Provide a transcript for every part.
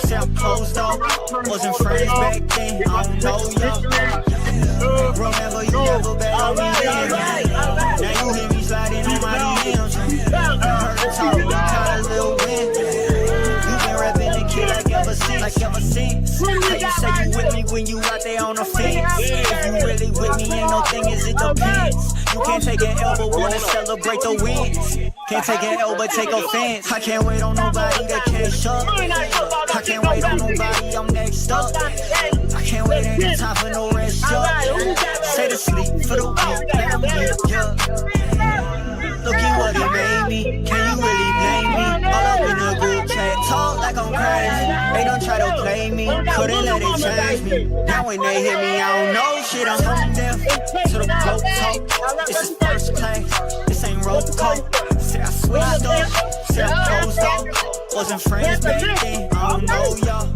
Say I'm closed off, wasn't friends back then, I don't know y'all. Remember you never bet on me then. Now you hear me sliding on my DMs. Heard the talk, you caught a little win. You been rapping the kid like ever since. How you say you with me when you out there on the fence? If you really with me, ain't no thing as it depends. You can't take an L but wanna celebrate the wins. Can't take an L but take offense. I can't wait on nobody to catch up. I can't wait on nobody, I'm next up. I can't wait, ain't no time for no rest up. Say to sleep for the week, let them get up. Look at what he made me, can you really blame me? All up in the group chat, talk like I'm crazy. They don't try to play me, couldn't let it change me. Now when they hit me, I don't know shit, I'm home deaf. To the goat talk, this is first class, this ain't roll call. Say I switched up, say I closed off. Wasn't friends back then, I don't know y'all.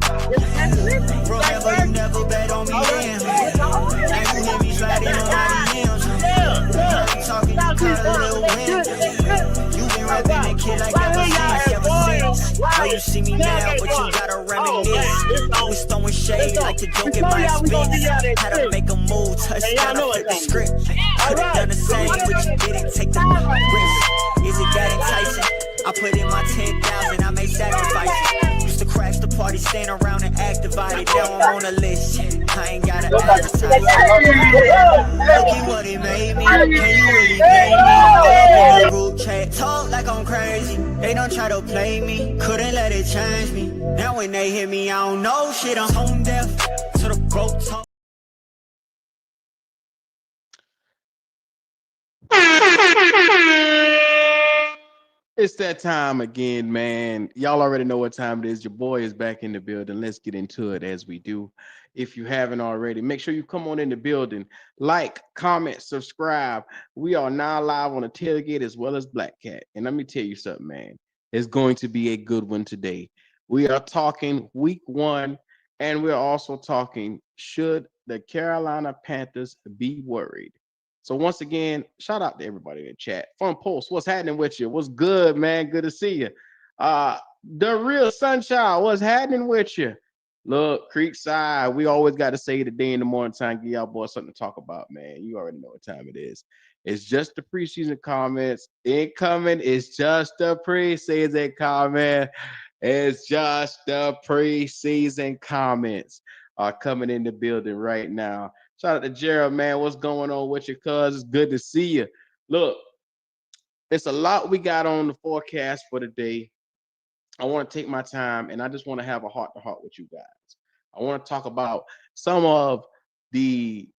Remember you never bet on me then. Now you hear me sliding on my DMs. You talking, you caught a little win. You been rapping that kid like ever since. Know you see me now, but you gotta reminisce. I was throwing shade like the joke in my expense. Had to make a move, touchdown, I flip the script. Could've done the same, but you didn't take the risk. Is it that enticing? I put in my 10,000, I made sacrifices. Used to crash the party, stand around and act divided. Now I'm on a list, I ain't gotta advertise. Look at what it made me, can you really blame me? All up in the group chat, talk like I'm crazy. They don't try to play me, couldn't let it change me. Now when they hit me, I don't know shit, I'm home deaf. To the broke talk. It's that time again, man. Y'all already know what time it is. Your boy is back in the building. Let's get into it as we do. If you haven't already, make sure you come on in the building. Like, comment, subscribe. We are now live on the Tailgate as well as Black Cat. And let me tell you something, man. It's going to be a good one today. We are talking week 1, and we're also talking, should the Carolina Panthers be worried? So once again, shout out to everybody in the chat. Fun Post, what's happening with you? What's good, man? Good to see you. The Real Sunshine, what's happening with you? Look, Creekside, we always got to say the day in the morning time, give y'all boys something to talk about, man. You already know what time it is. It's just the preseason comments. Incoming, it's just the preseason comment. It's just the preseason comments are coming in the building right now. Shout out to Gerald, man. What's going on with you, cuz? It's good to see you. Look, it's a lot we got on the forecast for today. I want to take my time, and I just want to have a heart-to-heart with you guys. I want to talk about some of the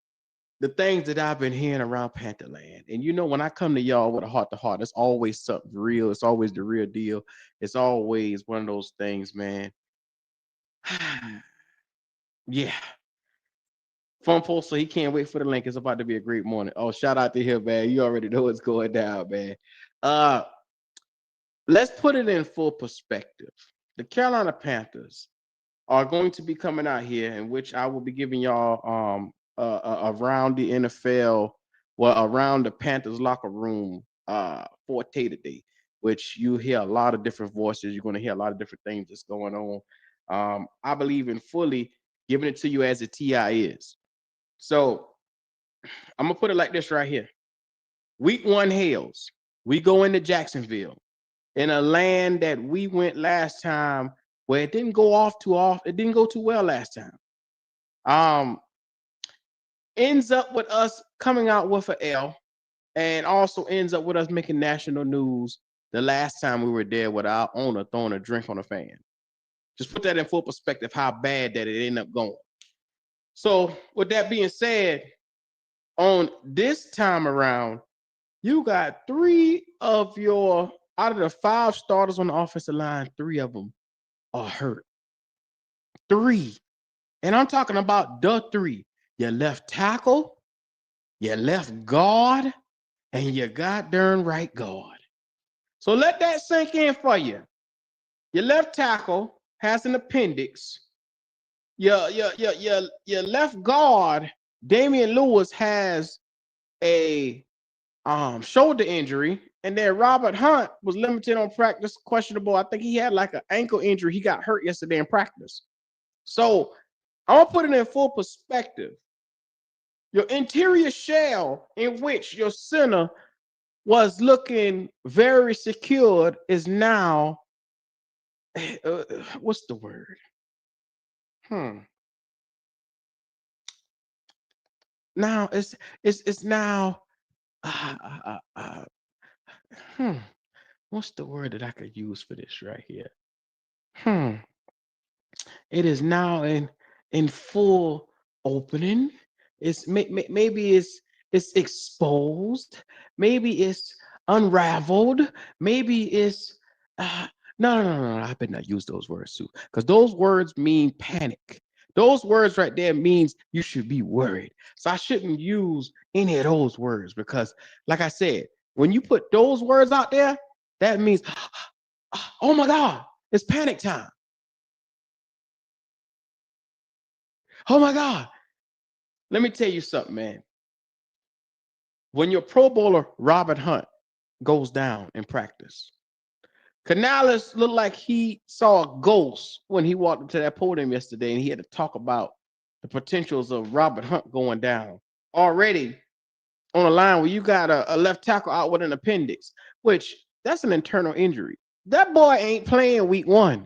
things that I've been hearing around Pantherland. And you know, when I come to y'all with a heart-to-heart, it's always something real. It's always the real deal. It's always one of those things, man. Yeah. Fun post, so he can't wait for the link. It's about to be a great morning. Oh, shout out to him, man. You already know what's going down, man. Let's put it in full perspective. The Carolina Panthers are going to be coming out here, in which I will be giving y'all around the NFL, well, around the Panthers locker room forte today, which you hear a lot of different voices. You're going to hear a lot of different things that's going on. I believe in fully giving it to you as the TI is. So I'm going to put it like this right here. Week 1 hails. We go into Jacksonville in a land that we went last time where it didn't go off too off. It didn't go too well last time. Ends up with us coming out with an L, and also ends up with us making national news the last time we were there with our owner throwing a drink on a fan. Just put that in full perspective, how bad that it ended up going. So with that being said, on this time around, you got 3 of your, out of the 5 starters on the offensive line, 3 of them are hurt. 3. And I'm talking about the 3. Your left tackle, your left guard, and your goddamn right guard. So let that sink in for you. Your left tackle has an appendix. Your left guard, Damian Lewis, has a shoulder injury, And then Robert Hunt was limited on practice, questionable. I think he had like an ankle injury. He got hurt yesterday in practice. So I'll put it in full perspective. Your interior shell, in which your center was looking very secured, is now what's the word? Now it's now hmm. What's the word that I could use for this right here? It is now in full opening. It's maybe it's exposed. Maybe it's unraveled. Maybe it's uh, no. I better not use those words too, because those words mean panic. Those words right there means you should be worried. So I shouldn't use any of those words because, like I said, when you put those words out there, that means, oh my God, it's panic time. Oh my God. Let me tell you something, man. When your Pro Bowler Robert Hunt goes down in practice, Canales looked like he saw a ghost when he walked up to that podium yesterday and he had to talk about the potentials of Robert Hunt going down. Already on a line where you got a left tackle out with an appendix, which that's an internal injury. That boy ain't playing week one.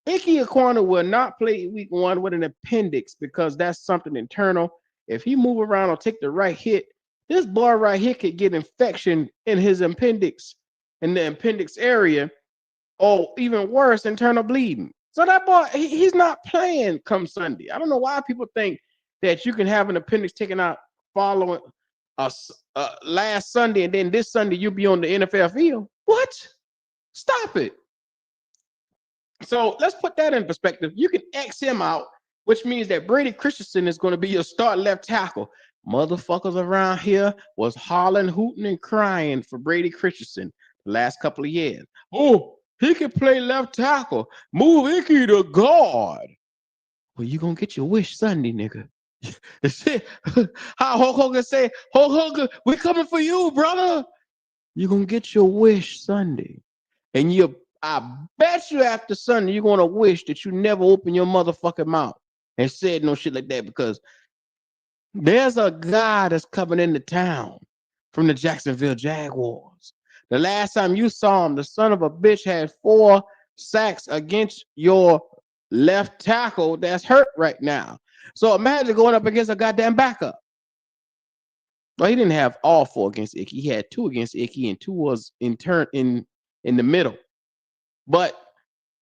Ike Aquana will not play week one with an appendix because that's something internal. If he move around or take the right hit, this boy right here could get infection in his appendix, in the appendix area, or even worse, internal bleeding. So that boy, he's not playing come Sunday. I don't know why people think that you can have an appendix taken out following last Sunday and then this Sunday you'll be on the NFL field. What? Stop it. So let's put that in perspective. You can X him out, which means that Brady Christensen is going to be your start left tackle. Motherfuckers around here was hollering, hooting, and crying for Brady Christensen the last couple of years. Oh, he can play left tackle. Move Icky to guard. Well, you going to get your wish Sunday, nigga. How Hulk Hogan say, Hulk Hogan, we're coming for you, brother. You're going to get your wish Sunday. And I bet you after Sunday, you're going to wish that you never opened your motherfucking mouth and said no shit like that, because there's a guy that's coming into town from the Jacksonville Jaguars. The last time you saw him, the son of a bitch had 4 sacks against your left tackle that's hurt right now. So imagine going up against a goddamn backup. Well, he didn't have all 4 against Icky. He had 2 against Icky, and 2 was in the middle. But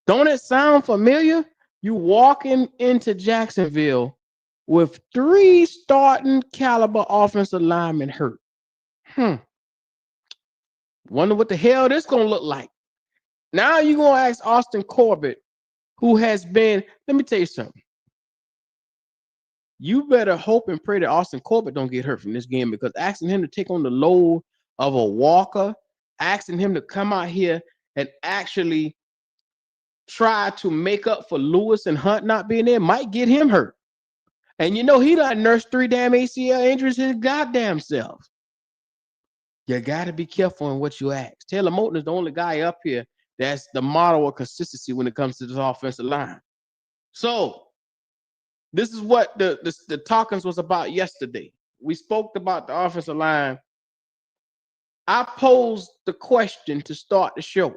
don't it sound familiar? You walking into Jacksonville with 3 starting caliber offensive linemen hurt. Wonder what the hell this gonna look like. Now you're gonna ask Austin Corbett, who has been, let me tell you something. You better hope and pray that Austin Corbett don't get hurt from this game, because asking him to take on the load of a Walker, asking him to come out here and actually try to make up for Lewis and Hunt not being there might get him hurt. And you know he done nursed 3 damn ACL injuries his goddamn self. You got to be careful in what you ask. Taylor Moton is the only guy up here that's the model of consistency when it comes to this offensive line. So this is what the talkings was about yesterday. We spoke about the offensive line. I posed the question to start the show.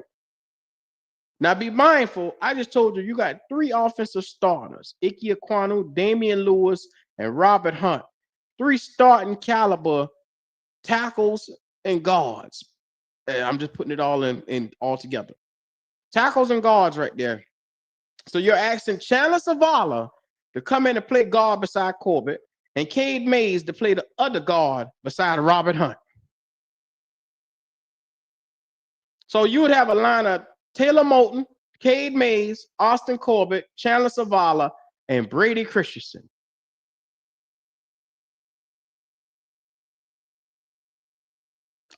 Now, be mindful, I just told you got 3 offensive starters, Ike Aquanu, Damian Lewis, and Robert Hunt. 3 starting caliber tackles and guards. I'm just putting it all in all together. Tackles and guards right there. So you're asking Chandler Zavala to come in and play guard beside Corbett, and Cade Mays to play the other guard beside Robert Hunt. So you would have a line of Taylor Moton, Cade Mays, Austin Corbett, Chandler Zavala, and Brady Christensen.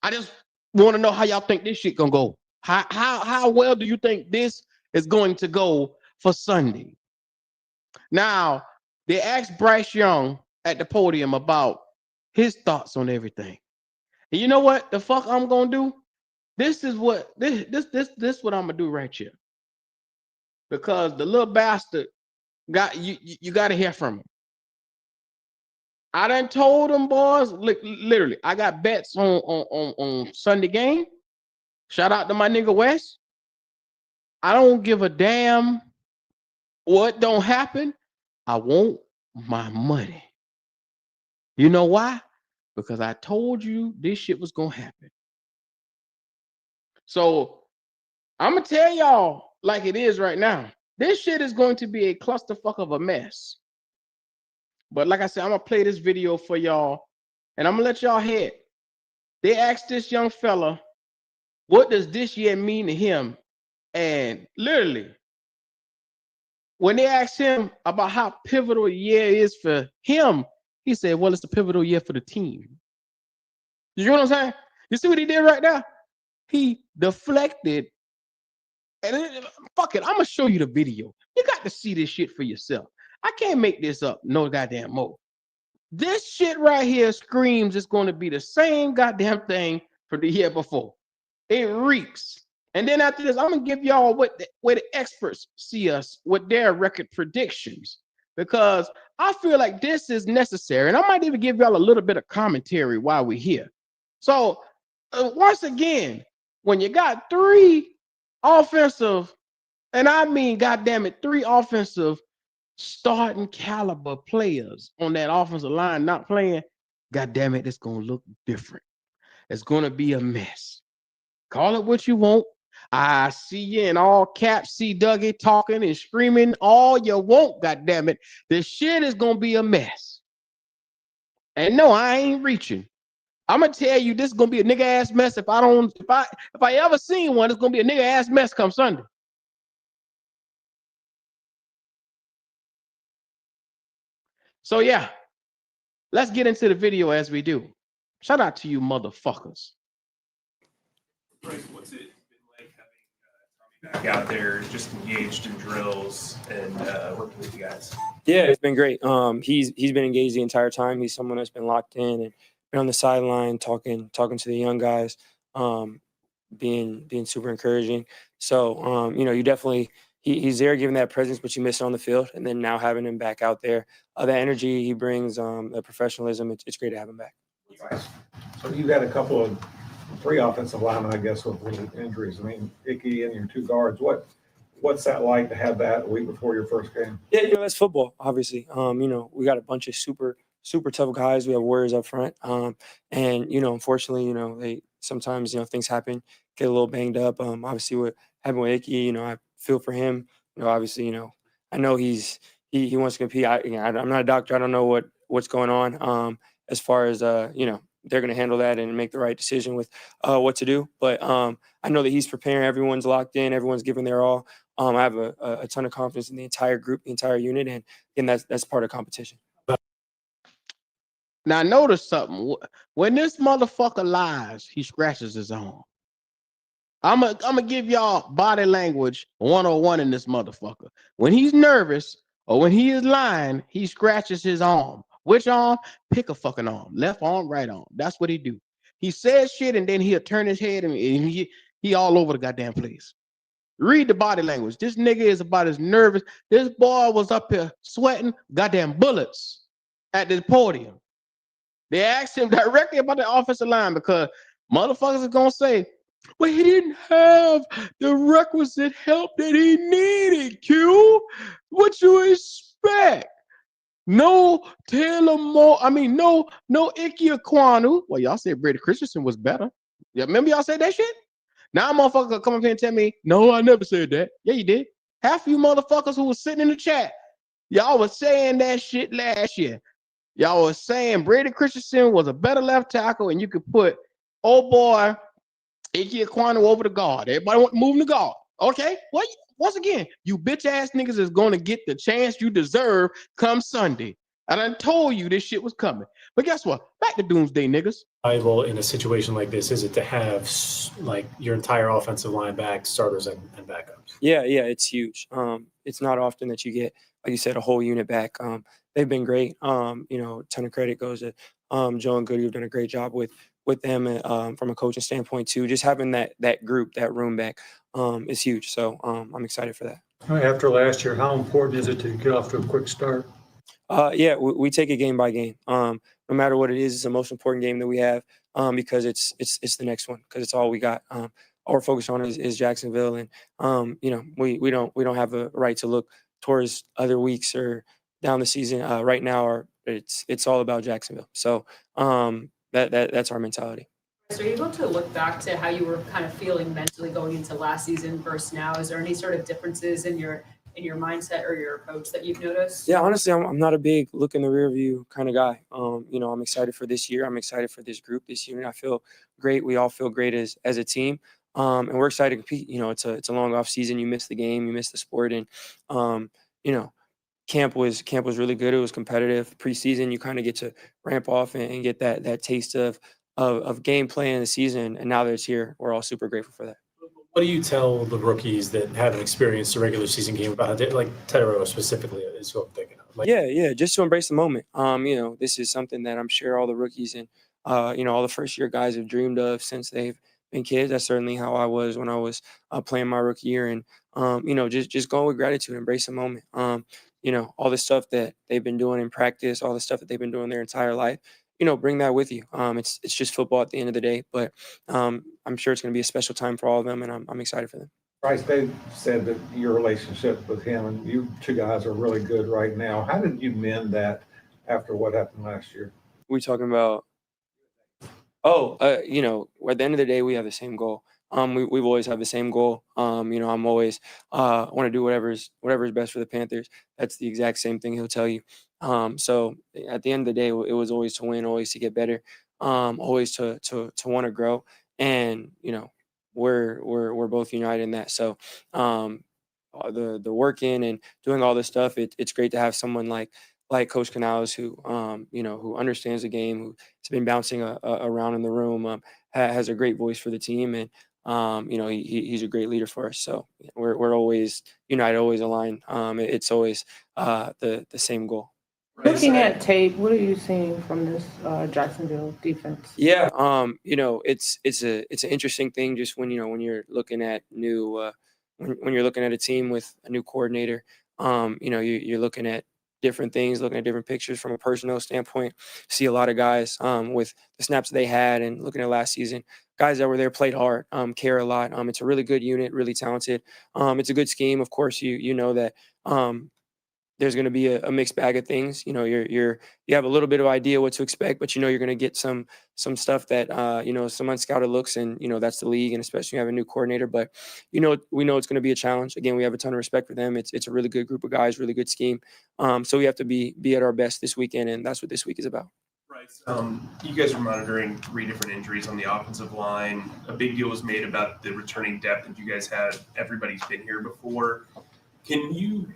I just want to know how y'all think this shit gonna go. How well do you think this is going to go for Sunday? Now, they asked Bryce Young at the podium about his thoughts on everything. And you know what the fuck I'm gonna do? This what I'm gonna do right here. Because the little bastard got you gotta hear from him. I done told them boys, literally, I got bets on Sunday game. Shout out to my nigga West. I don't give a damn what don't happen. I want my money. You know why? Because I told you this shit was gonna happen. So I'm gonna tell y'all like it is right now. This shit is going to be a clusterfuck of a mess. But like I said, I'm gonna play this video for y'all, and I'm gonna let y'all hear it. They asked this young fella, what does this year mean to him? And literally, when they asked him about how pivotal year is for him, he said, well, it's a pivotal year for the team. You know what I'm saying? You see what he did right now? He deflected. And fuck it, I'm gonna show you the video. You got to see this shit for yourself. I can't make this up no goddamn more. This shit right here screams it's going to be the same goddamn thing for the year before. It reeks. And then after this, I'm gonna give y'all what the experts see us with their record predictions, because I feel like this is necessary, and I might even give y'all a little bit of commentary while we're here. So once again, when you got three offensive, and I mean, goddamn it, three offensive starting caliber players on that offensive line not playing, goddamn it, it's gonna look different. It's gonna be a mess. Call it what you want. I see you in all caps, see Dougie talking and screaming all you want, goddamn it. This shit is gonna be a mess. And no, I ain't reaching. I'm gonna tell you this is gonna be a nigga ass mess. If I ever seen one, it's gonna be a nigga ass mess come Sunday. So yeah, let's get into the video as we do. Shout out to you motherfuckers. Bryce, what's it been like having Tommy back out there, just engaged in drills and working with you guys? Yeah, it's been great. He's been engaged the entire time. He's someone that's been locked in and been on the sideline talking to the young guys, being super encouraging. So you definitely he's there giving that presence, but you miss it on the field. And then now having him back out there, the energy he brings, the professionalism, it's great to have him back. So you got a couple of three offensive linemen, I guess, with little injuries. I mean, Icky and your two guards. What's that like to have that a week before your first game? Yeah, that's football, obviously. We got a bunch of super tough guys. We have warriors up front. And unfortunately, they sometimes, things happen, get a little banged up. Obviously what happened with Icky, I feel for him. Obviously, I know he wants to compete. I'm not a doctor. I don't know what's going on. As far as they're going to handle that and make the right decision with what to do. But I know that he's preparing. Everyone's locked in. Everyone's giving their all. I have a ton of confidence in the entire group, the entire unit, and that's part of competition. Now notice something. When this motherfucker lies, he scratches his arm. I'm gonna give y'all body language 101 in this motherfucker. When he's nervous or when he is lying, he scratches his arm. Which arm? Pick a fucking arm. Left arm, right arm. That's what he do. He says shit and then he'll turn his head and he all over the goddamn place. Read the body language. This nigga is about as nervous. This boy was up here sweating goddamn bullets at the podium. They asked him directly about the offensive line because motherfuckers are gonna say, well, he didn't have the requisite help that he needed, Q. What you expect? No Taylor Moore. I mean, no Ike Ekwonu. Well, y'all said Brady Christensen was better. Yeah, remember y'all said that shit? Now motherfucker come up here and tell me, no, I never said that. Yeah, you did. Half of you motherfuckers who was sitting in the chat, y'all was saying that shit last year. Y'all was saying Brady Christensen was a better left tackle and you could put old boy Ike Ekwonu over the guard. Everybody want to move the guard. Okay, what? Once again, you bitch ass niggas is going to get the chance you deserve come Sunday. I done told you this shit was coming. But guess what? Back to doomsday, niggas. Valuable in a situation like this is it to have like your entire offensive line back, starters and backups? Yeah, it's huge. It's not often that you get, like you said, a whole unit back. They've been great. A ton of credit goes to Joe and Goody, who've done a great job with with them from a coaching standpoint too. Just having that group, that room back is huge. So I'm excited for that. After last year, how important is it to get off to a quick start? Yeah, we take it game by game. No matter what it is, it's the most important game that we have because it's the next one because it's all we got. All we're focused on is Jacksonville, and we don't have a right to look towards other weeks or down the season. Right now, it's all about Jacksonville. So that's our mentality. So are you able to look back to how you were kind of feeling mentally going into last season versus now? Is there any sort of differences in your mindset or your approach that you've noticed? Yeah, honestly, I'm not a big look in the rear view kind of guy. I'm excited for this year. I'm excited for this group this year, and I feel great. We all feel great as a team, and we're excited to compete. It's a long off season. You miss the game, you miss the sport, and camp was really good. It was competitive. Preseason, you kind of get to ramp off and get that taste of gameplay in the season, and now that it's here, we're all super grateful for that. What do you tell the rookies that haven't experienced a regular season game about it, like Tedero specifically is who I'm thinking of? Like, yeah, just to embrace the moment. This is something that I'm sure all the rookies and all the first year guys have dreamed of since they've been kids. That's certainly how I was when I was playing my rookie year, and just go with gratitude, embrace the moment. All the stuff that they've been doing in practice, all the stuff that they've been doing their entire life. Bring that with you. It's just football at the end of the day, but I'm sure it's going to be a special time for all of them, and I'm excited for them. Bryce, they said that your relationship with him and you two guys are really good right now. How did you mend that after what happened last year? We're talking about. At the end of the day, we have the same goal. We've always had the same goal. I'm always want to do whatever's best for the Panthers. That's the exact same thing he'll tell you. So at the end of the day, it was always to win, always to get better, always to want to grow. And we're both united in that. So the working and doing all this stuff, it's great to have someone like Coach Canales who who understands the game, who's been bouncing around in the room, has a great voice for the team, and he's a great leader for us. So we're always united, always aligned. It's always the same goal. Looking at tape, what are you seeing from this Jacksonville defense? Yeah, it's an interesting thing. Just when you're looking at new when you're looking at a team with a new coordinator, you're looking at different things, looking at different pictures from a personnel standpoint. See a lot of guys with the snaps they had, and looking at last season, guys that were there played hard, care a lot. It's a really good unit, really talented. It's a good scheme. Of course, you know that there's going to be a mixed bag of things. You have a little bit of idea what to expect, but you're going to get some stuff that some unscouted looks, and that's the league, and especially when you have a new coordinator. But we know it's going to be a challenge. Again, we have a ton of respect for them. It's a really good group of guys, really good scheme. So we have to be at our best this weekend, and that's what this week is about. Bryce, you guys are monitoring 3 different injuries on the offensive line. A big deal was made about the returning depth that you guys had. Everybody's been here before. Can you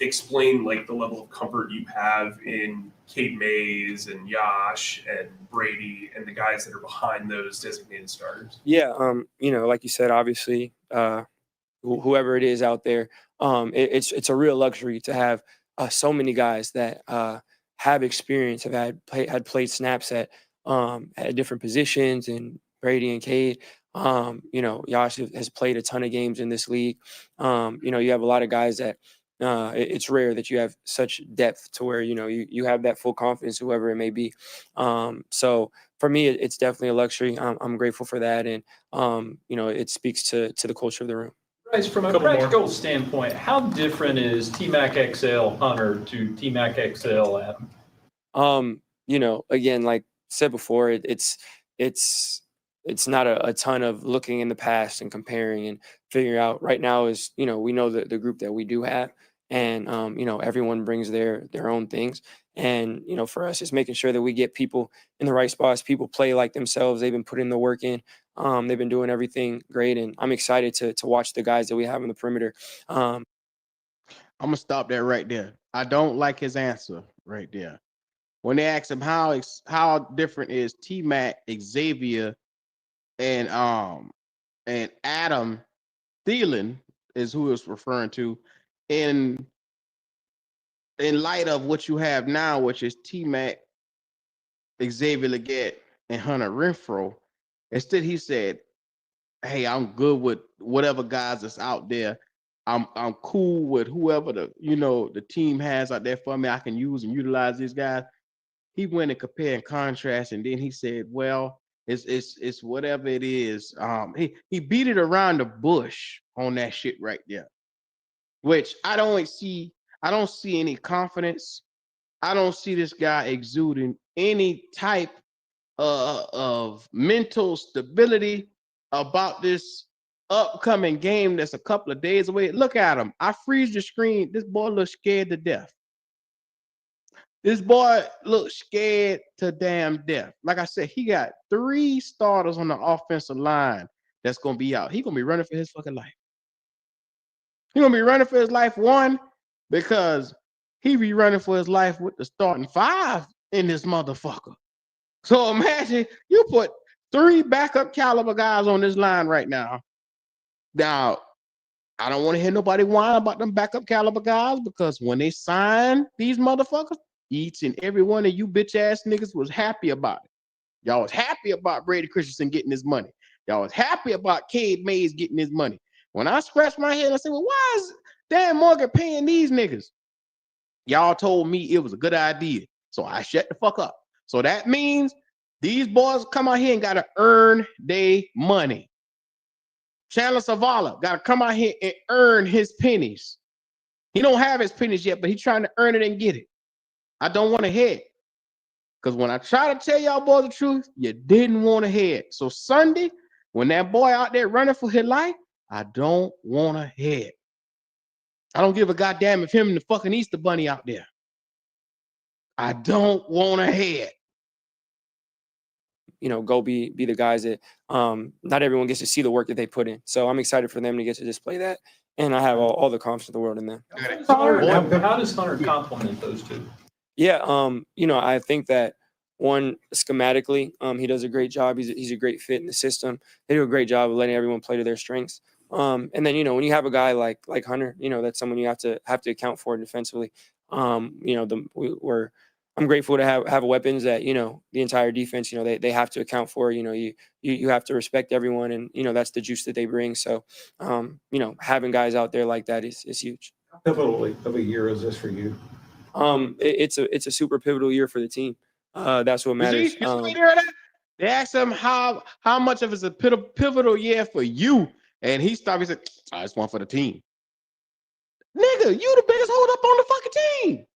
explain the level of comfort you have in Kate Mays and Yash and Brady and the guys that are behind those designated starters? Yeah, like you said, obviously, whoever it is out there, it's a real luxury to have so many guys that have experience, have had played snaps at different positions, and Brady and Kate. Yash has played a ton of games in this league. You have a lot of guys that it's rare that you have such depth to where you have that full confidence, whoever it may be. So for me, it's definitely a luxury. I'm grateful for that, and it speaks to the culture of the room. Bryce, from a practical standpoint, how different is T-Mac XL Hunter to T-Mac XL Adam? Again, like said before, it's not a ton of looking in the past and comparing and figuring out. Right now is we know the group that we do have, and everyone brings their own things, and for us it's making sure that we get people in the right spots. People play like themselves. They've been putting the work in. They've been doing everything great, and I'm excited to watch the guys that we have in the perimeter. I'm gonna stop that right there. I don't like his answer right there. When they ask him how different is T-Mac, Xavier, and Adam Thielen is who it's referring to, in light of what you have now, which is T-Mac, Xavier Legette, and Hunter Renfro. Instead, he said, "Hey, I'm good with whatever guys that's out there. I'm cool with whoever the team has out there for me. I can use and utilize these guys." He went and compare and contrast, and then he said, "Well, it's whatever it is." He beat it around the bush on that shit right there, which I don't see. I don't see any confidence. I don't see this guy exuding any type of mental stability about this upcoming game that's a couple of days away. Look at him. I freeze the screen. This boy looks scared to death. This boy looks scared to damn death. Like I said, he got 3 starters on the offensive line that's going to be out. He's going to be running for his fucking life. He's going to be running for his life, one, because he be running for his life with the starting 5 in this motherfucker. So imagine you put 3 backup caliber guys on this line right now. Now, I don't want to hear nobody whine about them backup caliber guys, because when they sign these motherfuckers, each and every one of you bitch ass niggas was happy about it. Y'all was happy about Brady Christensen getting his money. Y'all was happy about Cade Mays getting his money. When I scratched my head, I said, well, why is Dan Morgan paying these niggas? Y'all told me it was a good idea. So I shut the fuck up. So that means these boys come out here and got to earn their money. Chandler Zavala got to come out here and earn his pennies. He don't have his pennies yet, but he's trying to earn it and get it. I don't want to hear it. Because when I try to tell y'all boys the truth, you didn't want to hear it. So Sunday, when that boy out there running for his life, I don't want to hear it. I don't give a goddamn if him and the fucking Easter Bunny out there. I don't want to hear it. Go be the guys that not everyone gets to see the work that they put in. So I'm excited for them to get to display that. And I have all the confidence in the world in them. How does Hunter complement those two? Yeah, I think that one, schematically, he does a great job. He's a great fit in the system. They do a great job of letting everyone play to their strengths. And then when you have a guy like Hunter, that's someone you have to account for defensively. I'm grateful to have weapons that the entire defense they have to account for. You have to respect everyone, and that's the juice that they bring. So having guys out there like that is huge. How pivotal of a year is this for you? It's a super pivotal year for the team. That's what matters. They asked him how much of it's a pivotal year for you, and he stopped. He said, "It's one for the team." Nigga, you the biggest hold up on the fucking team.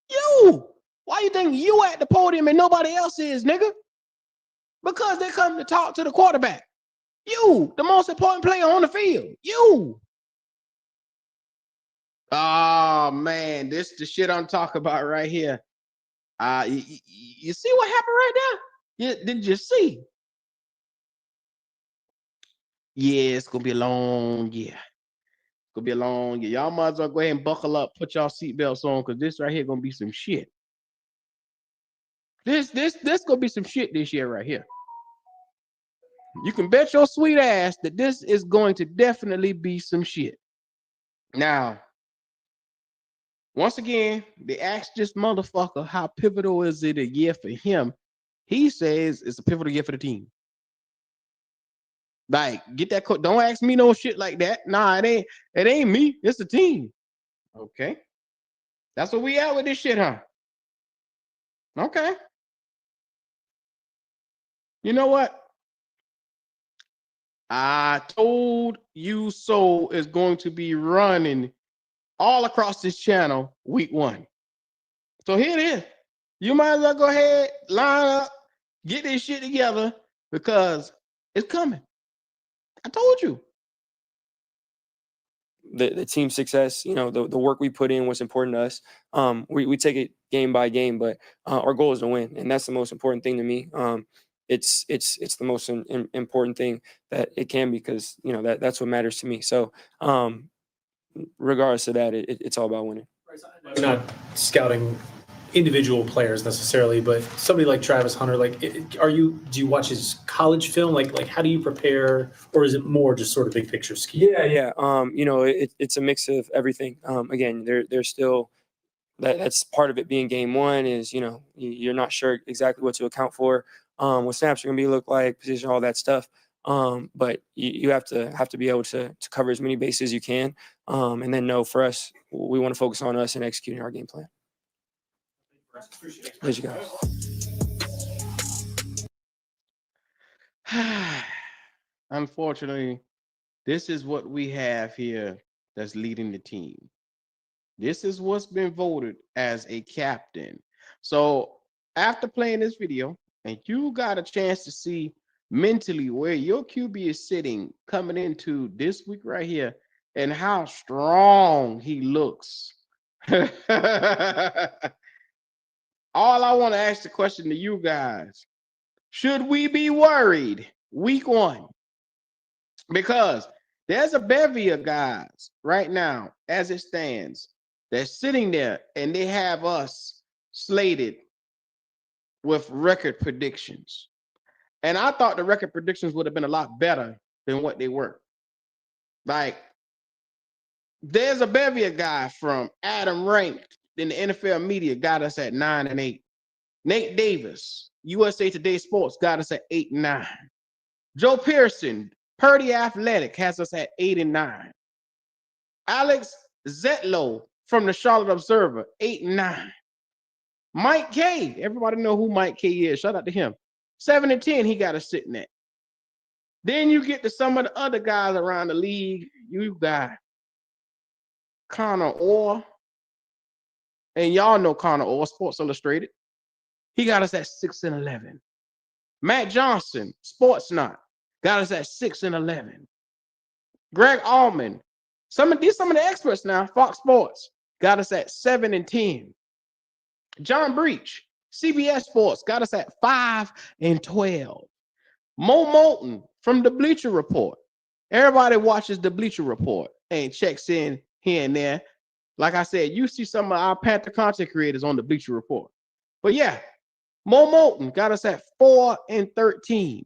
You. Why you think you at the podium and nobody else is, nigga? Because they come to talk to the quarterback. You, the most important player on the field. You. Oh man, this is the shit I'm talking about right here. You see what happened right there? Did you see? Yeah, it's gonna be a long year. It's gonna be a long year. Y'all might as well go ahead and buckle up, put y'all seatbelts on, because this right here gonna be some shit. This gonna be some shit this year right here. You can bet your sweet ass that this is going to definitely be some shit. Now, once again, they asked this motherfucker how pivotal is it a year for him. He says it's a pivotal year for the team. Like, get that code. Don't ask me no shit like that. Nah, it ain't me. It's the team. Okay. That's what we at with this shit, huh? Okay. You know what? I told you so is going to be running all across this channel week 1. So here it is. You might as well go ahead, line up, get this shit together, because it's coming. I told you. The team success, the work we put in, what's important to us. We take it game by game, but our goal is to win, and that's the most important thing to me. It's the most important thing that it can be, because that's what matters to me. So regardless of that, it's all about winning. You're not scouting individual players necessarily, but somebody like Travis Hunter, do you watch his college film? Like how do you prepare, or is it more just sort of big picture scheme? Yeah. It's a mix of everything. Again, there's still that's part of it being game 1 is, you're not sure exactly what to account for. what snaps are going to be look like, position, all that stuff. But you have to be able to cover as many bases as you can, and then know for us, we want to focus on us and executing our game plan. There you go. Unfortunately, this is what we have here that's leading the team. This is what's been voted as a captain. So after playing this video, and you got a chance to see mentally where your QB is sitting coming into this week right here and how strong he looks. All I want to ask the question to you guys, should we be worried week 1? Because there's a bevy of guys right now, as it stands, that's sitting there and they have us slated with record predictions. And I thought the record predictions would have been a lot better than what they were. Like, there's a bevy of guys from Adam Rank in the NFL media got us at 9-8. Nate Davis, USA Today Sports, got us at 8-9. Joe Pearson, Purdy Athletic, has us at 8-9. Alex Zetlow from the Charlotte Observer, 8-9. Mike K, everybody know who Mike K is. Shout out to him. 7-10, he got us sitting at. Then you get to some of the other guys around the league. You got Connor Orr, and y'all know Connor Orr, Sports Illustrated. He got us at 6-11. Matt Johnson, Sports Not, got us at 6-11. Greg Allman, some of the experts now, Fox Sports, got us at 7-10. John Breach, CBS Sports, got us at 5-12. Mo Moulton from the Bleacher Report. Everybody watches the Bleacher Report and checks in here and there. Like I said, you see some of our Panther content creators on the Bleacher Report. But yeah, Mo Moulton got us at 4-13.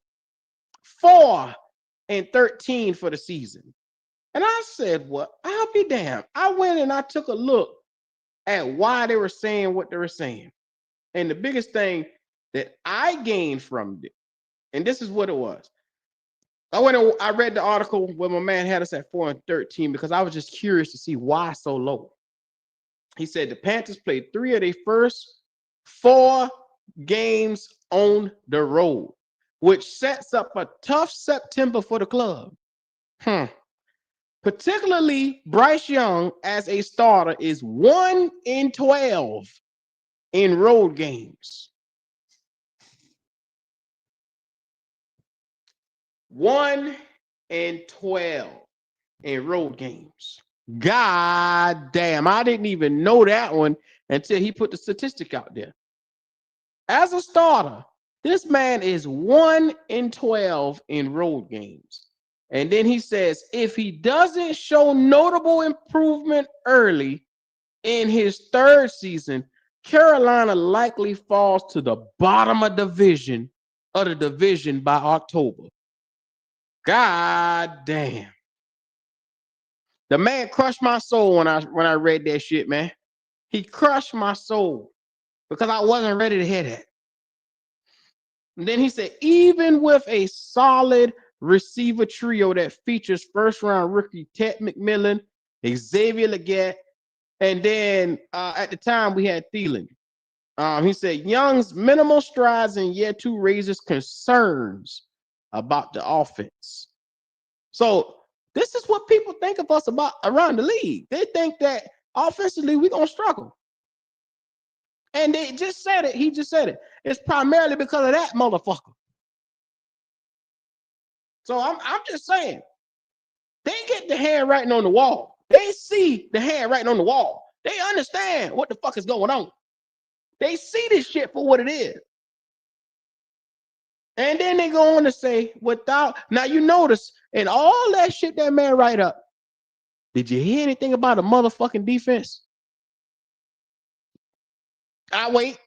4-13 for the season. And I said, well, I'll be damned. I went and I took a look at why they were saying what they were saying. And the biggest thing that I gained from it, and this is what it was. I read the article where my man had us at 4-13 because I was just curious to see why so low. He said the Panthers played 3 of their first 4 games on the road, which sets up a tough September for the club. Particularly Bryce Young as a starter is 1-12 in road games. 1-12 in road games. God damn, I didn't even know that one until he put the statistic out there. As a starter, this man is 1-12 in road games. And then he says, if he doesn't show notable improvement early in his 3rd season, Carolina likely falls to the bottom of the division by October. God damn. The man crushed my soul when I read that shit, man. He crushed my soul because I wasn't ready to hear that. And then he said, even with a solid receiver trio that features first-round rookie Ted McMillan, Xavier Legette, and then at the time we had Thielen. He said, Young's minimal strides in year 2 raises concerns about the offense. So this is what people think of us about around the league. They think that offensively we're going to struggle. And they just said it. He just said it. It's primarily because of that motherfucker. So I'm just saying, they get the handwriting on the wall. They see the handwriting on the wall. They understand what the fuck is going on. They see this shit for what it is. And then they go on to say, now you notice, and all that shit that man write up, did you hear anything about a motherfucking defense? I wait.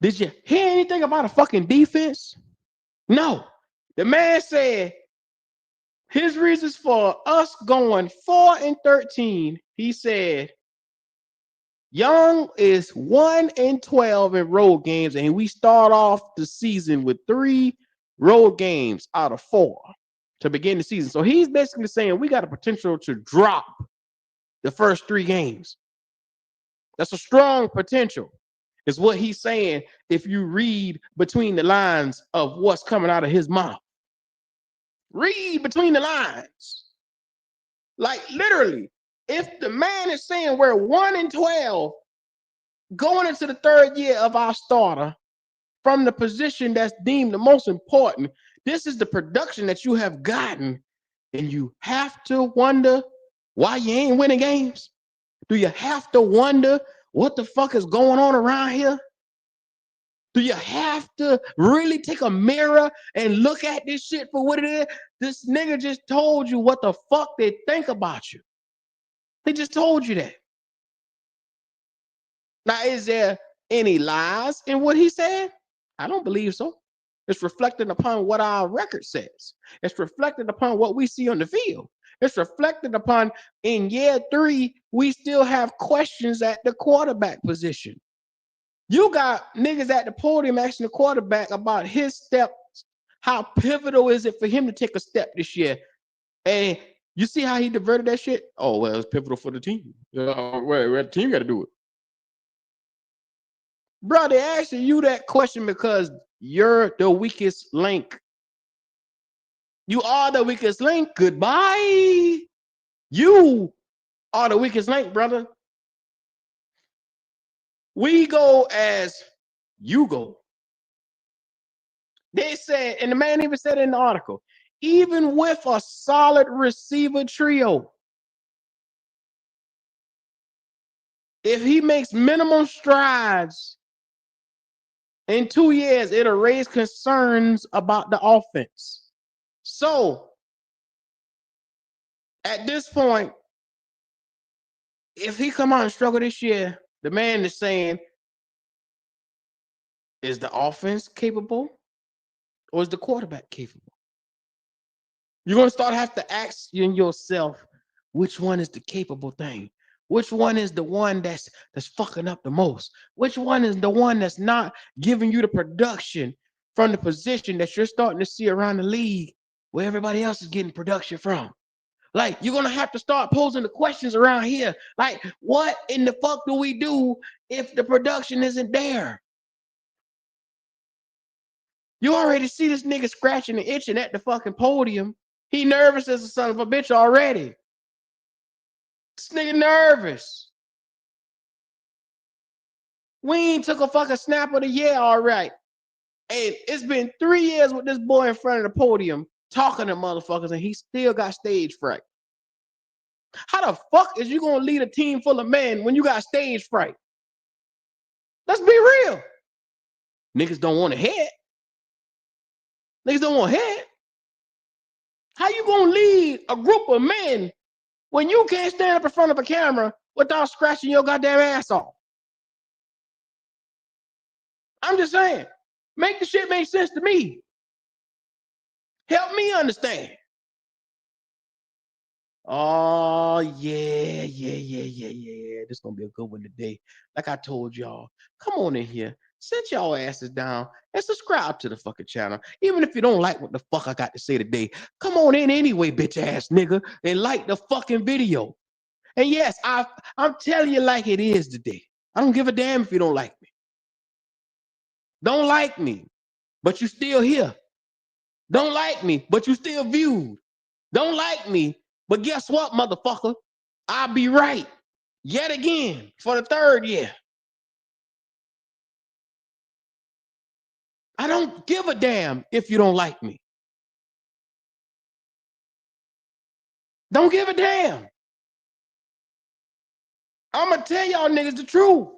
Did you hear anything about a fucking defense? No. The man said his reasons for us going 4-13, he said, Young is 1-12 in road games, and we start off the season with 3 road games out of 4 to begin the season. So he's basically saying we got a potential to drop the first 3 games. That's a strong potential, is what he's saying if you read between the lines of what's coming out of his mouth. Read between the lines. Like literally, if the man is saying we're 1-12 going into the 3rd year of our starter from the position that's deemed the most important, this is the production that you have gotten, and you have to wonder why you ain't winning games. Do you have to wonder what the fuck is going on around here? Do you have to really take a mirror and look at this shit for what it is? This nigga just told you what the fuck they think about you. They just told you that. Now, is there any lies in what he said? I don't believe so. It's reflected upon what our record says. It's reflected upon what we see on the field. It's reflected upon in year 3, we still have questions at the quarterback position. You got niggas at the podium asking the quarterback about his steps. How pivotal is it for him to take a step this year? And you see how he diverted that shit? Oh, well, it's pivotal for the team. Well, the team got to do it. Bro, they're asking you that question because you're the weakest link. You are the weakest link. Goodbye. You are the weakest link, brother. We go as you go. They said, and the man even said in the article, even with a solid receiver trio, if he makes minimum strides in 2 years, it'll raise concerns about the offense. So, at this point, if he come out and struggle this year, the man is saying, is the offense capable or is the quarterback capable? You're going to start have to ask yourself, which one is the capable thing? Which one is the one that's fucking up the most? Which one is the one that's not giving you the production from the position that you're starting to see around the league where everybody else is getting production from? Like, you're going to have to start posing the questions around here. Like, what in the fuck do we do if the production isn't there? You already see this nigga scratching and itching at the fucking podium. He nervous as a son of a bitch already. This nigga nervous. We ain't took a fucking snap of the year already. And it's been 3 years with this boy in front of the podium talking to motherfuckers, and he still got stage fright. How the fuck is you gonna lead a team full of men when you got stage fright? Let's be real. Niggas don't want to hear it. Niggas don't want to hear it. How you gonna lead a group of men when you can't stand up in front of a camera without scratching your goddamn ass off? I'm just saying, make the shit make sense to me. Help me understand. Oh, yeah. This is going to be a good one today. Like I told y'all, come on in here. Sit y'all asses down and subscribe to the fucking channel. Even if you don't like what the fuck I got to say today, come on in anyway, bitch ass nigga, and like the fucking video. And yes, I'm telling you like it is today. I don't give a damn if you don't like me. Don't like me, but you still here. Don't like me, but you still viewed. Don't like me, but guess what, motherfucker? I'll be right yet again for the 3rd year. I don't give a damn if you don't like me. Don't give a damn. I'm going to tell y'all niggas the truth.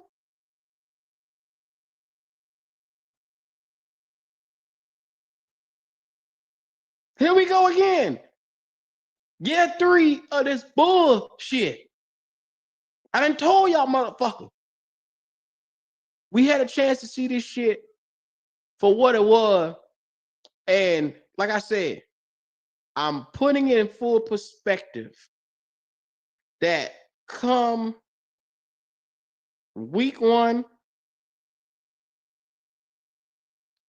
Here we go again. Year 3 of this bullshit. I done told y'all motherfucker. We had a chance to see this shit for what it was. And like I said, I'm putting it in full perspective that come week 1,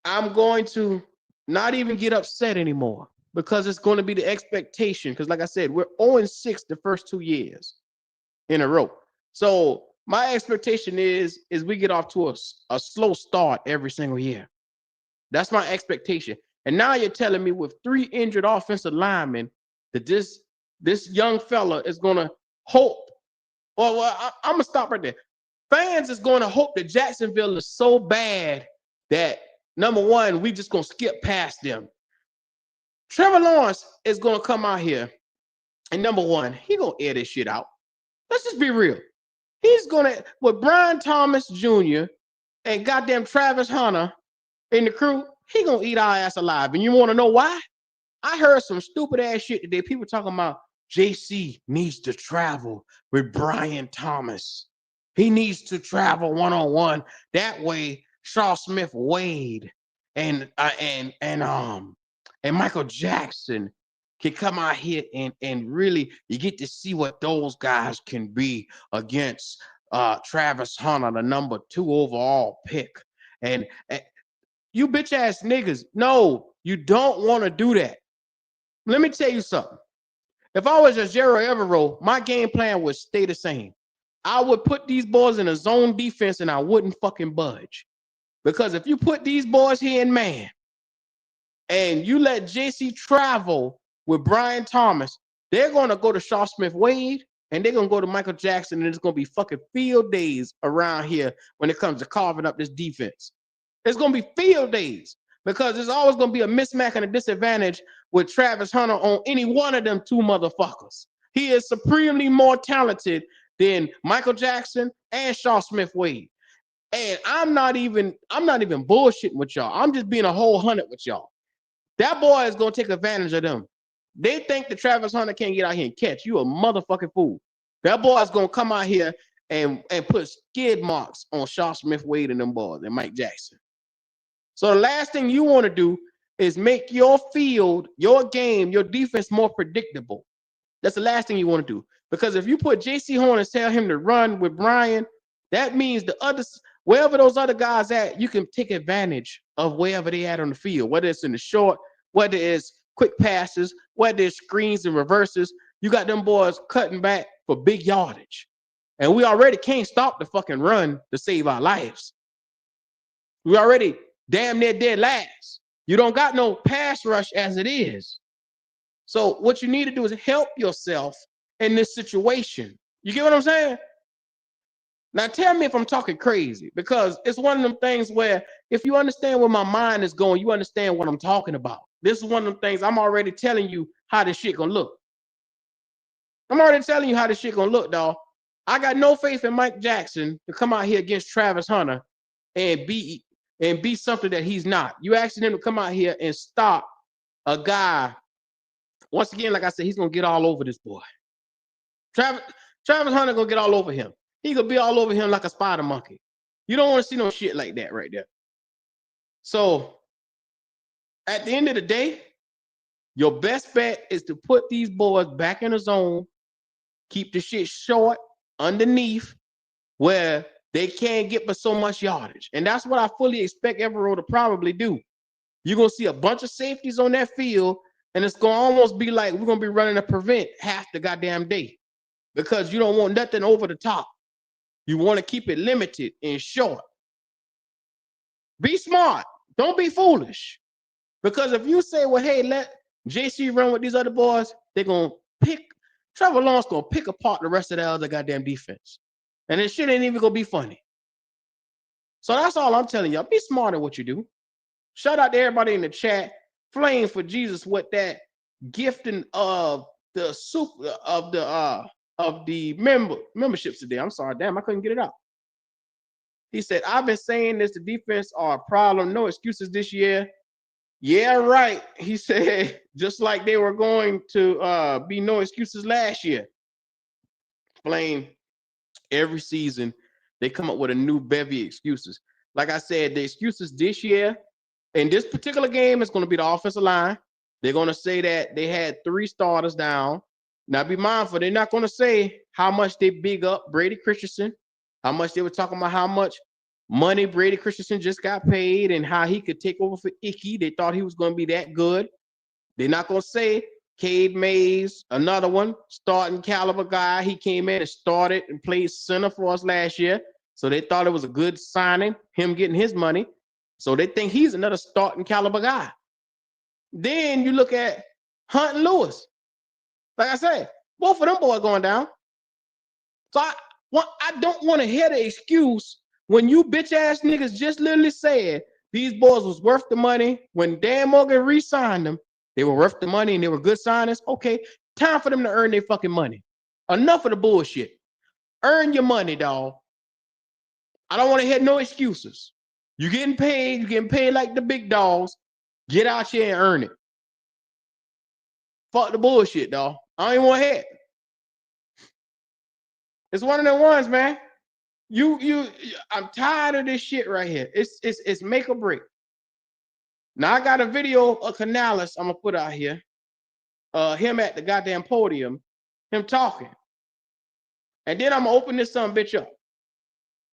I'm going to not even get upset anymore because it's going to be the expectation. Because, like I said, we're 0-6 the first 2 years in a row. So my expectation is we get off to a slow start every single year. That's my expectation. And now you're telling me with 3 injured offensive linemen that this young fella is going to hope. Well, I'm going to stop right there. Fans is going to hope that Jacksonville is so bad that, number one, we just going to skip past them. Trevor Lawrence is going to come out here, and number one, he going to air this shit out. Let's just be real. He's going to, with Brian Thomas Jr. and goddamn Travis Hunter in the crew, he going to eat our ass alive. And you want to know why? I heard some stupid ass shit today. People talking about JC needs to travel with Brian Thomas. He needs to travel one-on-one. That way, Shaw Smith Wade and Michael Jackson can come out here and really you get to see what those guys can be against Travis Hunter, the number 2 overall pick. And you bitch ass niggas, no, you don't want to do that. Let me tell you something. If I was a Jero Evero, my game plan would stay the same. I would put these boys in a zone defense and I wouldn't fucking budge. Because if you put these boys here in man and you let JC travel with Brian Thomas, they're going to go to Shaw Smith Wade and they're going to go to Michael Jackson, and it's going to be fucking field days around here when it comes to carving up this defense. It's going to be field days because there's always going to be a mismatch and a disadvantage with Travis Hunter on any one of them 2 motherfuckers. He is supremely more talented than Michael Jackson and Shaw Smith Wade. And I'm not even bullshitting with y'all. I'm just being a whole 100 with y'all. That boy is going to take advantage of them. They think that Travis Hunter can't get out here and catch. You a motherfucking fool. That boy is going to come out here and put skid marks on Shaw Smith Wade and them boys and Mike Jackson. So the last thing you want to do is make your field, your game, your defense more predictable. That's the last thing you want to do. Because if you put J.C. Horn and tell him to run with Brian, that means the others, wherever those other guys at, you can take advantage of wherever they at on the field, whether it's in the short, whether it's quick passes, whether it's screens and reverses. You got them boys cutting back for big yardage. And we already can't stop the fucking run to save our lives. We already damn near dead last. You don't got no pass rush as it is. So what you need to do is help yourself in this situation. You get what I'm saying? Now tell me if I'm talking crazy, because it's one of them things where if you understand where my mind is going, you understand what I'm talking about. This is one of them things I'm already telling you how this shit gonna look. I'm already telling you how this shit gonna look, dog. I got no faith in Mike Jackson to come out here against Travis Hunter and be something that he's not. You asking him to come out here and stop a guy. Once again, like I said, he's gonna get all over this boy. Travis Hunter gonna get all over him. He gonna be all over him like a spider monkey. You don't want to see no shit like that right there. So at the end of the day, your best bet is to put these boys back in the zone, keep the shit short underneath where they can't get but so much yardage. And that's what I fully expect Evero to probably do. You're going to see a bunch of safeties on that field, and it's going to almost be like we're going to be running a prevent half the goddamn day because you don't want nothing over the top. You want to keep it limited and short. Be smart. Don't be foolish. Because if you say, well, hey, let JC run with these other boys, they're going to pick, Trevor Lawrence going to pick apart the rest of the other goddamn defense. And it shit ain't even going to be funny. So that's all I'm telling y'all. Be smart at what you do. Shout out to everybody in the chat. Flame for Jesus with that gifting of the super of the memberships today. I'm sorry, damn, I couldn't get it out. He said, I've been saying this, the defense are a problem. No excuses this year. Yeah, right. He said, just like they were going to be no excuses last year. Flame, every season, they come up with a new bevy of excuses. Like I said, the excuses this year, in this particular game, it's going to be the offensive line. They're going to say that they had 3 starters down. Now, be mindful, they're not going to say how much they big up Brady Christensen, How much they were talking about how much money Brady Christensen just got paid and how he could take over for Icky. They thought he was going to be that good. They're not going to say Cade Mays, another one, starting caliber guy. He came in and started and played center for us last year. So they thought it was a good signing, him getting his money. So they think he's another starting caliber guy. Then you look at Hunt and Lewis. Like I said, both of them boys going down. So I don't want to hear the excuse when you bitch ass niggas just literally said these boys was worth the money. When Dan Morgan re-signed them, they were worth the money and they were good signings. Okay, time for them to earn their fucking money. Enough of the bullshit. Earn your money, dog. I don't want to hear no excuses. You're getting paid like the big dogs. Get out here and earn it. Fuck the bullshit, dog. I don't even want to hear it. It's one of them ones, man. I'm tired of this shit right here. It's make or break. Now I got a video of Canales I'm gonna put out here. Him at the goddamn podium, him talking. And then I'm gonna open this son bitch up.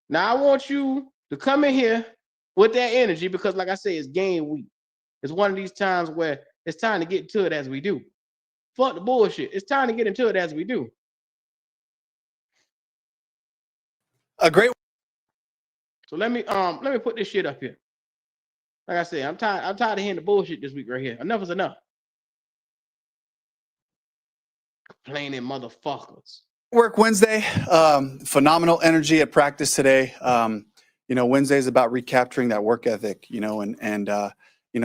Now I want you to come in here with that energy because, like I say, it's game week. It's one of these times where it's time to get to it as we do. Fuck the bullshit. It's time to get into it as we do. A great. So let me put this shit up here. Like I said, I'm tired of hearing the bullshit this week right here. Enough is enough. Complaining motherfuckers. Work Wednesday. Phenomenal energy at practice today. Wednesday is about recapturing that work ethic, and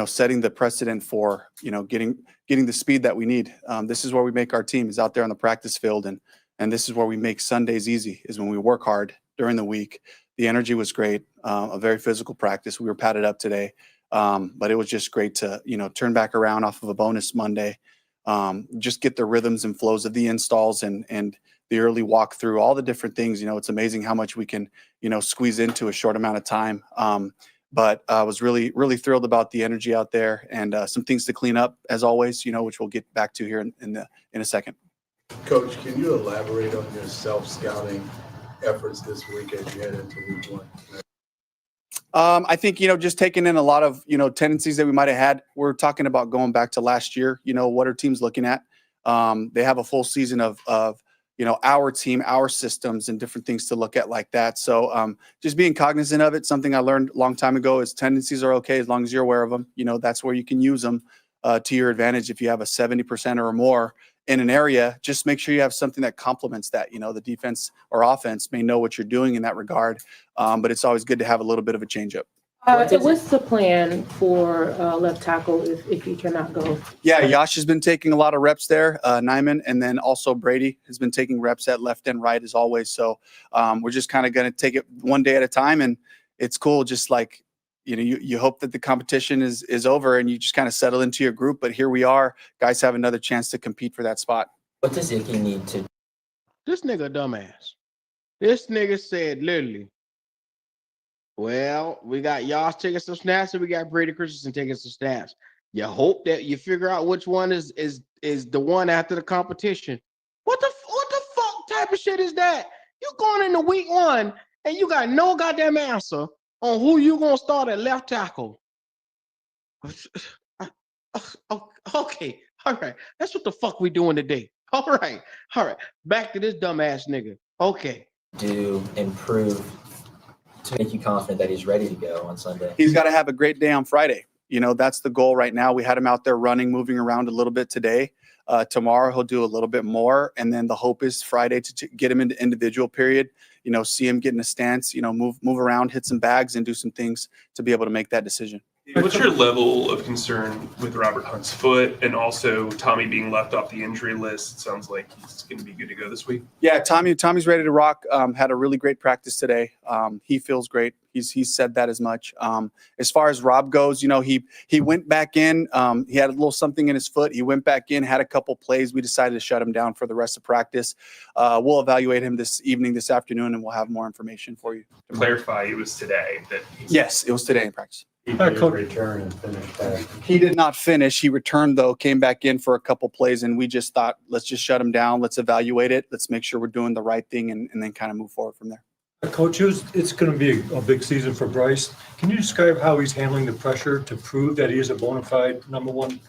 setting the precedent for, getting the speed that we need. This is where we make our team is out there on the practice field. And this is where we make Sundays easy is when we work hard during the week. The energy was great. A very physical practice. We were padded up today. But it was just great to, turn back around off of a bonus Monday. Just get the rhythms and flows of the installs and the early walk through all the different things. It's amazing how much we can, squeeze into a short amount of time. But I was really, really thrilled about the energy out there and some things to clean up as always, which we'll get back to here in a second. Coach, can you elaborate on your self-scouting efforts this week as you head into week one? I think, just taking in a lot of, tendencies that we might have had. We're talking about going back to last year, what are teams looking at? They have a full season of our team, our systems and different things to look at like that. So just being cognizant of it, something I learned a long time ago is tendencies are okay as long as you're aware of them. That's where you can use them to your advantage. If you have a 70% or more in an area, just make sure you have something that complements that. The defense or offense may know what you're doing in that regard, but it's always good to have a little bit of a change up. What's the plan for left tackle if he cannot go? Yeah, Yash has been taking a lot of reps there, Nyman, and then also Brady has been taking reps at left and right as always. So we're just kind of going to take it one day at a time, and it's cool. Just like, you hope that the competition is over and you just kind of settle into your group. But here we are. Guys have another chance to compete for that spot. What does Icky need to? This nigga dumbass. This nigga said literally, well, we got Yash taking some snaps and we got Brady Christensen taking some snaps. You hope that you figure out which one is the one after the competition. What the fuck type of shit is that? You going into week one and you got no goddamn answer on who you gonna start at left tackle. Okay, all right. That's what the fuck we doing today. All right. Back to this dumbass nigga. Okay. Do improve to make you confident that he's ready to go on Sunday? He's got to have a great day on Friday. That's the goal right now. We had him out there running, moving around a little bit today. Tomorrow he'll do a little bit more. And then the hope is Friday to get him into individual period, see him get in a stance, move around, hit some bags and do some things to be able to make that decision. What's your level of concern with Robert Hunt's foot and also Tommy being left off the injury list? Sounds like he's going to be good to go this week. Yeah, Tommy's ready to rock. Had a really great practice today. He feels great. He's said that as much. As far as Rob goes, he went back in. He had a little something in his foot. He went back in, had a couple plays. We decided to shut him down for the rest of practice. We'll evaluate him this afternoon, and we'll have more information for you. To clarify, it was today that. Yes, it was today in practice. He did return and finish back. He did not finish. He returned, though, came back in for a couple plays, and we just thought, let's just shut him down. Let's evaluate it. Let's make sure we're doing the right thing and then kind of move forward from there. Coach, it's going to be a big season for Bryce. Can you describe how he's handling the pressure to prove that he is a bona fide number one?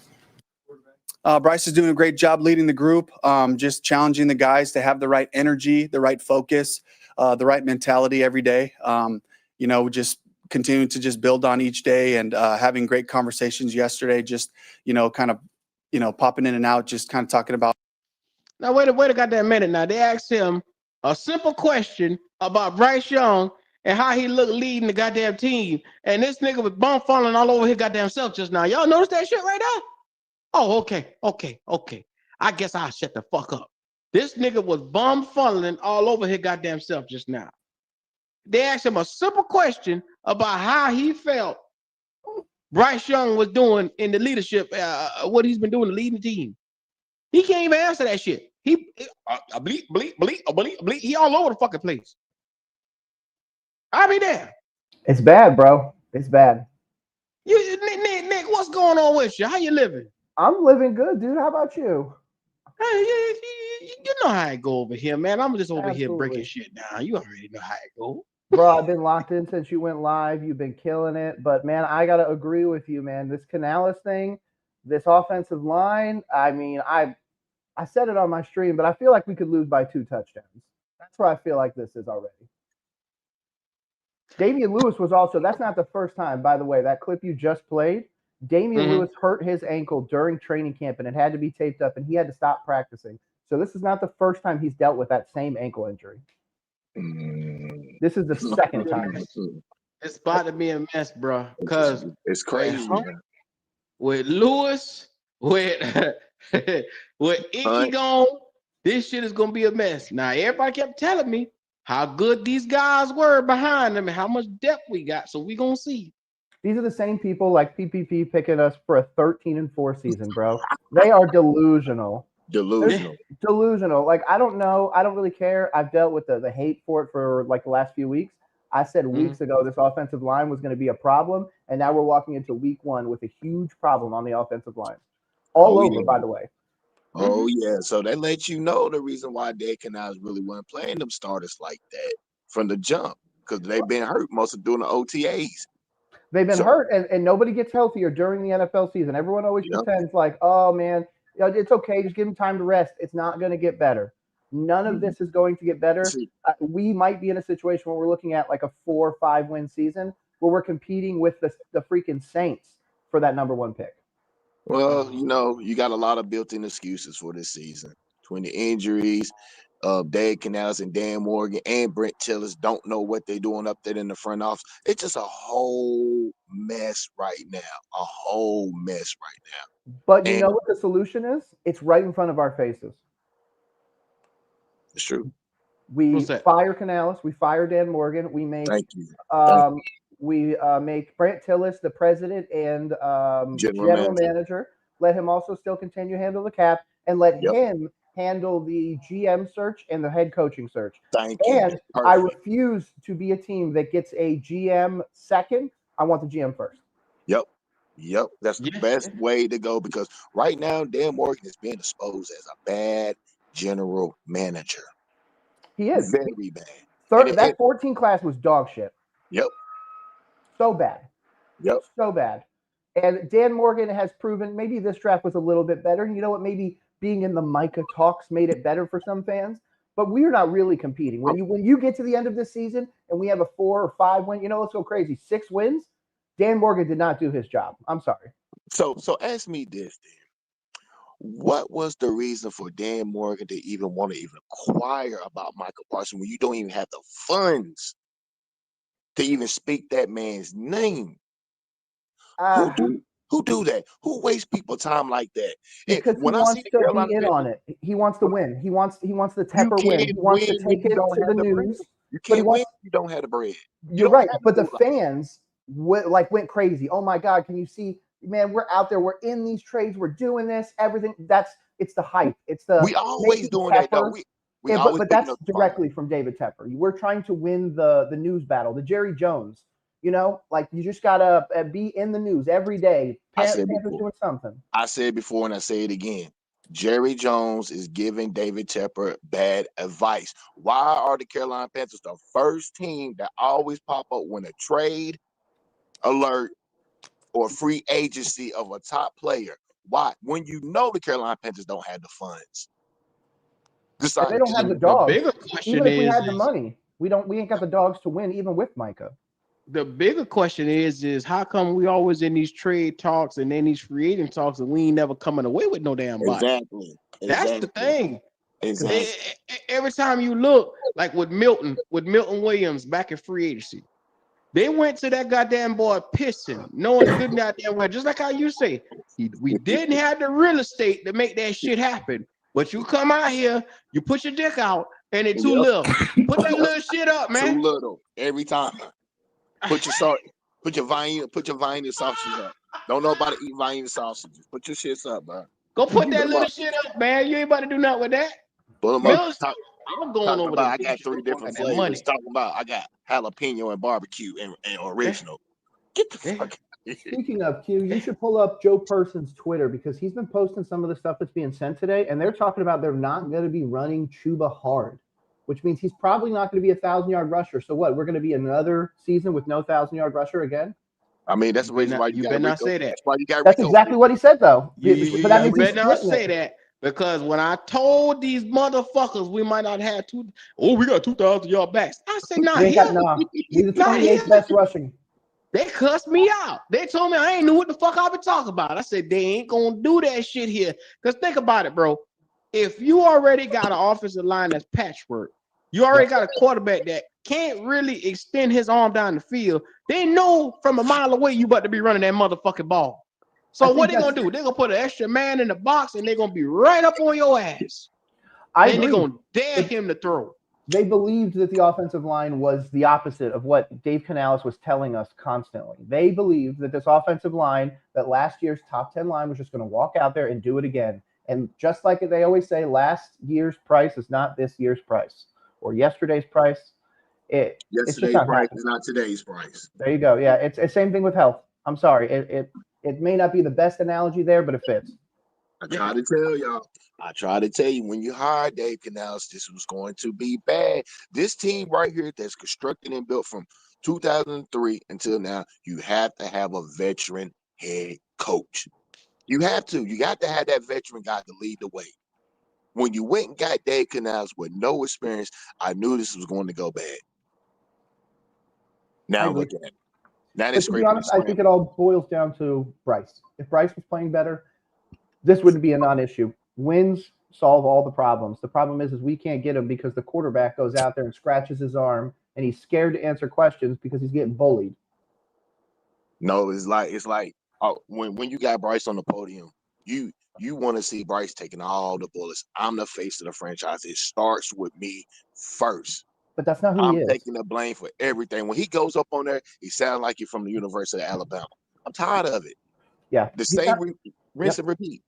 Bryce is doing a great job leading the group, just challenging the guys to have the right energy, the right focus, the right mentality every day. Just continuing to just build on each day and having great conversations yesterday, just, kind of, popping in and out, just kind of talking about. Now, wait a goddamn minute. Now, they asked him a simple question about Bryce Young and how he looked leading the goddamn team. And this nigga was bum falling all over his goddamn self just now. Y'all notice that shit right now? Oh, okay. I guess I'll shut the fuck up. This nigga was bum funneling all over his goddamn self just now. They asked him a simple question about how he felt Bryce Young was doing in the leadership, what he's been doing to lead the team. He can't even answer that shit. He all over the fucking place. I'll be there. It's bad, bro. It's bad. Nick, what's going on with you? How you living? I'm living good, dude. How about you? Hey, you know how it go over here, man. I'm just over here breaking Absolutely. shit down. You already know how it go. Bro, I've been locked in since you went live. You've been killing it. But, man, I got to agree with you, man. This Canales thing, this offensive line, I mean, I said it on my stream, but I feel like we could lose by 2 touchdowns. That's where I feel like this is already. Damian Lewis was also – that's not the first time, by the way, that clip you just played. Damian Lewis hurt his ankle during training camp, and it had to be taped up, and he had to stop practicing. So this is not the first time he's dealt with that same ankle injury. This is the second time. It's about to be a mess, bro. Because it's crazy. With Lewis, with Icky gone, this shit is gonna be a mess. Now everybody kept telling me how good these guys were behind them and how much depth we got. So we gonna see. These are the same people like PPP picking us for a 13-4 season, bro. They are delusional. Delusional. Like, I don't know. I don't really care. I've dealt with the hate for it for like the last few weeks. I said weeks ago this offensive line was going to be a problem, and now we're walking into week 1 with a huge problem on the offensive line. All over, by the way. Oh, yeah. So that lets you know the reason why Canales really wasn't playing them starters like that from the jump, because they've been hurt most of doing the OTAs. They've been hurt, and nobody gets healthier during the NFL season. Everyone always pretends like, oh, man, it's okay. Just give them time to rest. It's not going to get better. None of this is going to get better. We might be in a situation where we're looking at like a 4 or 5 win season where we're competing with the freaking Saints for that number 1 pick. Well, you got a lot of built-in excuses for this season. Between the injuries, Canales and Dan Morgan and Brent Tillis don't know what they're doing up there in the front office. It's just a whole mess right now. But you know what the solution is? It's right in front of our faces. It's true. We fire Canales. We fire Dan Morgan. We make we make Brent Tillis the president and general manager. Let him also still continue to handle the cap, and let him handle the GM search and the head coaching search. And I refuse to be a team that gets a GM second. I want the GM first. Yep. That's the best way to go, because right now Dan Morgan is being exposed as a bad general manager. He is very bad. That 14 class was dog shit. Yep. So bad. Yep. So bad. And Dan Morgan has proven maybe this draft was a little bit better. And you know what? Maybe being in the Micah talks made it better for some fans. But we're not really competing. When you get to the end of this season and we have a 4 or 5 win, let's go crazy. 6 wins. Dan Morgan did not do his job. I'm sorry. So ask me this then. What was the reason for Dan Morgan to even want to inquire about Michael Parsons when you don't even have the funds to even speak that man's name? Who do that? Who wastes people's time like that? Because he wants to be in on it. He wants to win. He wants the Tepper win. He wants to take it to the news. You can't win if you don't have the bread. You're right. But the fans went crazy. Oh my God, can you see? Man, we're out there. We're in these trades. We're doing this. Everything. It's the hype. It's the we always doing that though. But that's directly from David Tepper. We're trying to win the news battle, the Jerry Jones. You just gotta be in the news every day. Panthers doing something. I said before and I say it again. Jerry Jones is giving David Tepper bad advice. Why are the Carolina Panthers the first team that always pop up when a trade alert or free agency of a top player? Why? When you know the Carolina Panthers don't have the funds. And they don't have the The dogs. bigger question Even if we is, had the money, we ain't got the dogs to win, even with Micah. the bigger question is how come we always in these trade talks and then these free agent talks and we ain't never coming away with no damn body? Exactly. That's the thing. Exactly. Every time you look, like with Milton Williams back in free agency, they went to that goddamn boy pissing, knowing good goddamn well, just like how you say, we didn't have the real estate to make that shit happen. But you come out here, you put your dick out, and it's too little. Put that little shit up, man. Too little every time. Put your salt, put your Vienna sausages up. Don't nobody eat Vienna sausages. Put your shits up, bro. Go put that little shit up, man. You ain't about to do nothing with that. Put them up. I'm going over there. I got 3 different flavors. Talking about I got jalapeno and barbecue and original. Get the fuck. Speaking of Q, you should pull up Joe Person's Twitter because he's been posting some of the stuff that's being sent today, and they're talking about they're not going to be running Chuba hard, which means he's probably not going to be a 1,000-yard rusher. So what? We're going to be another season with no 1,000-yard rusher again? I mean, that's the reason why you better not say that. That's why you got. That's exactly what he said, though. You better not say that because when I told these motherfuckers we might not have we got 2,000-yard backs. I said, nah, he's the 28th best rushing. They cussed me out. They told me I ain't knew what the fuck I been talking about. I said, they ain't gonna do that shit here. Because think about it, bro. If you already got an offensive line that's patchwork, you already got a quarterback that can't really extend his arm down the field, they know from a mile away you about to be running that motherfucking ball. So what they gonna do? They're gonna put an extra man in the box and they're gonna be right up on your ass. And they're gonna dare him to throw. They believed that the offensive line was the opposite of what Dave Canales was telling us constantly. They believed that this offensive line, that last year's top 10 line, was just going to walk out there and do it again. And just like they always say, last year's price is not this year's price or yesterday's price. Yesterday's price is not today's price. There you go. Yeah, it's the same thing with health. I'm sorry. It may not be the best analogy there, but it fits. I try to tell y'all. I try to tell you when you hired Dave Canales, this was going to be bad. This team right here that's constructed and built from 2003 until now, you have to have a veteran head coach. You have to. You got to have that veteran guy to lead the way. When you went and got Dave Canales with no experience, I knew this was going to go bad. Now look at it. Now to be honest, I think it all boils down to Bryce. If Bryce was playing better, this wouldn't be a non-issue. Wins solve all the problems. The problem is we can't get him because the quarterback goes out there and scratches his arm, and he's scared to answer questions because he's getting bullied. No, it's like when you got Bryce on the podium, you want to see Bryce taking all the bullets. I'm the face of the franchise. It starts with me first. But that's not who he is. I'm taking the blame for everything. When he goes up on there, he sounds like he's from the University of Alabama. I'm tired of it. Yeah. The same rinse and repeat.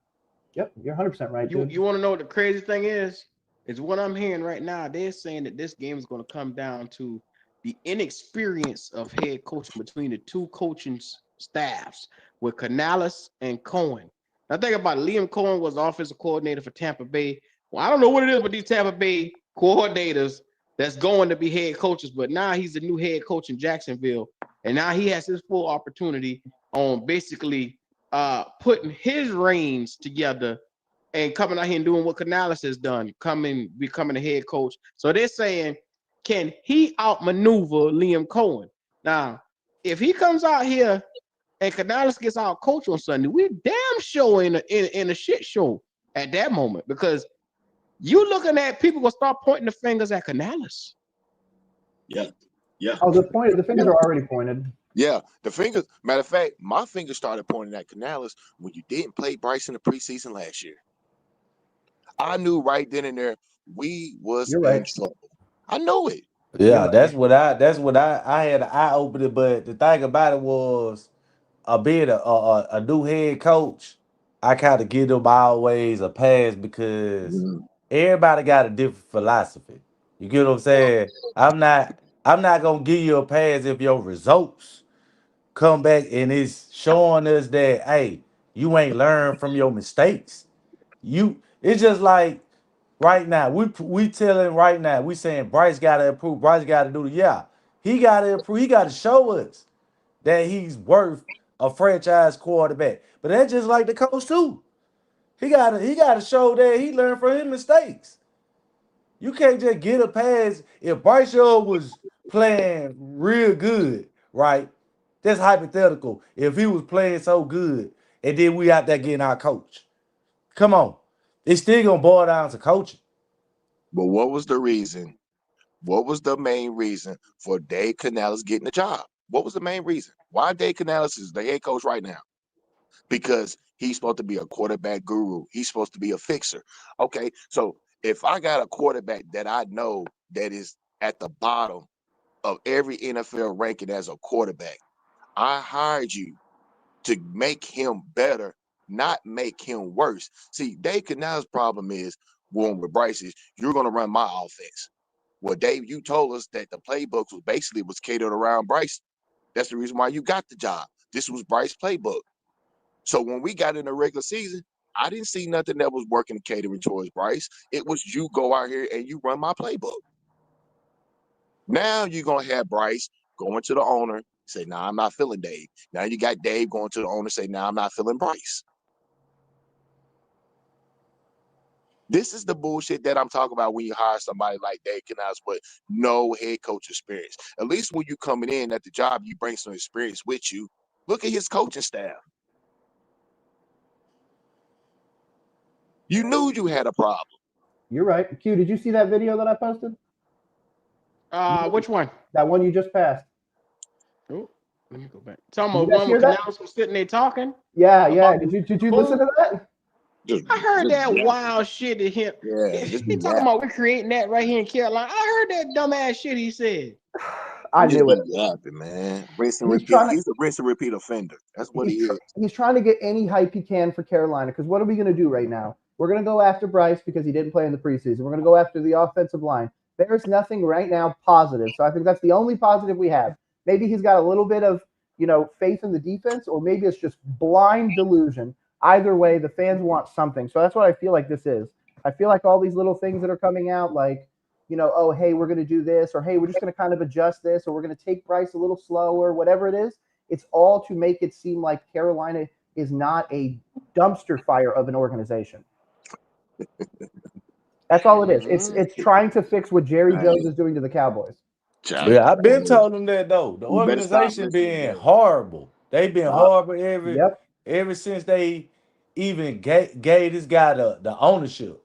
Yep, you're 100% right, dude. You want to know what the crazy thing is? Is what I'm hearing right now. They're saying that this game is going to come down to the inexperience of head coaching between the two coaching staffs with Canales and Cohen. Now think about it. Liam Cohen was offensive coordinator for Tampa Bay. Well, I don't know what it is with these Tampa Bay coordinators that's going to be head coaches, but now he's the new head coach in Jacksonville, and now he has his full opportunity on basically putting his reins together and coming out here and doing what Canales has done, becoming a head coach. So they're saying, can he outmaneuver Liam Cohen? Now, if he comes out here and Canales gets out coach on Sunday, we're damn sure in a shit show at that moment, because you looking at people will start pointing the fingers at Canales. Yeah. Oh, the fingers are already pointed. Yeah, the fingers. Matter of fact, my fingers started pointing at Canales when you didn't play Bryce in the preseason last year. I knew right then and there we was in trouble. I know it. Yeah, that's what I had an eye opener. But the thing about it was, being a new head coach, I kind of give them always a pass because everybody got a different philosophy. You get what I'm saying? I'm not gonna give you a pass if your results come back and it's showing us that, hey, you ain't learned from your mistakes. You It's just like right now, we telling right now, we saying Bryce got to improve, Bryce got to do the he got to improve, he got to show us that he's worth a franchise quarterback. But that's just like the coach too. He gotta show that he learned from his mistakes. You can't just get a pass. If Bryce Young was playing real good, right? That's hypothetical. If he was playing so good, and then we out there getting our coach. Come on. It's still gonna boil down to coaching. But what was the reason? What was the main reason for Dave Canales getting the job? What was the main reason? Why Dave Canales is the head coach right now? Because he's supposed to be a quarterback guru. He's supposed to be a fixer. Okay, so if I got a quarterback that I know that is at the bottom of every NFL ranking as a quarterback, I hired you to make him better, not make him worse. See, Dave Canales' problem is going with Bryce is you're going to run my offense. Well, Dave, you told us that the playbooks was catered around Bryce. That's the reason why you got the job. This was Bryce's playbook. So when we got in the regular season, I didn't see nothing that was working catering towards Bryce. It was you go out here and you run my playbook. Now you're going to have Bryce going to the owner, say, nah, I'm not feeling Dave. Now you got Dave going to the owner, say, nah, I'm not feeling Bryce. This is the bullshit that I'm talking about when you hire somebody like Dave Canales with no head coach experience. At least when you're coming in at the job, you bring some experience with you. Look at his coaching staff. You knew you had a problem. You're right. Q, did you see that video that I posted? Which one? That one you just passed. Oh, let me go back. Talking Did about you guys one hear with that? Canales was sitting there talking. Yeah. about Did you listen to that? I heard that wild shit to him. Yeah, He talking about we're creating that right here in Carolina. I heard that dumbass shit he said. I knew it. Yapping, man. Rinse and He's repeat. He's a rinse and repeat offender. That's what he is. He's trying to get any hype he can for Carolina. Because what are we going to do right now? We're going to go after Bryce because he didn't play in the preseason. We're going to go after the offensive line. There's nothing right now positive. So I think that's the only positive we have. Maybe he's got a little bit of, faith in the defense, or maybe it's just blind delusion. Either way, the fans want something. So that's what I feel like this is. I feel like all these little things that are coming out, like, oh, hey, we're going to do this, or hey, we're just going to kind of adjust this, or we're going to take Bryce a little slower, whatever it is. It's all to make it seem like Carolina is not a dumpster fire of an organization. That's all it is. It's trying to fix what Jerry Jones is doing to the Cowboys. Yeah, I've been telling them that though. The organization been horrible. They've been horrible ever since they even gave this guy the ownership.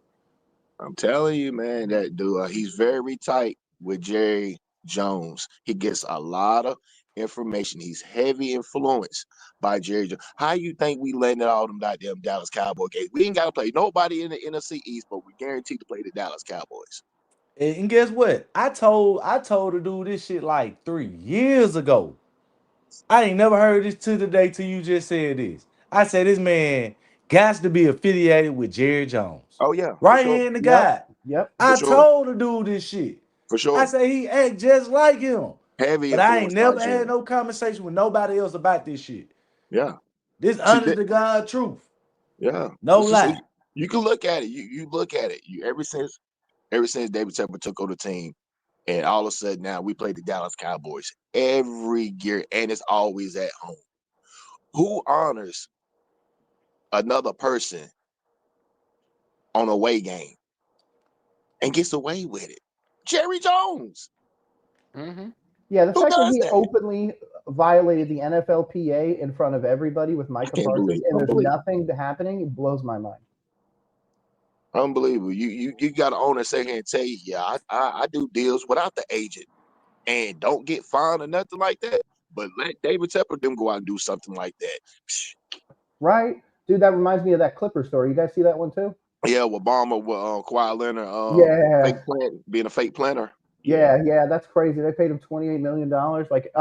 I'm telling you, man, that dude, he's very tight with Jerry Jones. He gets a lot of information. He's heavy influenced by Jerry Jones. How you think we landed all them goddamn Dallas Cowboy games? We ain't got to play nobody in the NFC East, but we guaranteed to play the Dallas Cowboys. And guess what? I told to do this shit like 3 years ago. I ain't never heard this to the day till you just said this. I said this man got to be affiliated with Jerry Jones. Oh yeah, right hand the guy. Yep. I told to do this shit. For sure. I say he act just like him. Heavy, but I ain't never had no conversation with nobody else about this shit. Yeah. This honest to God truth. Yeah. No lie. You can look at it. You look at it. Ever since David Tepper took over the team, and all of a sudden now we play the Dallas Cowboys every year, and it's always at home. Who honors another person on a away game and gets away with it? Jerry Jones. Mm-hmm. Yeah, the fact that he openly violated the NFLPA in front of everybody with Micah Parsons, and there's nothing happening, it blows my mind. Unbelievable. You got to own and sit here and tell you, yeah, I do deals without the agent and don't get fined or nothing like that. But let David Tepper them go out and do something like that. Right. Dude, that reminds me of that Clipper story. You guys see that one too? Yeah, with Obama, with Kawhi Leonard, being a fake planner. Yeah, that's crazy. They paid him $28 million. Like,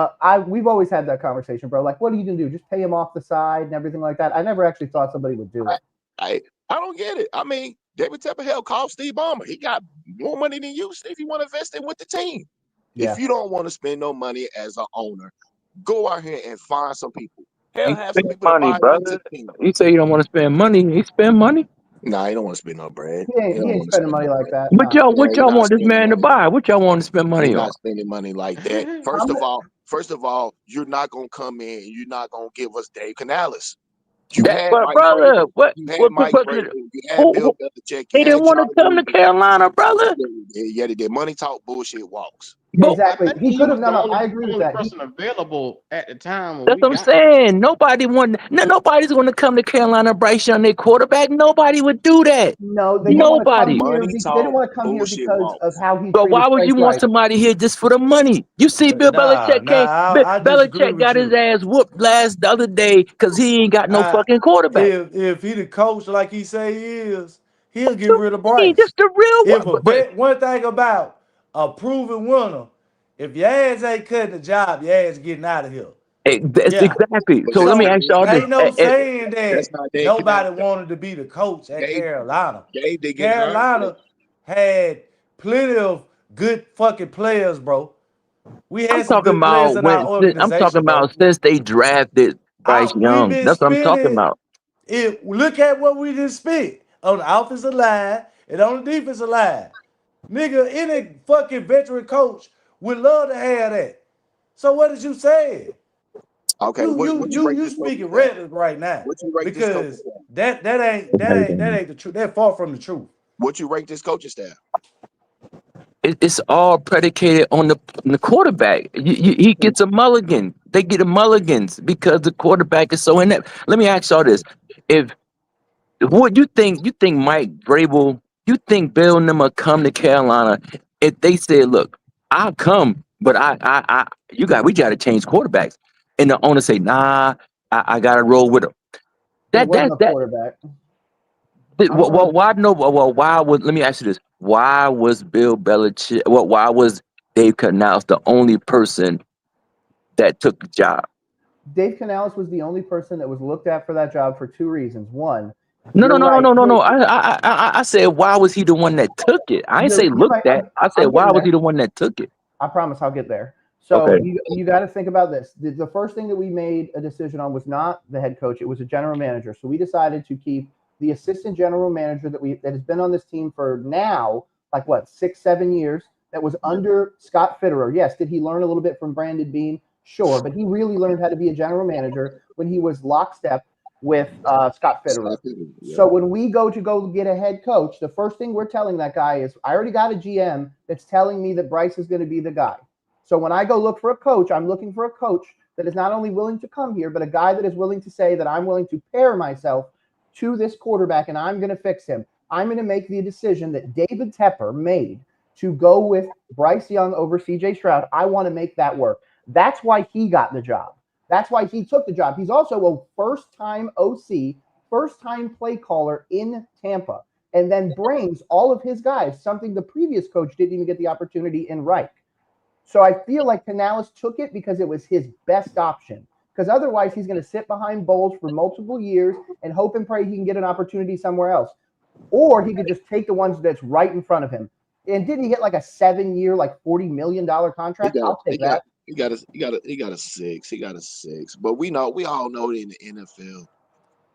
we've always had that conversation, bro. Like, what are you gonna do? Just pay him off the side and everything like that? I never actually thought somebody would do it. I don't get it. I mean, David Tepper called Steve Ballmer. He got more money than you, if you want to invest in with the team. Yeah. If you don't want to spend no money as an owner, go out here and find some people. Hell, have some people money, brother. You say you don't want to spend money. He spend money. Nah, he don't want to spend no bread. He ain't spending money like that. What Nah. y'all want this man to buy? What y'all want to spend money He's on? not spending money like that. First of all, you're not gonna come in and you're not gonna give us Dave Canales. You had Mike brother, Vrabel. You had Mike Vrabel. You had Bill Belichick. They didn't want to come to Carolina, brother. Yeah, they did. Money talk, bullshit walks. Exactly. I think He could have. was the No, only, I agree with only that. person available at the time. When That's what I'm saying. Nobody's going to come to Carolina, Bryce Young, their quarterback. Nobody would do that. No, they didn't want to come here. Money They talk, didn't want to come here bullshit because walks. of how he But treated why would Trey you want Bryce. somebody here just for the money? You see, Bill Belichick came. I disagree Belichick with got his you. ass whooped the other day because he ain't got no fucking quarterback. If he the coach like he say he is, he'll get rid of Hey, Bryce. that's the real If one. one thing about a proven winner, if your ass ain't cutting the job, your ass getting out of here. That's exactly. So let me ask y'all this. Ain't no saying That's that not Dave nobody Canales. wanted to be the coach at Carolina. Dave did get hired. Carolina had plenty of good fucking players, bro. We had I'm some talking good players in our I'm organization, talking about since they drafted Bryce We've Young. been That's what I'm talking spending. about. Look at what we just spent on the offensive line and on the defensive line. Nigga, any fucking veteran coach would love to have that. So what did you say? Okay, you speaking rhetoric right now. What you rate Because this coaching that ain't the truth. That far from the truth. What you rate this coaching staff? It's all predicated on the quarterback. He gets a mulligan. They get a mulligans because the quarterback is so inept. Let me ask y'all this: what you think Mike Vrabel, you think Bill and them will come to Carolina if they said, "Look, I'll come, but we got to change quarterbacks," and the owner say, "Nah, I got to roll with him." It wasn't a quarterback. Why was? Let me ask you this: why was Bill Belichick? Why was Dave Canales the only person that took the job? Dave Canales was the only person that was looked at for that job for two reasons. One, No. I said, why was he the one that took it? I ain't say looked at. I said, why was he the one that took it? I promise I'll get there. So you got to think about this. The first thing that we made a decision on was not the head coach; it was a general manager. So we decided to keep the assistant general manager that has been on this team for now, like what, 6-7 years. That was under Scott Fitterer. Yes, did he learn a little bit from Brandon Beane? Sure, but he really learned how to be a general manager when he was lockstep with Scott Fitterer. So when we go get a head coach, the first thing we're telling that guy is, I already got a GM that's telling me that Bryce is going to be the guy. So when I go look for a coach, I'm looking for a coach that is not only willing to come here, but a guy that is willing to say that I'm willing to pair myself to this quarterback and I'm going to fix him. I'm going to make the decision that David Tepper made to go with Bryce Young over CJ Stroud. I want to make that work. That's why he got the job. That's why he took the job. He's also a first-time OC, first-time play caller in Tampa, and then brings all of his guys, something the previous coach didn't even get the opportunity in Reich. So I feel like Canales took it because it was his best option. Because otherwise, he's going to sit behind Bowles for multiple years and hope and pray he can get an opportunity somewhere else. Or he could just take the ones that's right in front of him. And didn't he get like a 7-year, like $40 million contract? I'll take that. He got a 6. He got a 6. But we all know that in the NFL,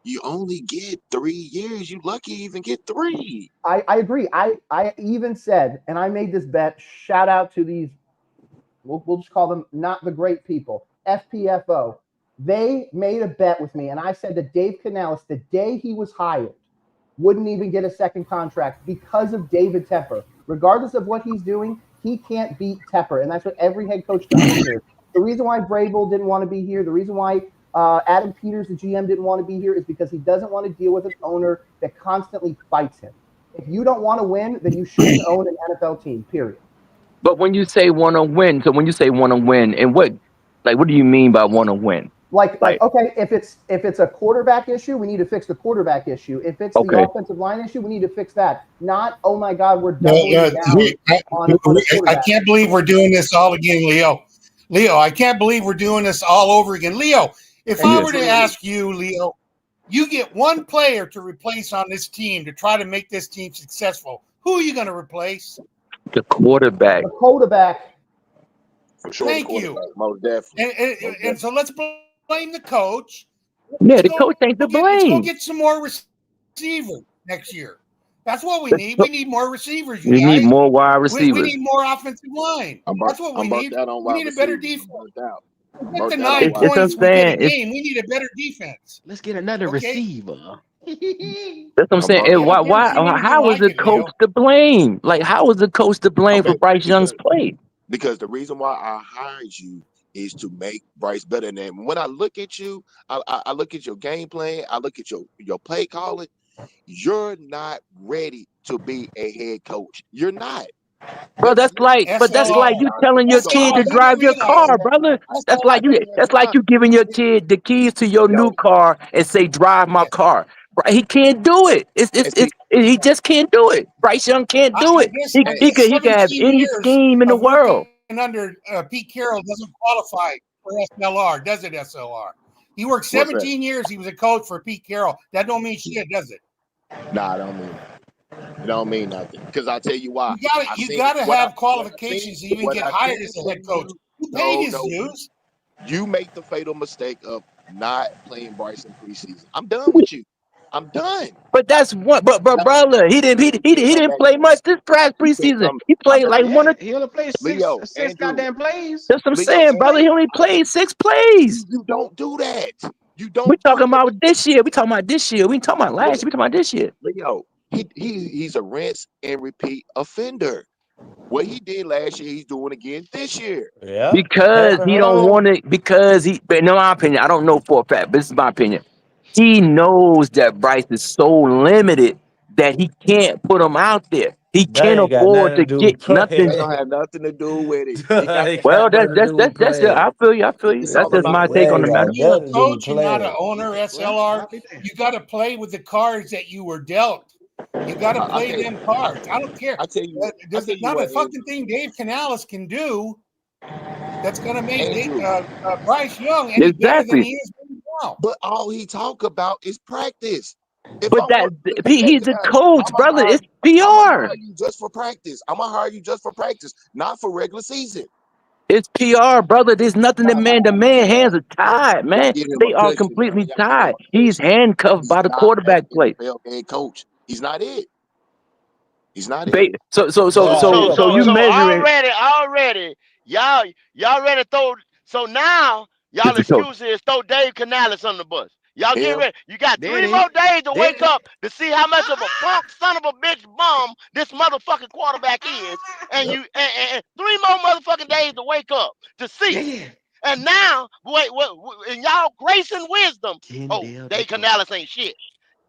you only get 3 years. You lucky even get 3. I agree. I even said, and I made this bet, shout out to these, we'll just call them not the great people, FPFO. They made a bet with me, and I said that Dave Canales, the day he was hired, wouldn't even get a second contract because of David Tepper. Regardless of what he's doing, he can't beat Tepper, and that's what every head coach understands. The reason why Vrabel didn't want to be here, the reason why Adam Peters, the GM, didn't want to be here is because he doesn't want to deal with an owner that constantly fights him. If you don't want to win, then you shouldn't own an NFL team, period. But when you say want to win, and what do you mean by want to win? Like okay, if it's a quarterback issue, we need to fix the quarterback issue. If it's the offensive line issue, we need to fix that. Not, oh my God, we're doubling down on a quarterback. I can't believe we're doing this all again, Leo. I can't believe we're doing this all over again. Leo, if I were to ask you, Leo, you get one player to replace on this team to try to make this team successful. Who are you going to replace? The quarterback. The quarterback. For sure. Thank you. Most definitely. And so let's blame the coach. Yeah, the coach ain't to blame. Let's go get some more receivers. next year. That's what we need. We need more receivers, you You guys. need more wide We receivers. need more offensive line. That's what we need. We need a better defense. Get the 9 It's points, what I'm we get a saying. game. We need a better defense. Let's get another Okay? receiver. That's what I'm saying. And why? How was the coach to blame? Like, how was the coach to blame for Bryce Young's play? Because the reason why I hired you is to make Bryce better. Than when I look at you, I look at your game plan, I look at your play calling. You're not ready to be a head coach. You're not. Bro, that's like you telling your kid to drive your car, brother. That's like you giving your kid the keys to your new car and say, drive my car. Right? He can't do it. He just can't do it. Bryce Young can't do it. He could have 17 any years scheme in the of world. working under Pete Carroll doesn't qualify for SLR, does it, SLR? He worked 17 years. He was a coach for Pete Carroll. That don't mean shit, does it? Nah, I don't mean that. It don't mean nothing. Because I'll tell you why. You gotta have qualifications to even get hired as a head coach. Who paid his dues? You make the fatal mistake of not playing Bryce in preseason. I'm done with you. I'm done. But that's what. But brother, he didn't play much this past preseason. He played like one or He only played six goddamn plays. That's what I'm saying, brother. He only played 6 plays. You don't do that. You don't. We talking about this year. We talking about this year. We ain't talking about last year. We talking about this year. Leo, he's a rinse and repeat offender. What he did last year, he's doing again this year. Yeah. Because he don't want it. Because but in my opinion, I don't know for a fact, but this is my opinion. He knows that Bryce is so limited that he can't put him out there. He can't afford to get nothing. That don't have nothing to do with it. Well, that's it. I feel you. That's just my take on the matter. You're a coach, you're not an owner, SLR. You got to play with the cards that you were dealt. You got to play them cards. I don't care. There's not a fucking thing Dave Canales can do that's going to make Bryce Young any better than he is now. But all he talk about is practice. But he's a coach, brother. It's PR. I'm gonna hire you just for practice. I'm gonna hire you just for practice, not for regular season. It's PR, brother. There's nothing the man hands are tied, man. They are completely tied. He's handcuffed by the quarterback play. Head coach. He's not it. He's not it. So you measuring already y'all ready to throw. So now y'all excuse is throw Dave Canales on the bus. Y'all get ready. You got 3 more days to wake up to see how much of a punk son of a bitch bum this motherfucking quarterback is, and you and 3 more motherfucking days to wake up to see. And now, wait, in y'all grace and wisdom, Dave Canales ain't shit.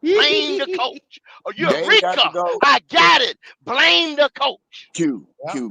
Blame the coach. Or you're a Rico. I got it. Blame the coach. Q.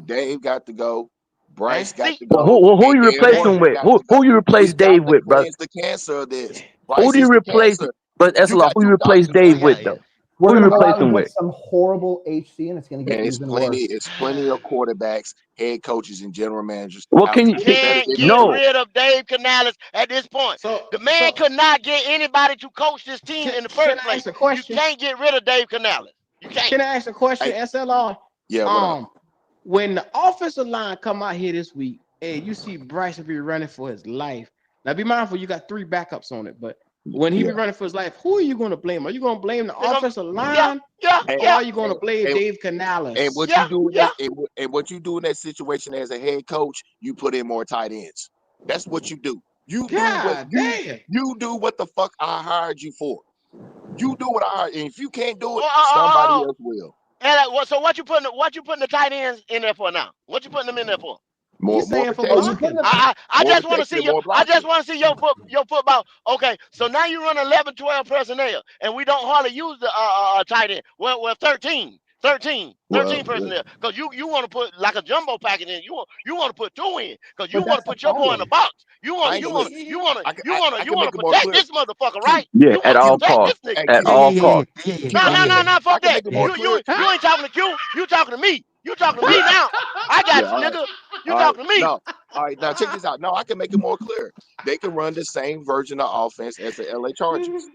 Dave got to go. Bryce got to go. Who you replace him with? Who you replace Dave with, bro? The cancer of this. Who do you replace? But that's a lot. Who you replace Dave with, though? We're Who you going to replace go out him and with? get some horrible HC, and it's going to get even worse. It's plenty of quarterbacks, head coaches, and general managers. What can you can't get rid of Dave Canales at this point? The man could not get anybody to coach this team in the first place. You can't get rid of Dave Canales. You can't. Can I ask a question, SLR? Yeah. When the offensive line come out here this week, and you see Bryce be running for his life. Now, be mindful, you got 3 backups on it, but when he be running for his life, who are you going to blame? Are you going to blame the offensive line? Or are you going to blame Dave Canales? And what you do in that situation as a head coach, you put in more tight ends. That's what you do. You do what the fuck I hired you for. You do what I hired, and if you can't do it, somebody else will. And so what you putting the tight ends in there for now? What you putting them in there for? More protection. I just want to see your football. Okay, so now you run 11, 12 personnel, and we don't hardly use the tight end. Well, 13 personnel, because you want to put like a jumbo package in. You want to put 2 in, because you want to put your boy in the box. You want to protect this motherfucker, right? Yeah, at all costs. At all costs. No, fuck that. You ain't talking to Q. You talking to me. You talking to me now. I got you, nigga. You talking to me. No. All right, now check this out. No, I can make it more clear. They can run the same version of offense as the LA Chargers.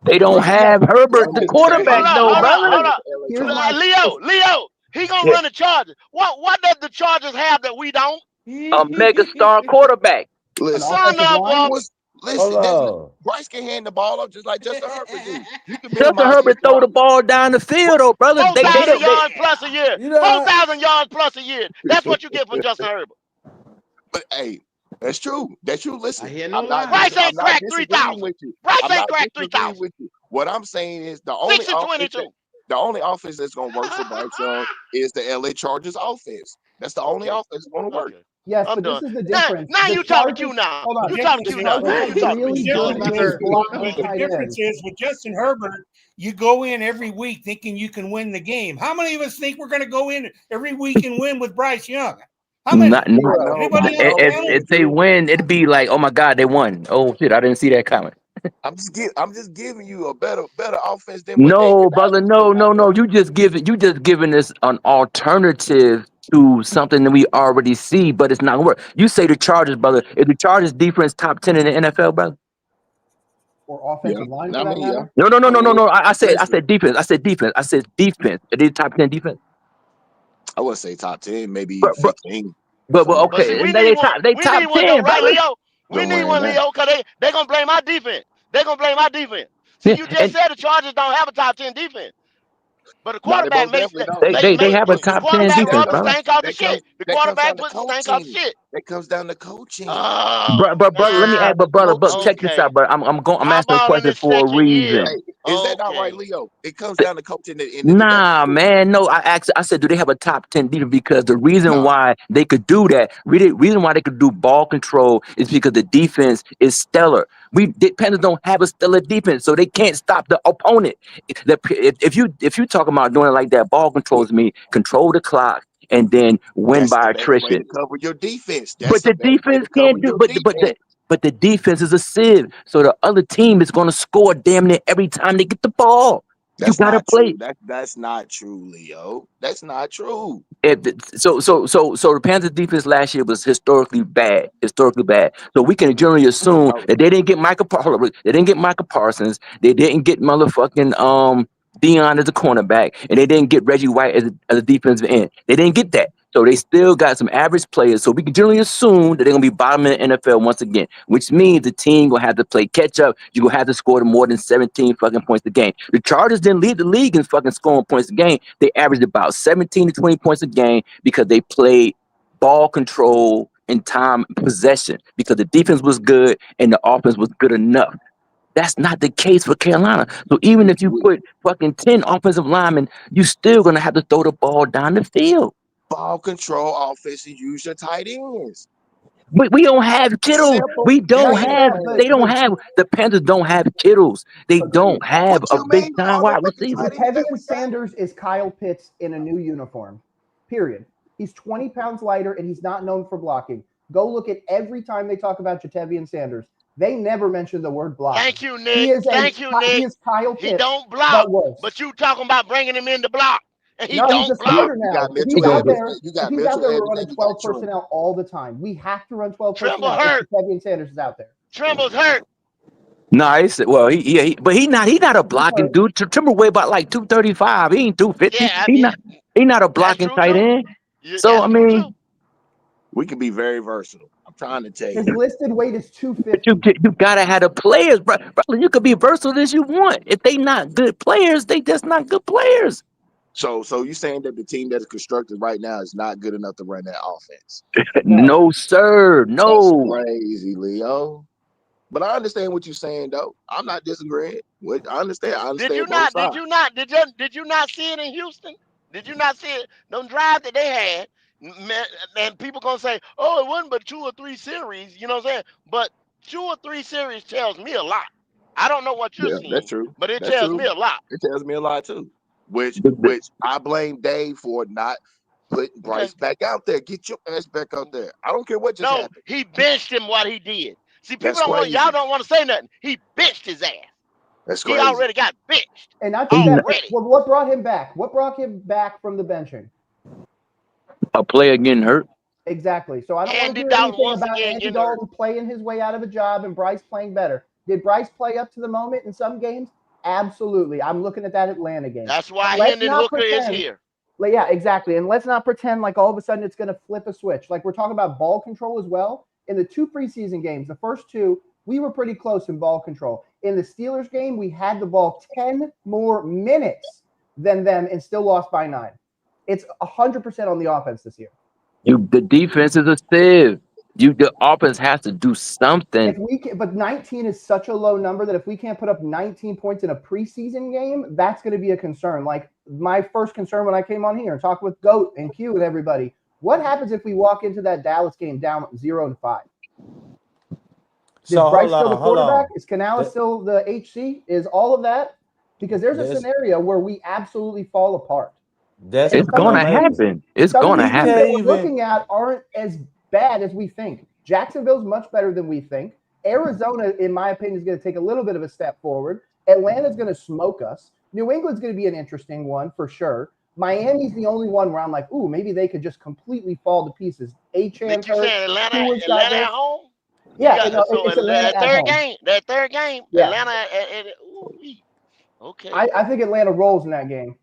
They don't have Herbert, the quarterback, though, brother. Leo, he gonna run the Chargers. What does the Chargers have that we don't? A mega star quarterback. Son of a Listen, Bryce can hand the ball up just like Justin Herbert do. You can Justin minimize his Herbert throw the problems. ball down the field, though, brother. They 4,000 don't. yards plus a year. You know, 4,000 yards plus a year. That's what you get from Justin Herbert. But hey, that's true. That's true. Listen, I hear no Bryce I'm ain't not cracked disagreeing 3,000. with you. Bryce I'm ain't not cracked disagreeing 3,000. with you. What I'm saying is 6 and 22. the only offense that's gonna work for Bryce Young is the LA Chargers offense. That's the only offense that's gonna work. Okay. Yes, I'm but done. this is the Now difference. you The talking Chargers, Q now. hold on. You talking Q The now. Chargers have You talking really Q. good The blocking tight difference ends. is with Justin Herbert, you go in every week thinking you can win the game. How many of us think we're going to go in every week and win with Bryce Young? How many? Not, Anybody else count it? if they win, it'd be like, oh my God, they won. Oh shit, I didn't see that coming. I'm just giving you a better offense than what they No, brother, no. You just giving us an alternative to something that we already see, but it's not gonna work. You say the Chargers, brother. Is the Chargers defense top 10 in the NFL, brother? Or offensive line for that matter? No. I said defense. I said defense. Are they top 10 defense? I would say top 10, maybe But 15. But But see, okay, we and need one. they We top need one 10, though, right, brother. Leo? We need one, Leo, because they going to blame our defense. They're going to blame our defense. See, you just And said the Chargers don't have a top 10 defense. But the No, they quarterback most makes definitely don't. they have a the top 10 quarterback defense, puts the brother. stank out the shit. The That comes quarterback down to puts the stank out the coaching. shit. That comes down to coaching. Oh, But brother, let me ask, but check this okay. out, but I'm asking a Harbaugh in question his for a second year. reason. Hey, is that not right, Leo? It comes down to coaching in the Nah, man, no. I said, do they have a top 10 defense? Because the reason why they could do that, reason why they could do ball control is because the defense is stellar. The Panthers don't have a stellar defense, so they can't stop the opponent. If you talk about doing it like that, ball controls me, control the clock, and then win That's by the best way attrition. to cover your defense. But That's the the best way to defense cover can't do. your But defense. the defense is a sieve, so the other team is going to score damn near every time they get the ball. You That's gotta not play. true. That's not true, Leo. That's not true. So the Panthers defense last year was historically bad. So we can generally assume that they didn't get they didn't get Micah Parsons, they didn't get motherfucking Dion as a cornerback, and they didn't get Reggie White as a defensive end. They didn't get that. So they still got some average players. So we can generally assume that they're gonna be bottom in the NFL once again, which means the team gonna have to play catch up. You're gonna have to score more than 17 fucking points a game. The Chargers didn't lead the league in fucking scoring points a game. They averaged about 17 to 20 points a game because they played ball control and time possession because the defense was good and the offense was good enough. That's not the case for Carolina. So even if you put fucking 10 offensive linemen, you still gonna have to throw the ball down the field. Ball control offense and use your tight ends. But we don't have Kittle. We don't Not have. that, They don't have. The Panthers don't have Kittles. They don't have a big time wide receiver. Jatavian Sanders is Kyle Pitts in a new uniform. Period. He's 20 pounds lighter and he's not known for blocking. Go look at every time they talk about Jatavian Sanders. They never mention the word blocking. Thank you, Nick. He is Nick. Kyle Pitts. He don't block, but you talking about bringing him in to block, and he No, he's don't a block. starter now. If he's out there, we're running 12 personnel all the time. We have to run 12 Trimble personnel. hurt. Jatavian Sanders is out there. Trimble's hurt. Nice. Well, but he's not a blocking dude. Trimble weigh about like 235. He ain't 250. Yeah, He not a blocking tight end. So I That's true, mean, too. We can be very versatile. I'm trying to tell His you. listed weight is 250. you gotta have the players, bro. You could be versatile as you want. If they not good players, they just not good players. So you saying that the team that's constructed right now is not good enough to run that offense? No, sir. No. That's crazy, Leo. But I understand what you're saying, though. I'm not disagreeing. I understand. I understand Did you both not? sides. Did you not see it in Houston? Did you not see it? Them drives that they had, and people gonna say, "Oh, it wasn't but 2 or 3 series." You know what I'm saying? But 2 or 3 series tells me a lot. I don't know what you're seeing. That's true. But it That's tells true. me a lot. It tells me a lot too. Which I blame Dave for not putting Bryce back out there. Get your ass back out there. I don't care what just happened. He benched him what he did. See, people That's don't want crazy. y'all don't want to say nothing. He benched his ass. That's He crazy. already got benched. And not just that, what brought him back? What brought him back from the benching? A player getting hurt. Exactly. So I don't want to hear Dalton anything once about again Andy getting hurt. Dalton playing his way out of a job and Bryce playing better. Did Bryce play up to the moment in some games? Absolutely. I'm looking at that Atlanta game. That's why Hendon Hooker is here. Yeah, exactly. And let's not pretend like all of a sudden it's going to flip a switch. Like we're talking about ball control as well. In the 2 preseason games, the first 2, we were pretty close in ball control. In the Steelers game, we had the ball 10 more minutes than them and still lost by 9. It's 100% on the offense this year. The defense is a sieve. The offense has to do something. But 19 is such a low number that if we can't put up 19 points in a preseason game, that's going to be a concern. Like my first concern when I came on here and talked with Goat and Q and everybody, what happens if we walk into that Dallas game down 0-5? Is Bryce still the quarterback? Is Canales still the HC? Is all of that? Because there's a scenario where we absolutely fall apart. It's going to happen. It's going to happen. That we're looking at aren't as bad as we think. Jacksonville's much better than we think. Arizona, in my opinion, is going to take a little bit of a step forward. Atlanta's going to smoke us. New England's going to be an interesting one for sure. Miami's the only one where I'm like, ooh, maybe they could just completely fall to pieces. Did you say Atlanta at home? Yeah, it's Atlanta that third at home. game. That third game. Yeah. Atlanta. Okay. I think Atlanta rolls in that game.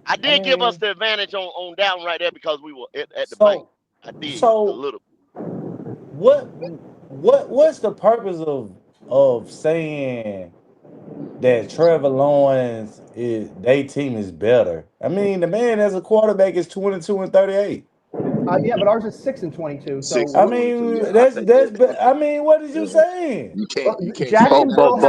I did give us the advantage on that one right there because we were at the bank. I did a little. What's the purpose of saying that Trevor Lawrence their team is better? I mean, the man as a quarterback is 22-38. Yeah, but ours is 6-22. So I mean, I mean, what is you saying? You can't. Both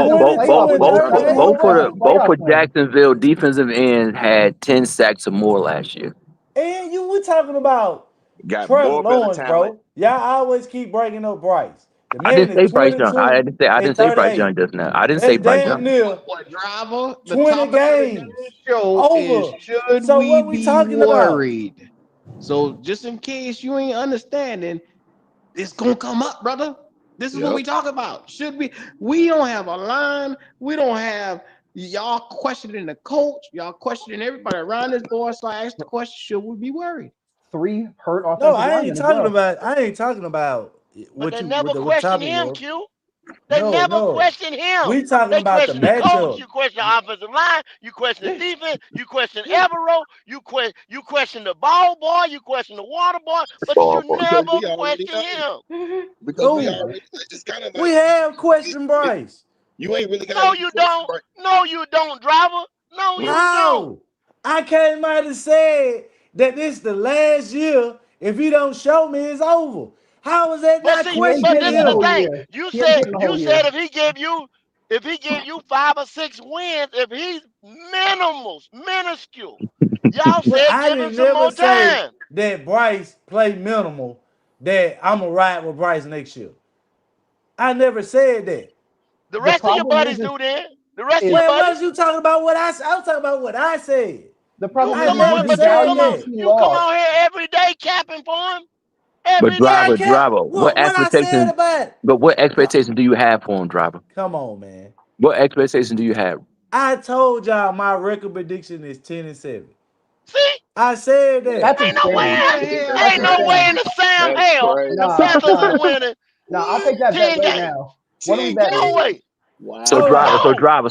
for Jacksonville defensive ends had 10 sacks or more last year. And we're talking about Trevor Lawrence, bro. Y'all always keep bringing up Bryce. I didn't say Bryce Young. I didn't say Bryce Young just now. I didn't say Bryce Young. Driver, 20 games. Over. Should so we what we be talking worried? About? So just in case you ain't understanding, it's gonna come up, brother. This is what we talk about. Should we don't have a line. We don't have y'all questioning the coach. Y'all questioning everybody around this board. So I asked the question: should we be worried? 3 hurt offensive linemen. I ain't talking about what they you. never question him, Q. They No, never no. question him. We talking They about the question the coach. matchup. You question the offensive line. You question the defense. You question Evero. You question the ball boy. You question the water boy. But you never question him. Because we already it's kind of like we have questioned Bryce. You ain't really got. No, you don't. No, you don't, driver. No, you don't. I came out and said that this is the last year. If you don't show me, it's over. How is that not questioning But this is the him? thing. You said if he give you 5 or 6 wins, if he's minuscule, y'all said give him some more time. That Bryce play minimal, that I'm gonna ride with Bryce next year. I never said that. The rest of your buddies do that. The rest of your buddies. buddies. You talking about what I said? I'm talking about what I said. The problem you come on here every day capping for him. But driver, what expectations? But what expectations do you have for him, driver? Come on, man. What expectations do you have? I told y'all my record prediction is 10-7. See? I said that. Ain't no way in the Sam hell the Panthers are winning. No, I'll take that bet right now. What are we betting? No way. Wow. So driver,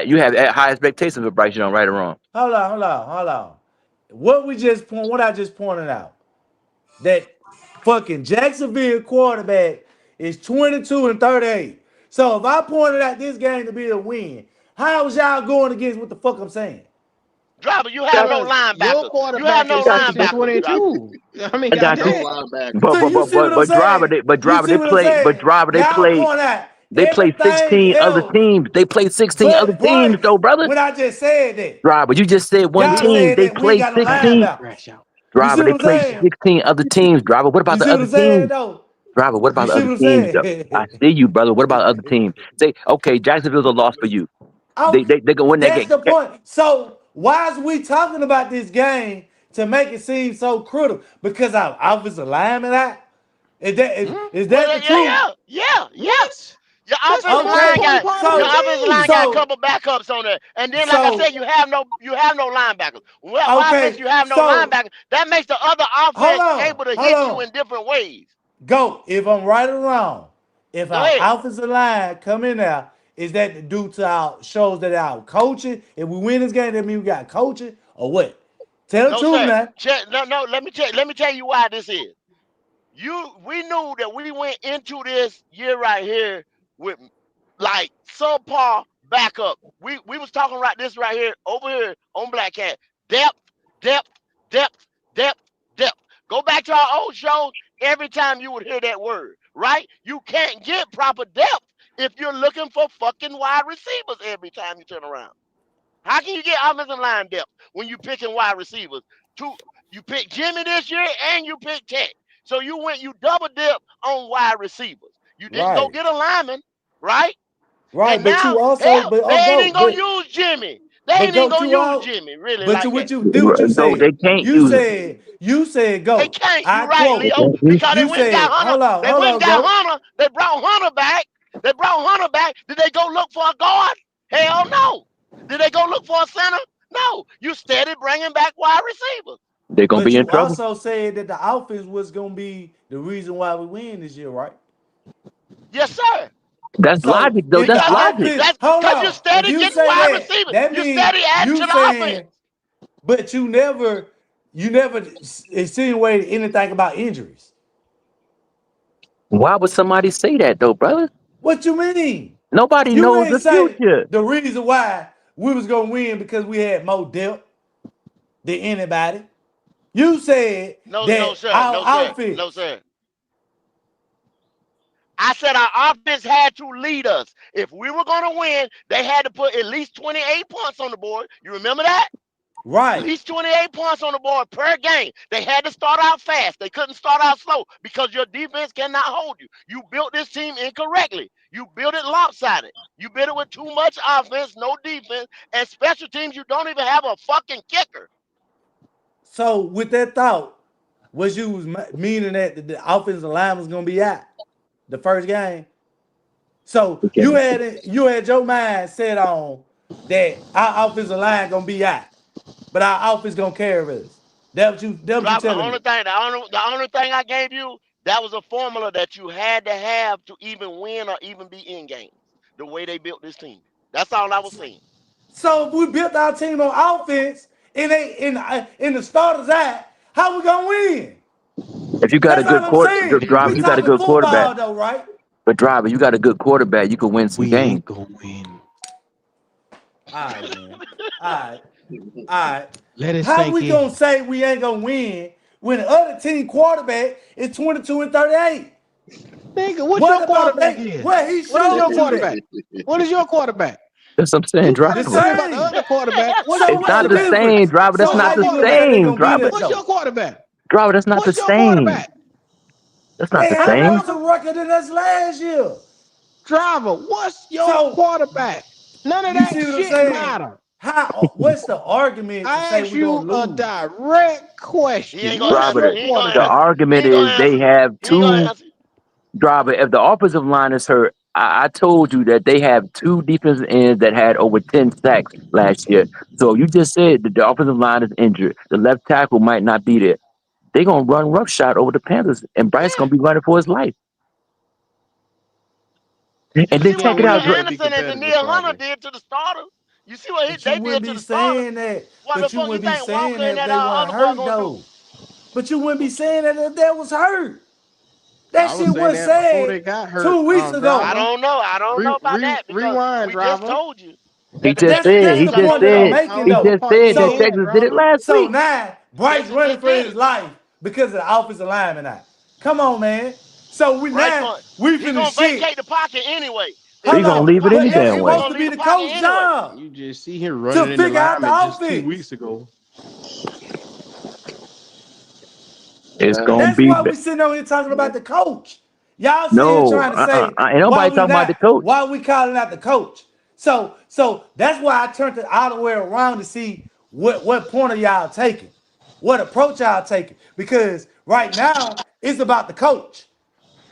you have high expectations for Bryce Young, right or wrong? Hold on. What I just pointed out, that fucking Jacksonville quarterback is 22-38. So if I pointed out this game to be a win, how was y'all going against what the fuck I'm saying? Driver, you have no linebacker. You have no linebacker. I mean, got no linebacker. But driver, they play 16 other teams. They play 16 other teams, though, brother. When I just said that. Driver, you just said one team. They play 16. Driver, they play 16 other teams. Driver, what about the other teams? Driver, what about the other teams, though? I see you, brother. What about other teams? Say, okay, Jacksonville's a loss for you. They gonna win that game. That's the point. So why is we talking about this game to make it seem so critical? Because our offensive lineman out? Is that the truth? Yes. Your offensive line got a couple backups on there, and then like I said, you have no linebackers. Well, why makes you have no linebackers? That makes the other offense able to hit you in different ways. Go. If I'm right or wrong, if our offensive line come in there, is that due to shows that our coaching? If we win this game, that means we got coaching or what? Tell the truth, man. No. Let me tell you why this is. We knew that we went into this year right here with like subpar backup. We was talking right this right here over here on Black Cat. Depth, depth, depth, depth, depth. Go back to our old shows. Every time you would hear that word, right? You can't get proper depth if you're looking for fucking wide receivers every time you turn around. How can you get offensive line depth when you picking wide receivers? You pick Jimmy this year and you pick Tech. So you double dip on wide receivers. You didn't go get a lineman, right? Right, And but you now, also, hell, but they oh, ain't go, even gonna use Jimmy. They ain't even don't gonna you use out? Jimmy really But like that. do what you No, said. they can't You use him. said They go. can't. I You right, They quote. Leo. can't use Because they You went and got said, Hunter. They went and hold on, got go. Hunter. They brought Hunter back. They brought Hunter back. Did they go look for a guard? Hell no. Did they go look for a center? No. You steady bringing back wide receivers. They're gonna But be in you trouble. also said that the offense was gonna be the reason why we win this year, right? Yes, sir. That's So logic, though. if the That's Because logic. offense, that's hold because you on. If steady you getting say wide that, receivers. that You means steady adding to you the offense. saying, but you never insinuated anything about injuries. Why would somebody say that, though, brother? What you mean? Nobody You knows didn't the say future. the reason why we was gonna win because we had more depth than anybody. You said No, that sir. our No, sir. No, offense. sir. I said our offense had to lead us. If we were going to win, they had to put at least 28 points on the board. You remember that? At Right. least 28 points on the board per game. They had to start out fast. They couldn't start out slow because your defense cannot hold you. You built this team incorrectly. You built it lopsided. You built it with too much offense, no defense, and special teams. You don't even have a fucking kicker. So with that thought, was you meaning that the offensive line was gonna be out the first game? So you had your mind set on that our offensive line gonna be out, but our offense gonna carry us. That what you Drop the telling only me? thing, the only thing I gave you, that was a formula that you had to have to even win or even be in games. The way they built this team. That's all I was saying. So if we built our team on offense and they in the starters out, how we gonna win? If you got a That's good all I'm saying. driver, We you got a talking good quarterback. football though, right? But driver, you got a good quarterback. You could win some games. All right, man. All right. Let it How sink we in. gonna say we ain't gonna win when the other team quarterback is 22 and 38? Nigga, what What your about quarterback they? is? Well, he What is showed your you that. quarterback? What is your quarterback? That's what I'm saying, You gotta The tell driver. me about the same. other quarterback. What's So your It's what's the not the quarterback? same, difference? driver. That's So What's not your how the you know that quarterback? they same, gonna be driver. that What's though? your quarterback? Driver, that's not the What's your same. quarterback? That's not They the had a Huh, same. worse driver? record than us last year. Driver, what's your So quarterback? None of you that see what I'm shit saying? matter. How? What's the argument to I say asked we're gonna you a lose? direct He ain't question. gonna What's Driver, answer. your He ain't gonna the quarterback? answer. He argument ain't is gonna they answer. have He ain't gonna two answer. driver. If the offensive line is hurt, I told you that they have two defensive ends that had over 10 sacks last year. So you just said that the offensive line is injured. The left tackle might not be there. They're gonna run roughshod over the Panthers, and Bryce Yeah. gonna be running for his life. You And then see This what check it game Will out. ain't gonna be Anderson and competitive, Danielle Hunter probably. did to the starters? You see what But you they did wouldn't to be the starters? saying that. What the But you fuck you wouldn't be think saying Walker and that if that they weren't other boy hurt gonna do? though. But you wouldn't be saying that if they was hurt. That I was shit saying was that before said they got hurt, 2 weeks I ago. driver. don't know. I don't know about that because Rewind, we just driver. told you He that the just Texas said. That's He defense the are just point gonna that beat I'm said. them. I making don't He know what though. just part you said that So in, Texas did it driver. last so week. now Bryce Texas running just for did his it. life because of the offensive lineman now. Come on, man. So we Bryce now going we he finna gonna shit. vacate the pocket anyway. If He Hold he gonna in on. the leave it pocket, But any that's damn he way. supposed gonna to leave be the the pocket coach's anyway. job You just see him running to in the figure out the alignment just 2 weeks offense. ago. It's gonna That's be why we sitting over here talking about the coach. Y'all sitting here no. trying to say Ain't nobody talking about the coach. why we calling out the coach. So that's why I turned it all the way around to see what point of y'all taking, what approach y'all taking. Because right now it's about the coach.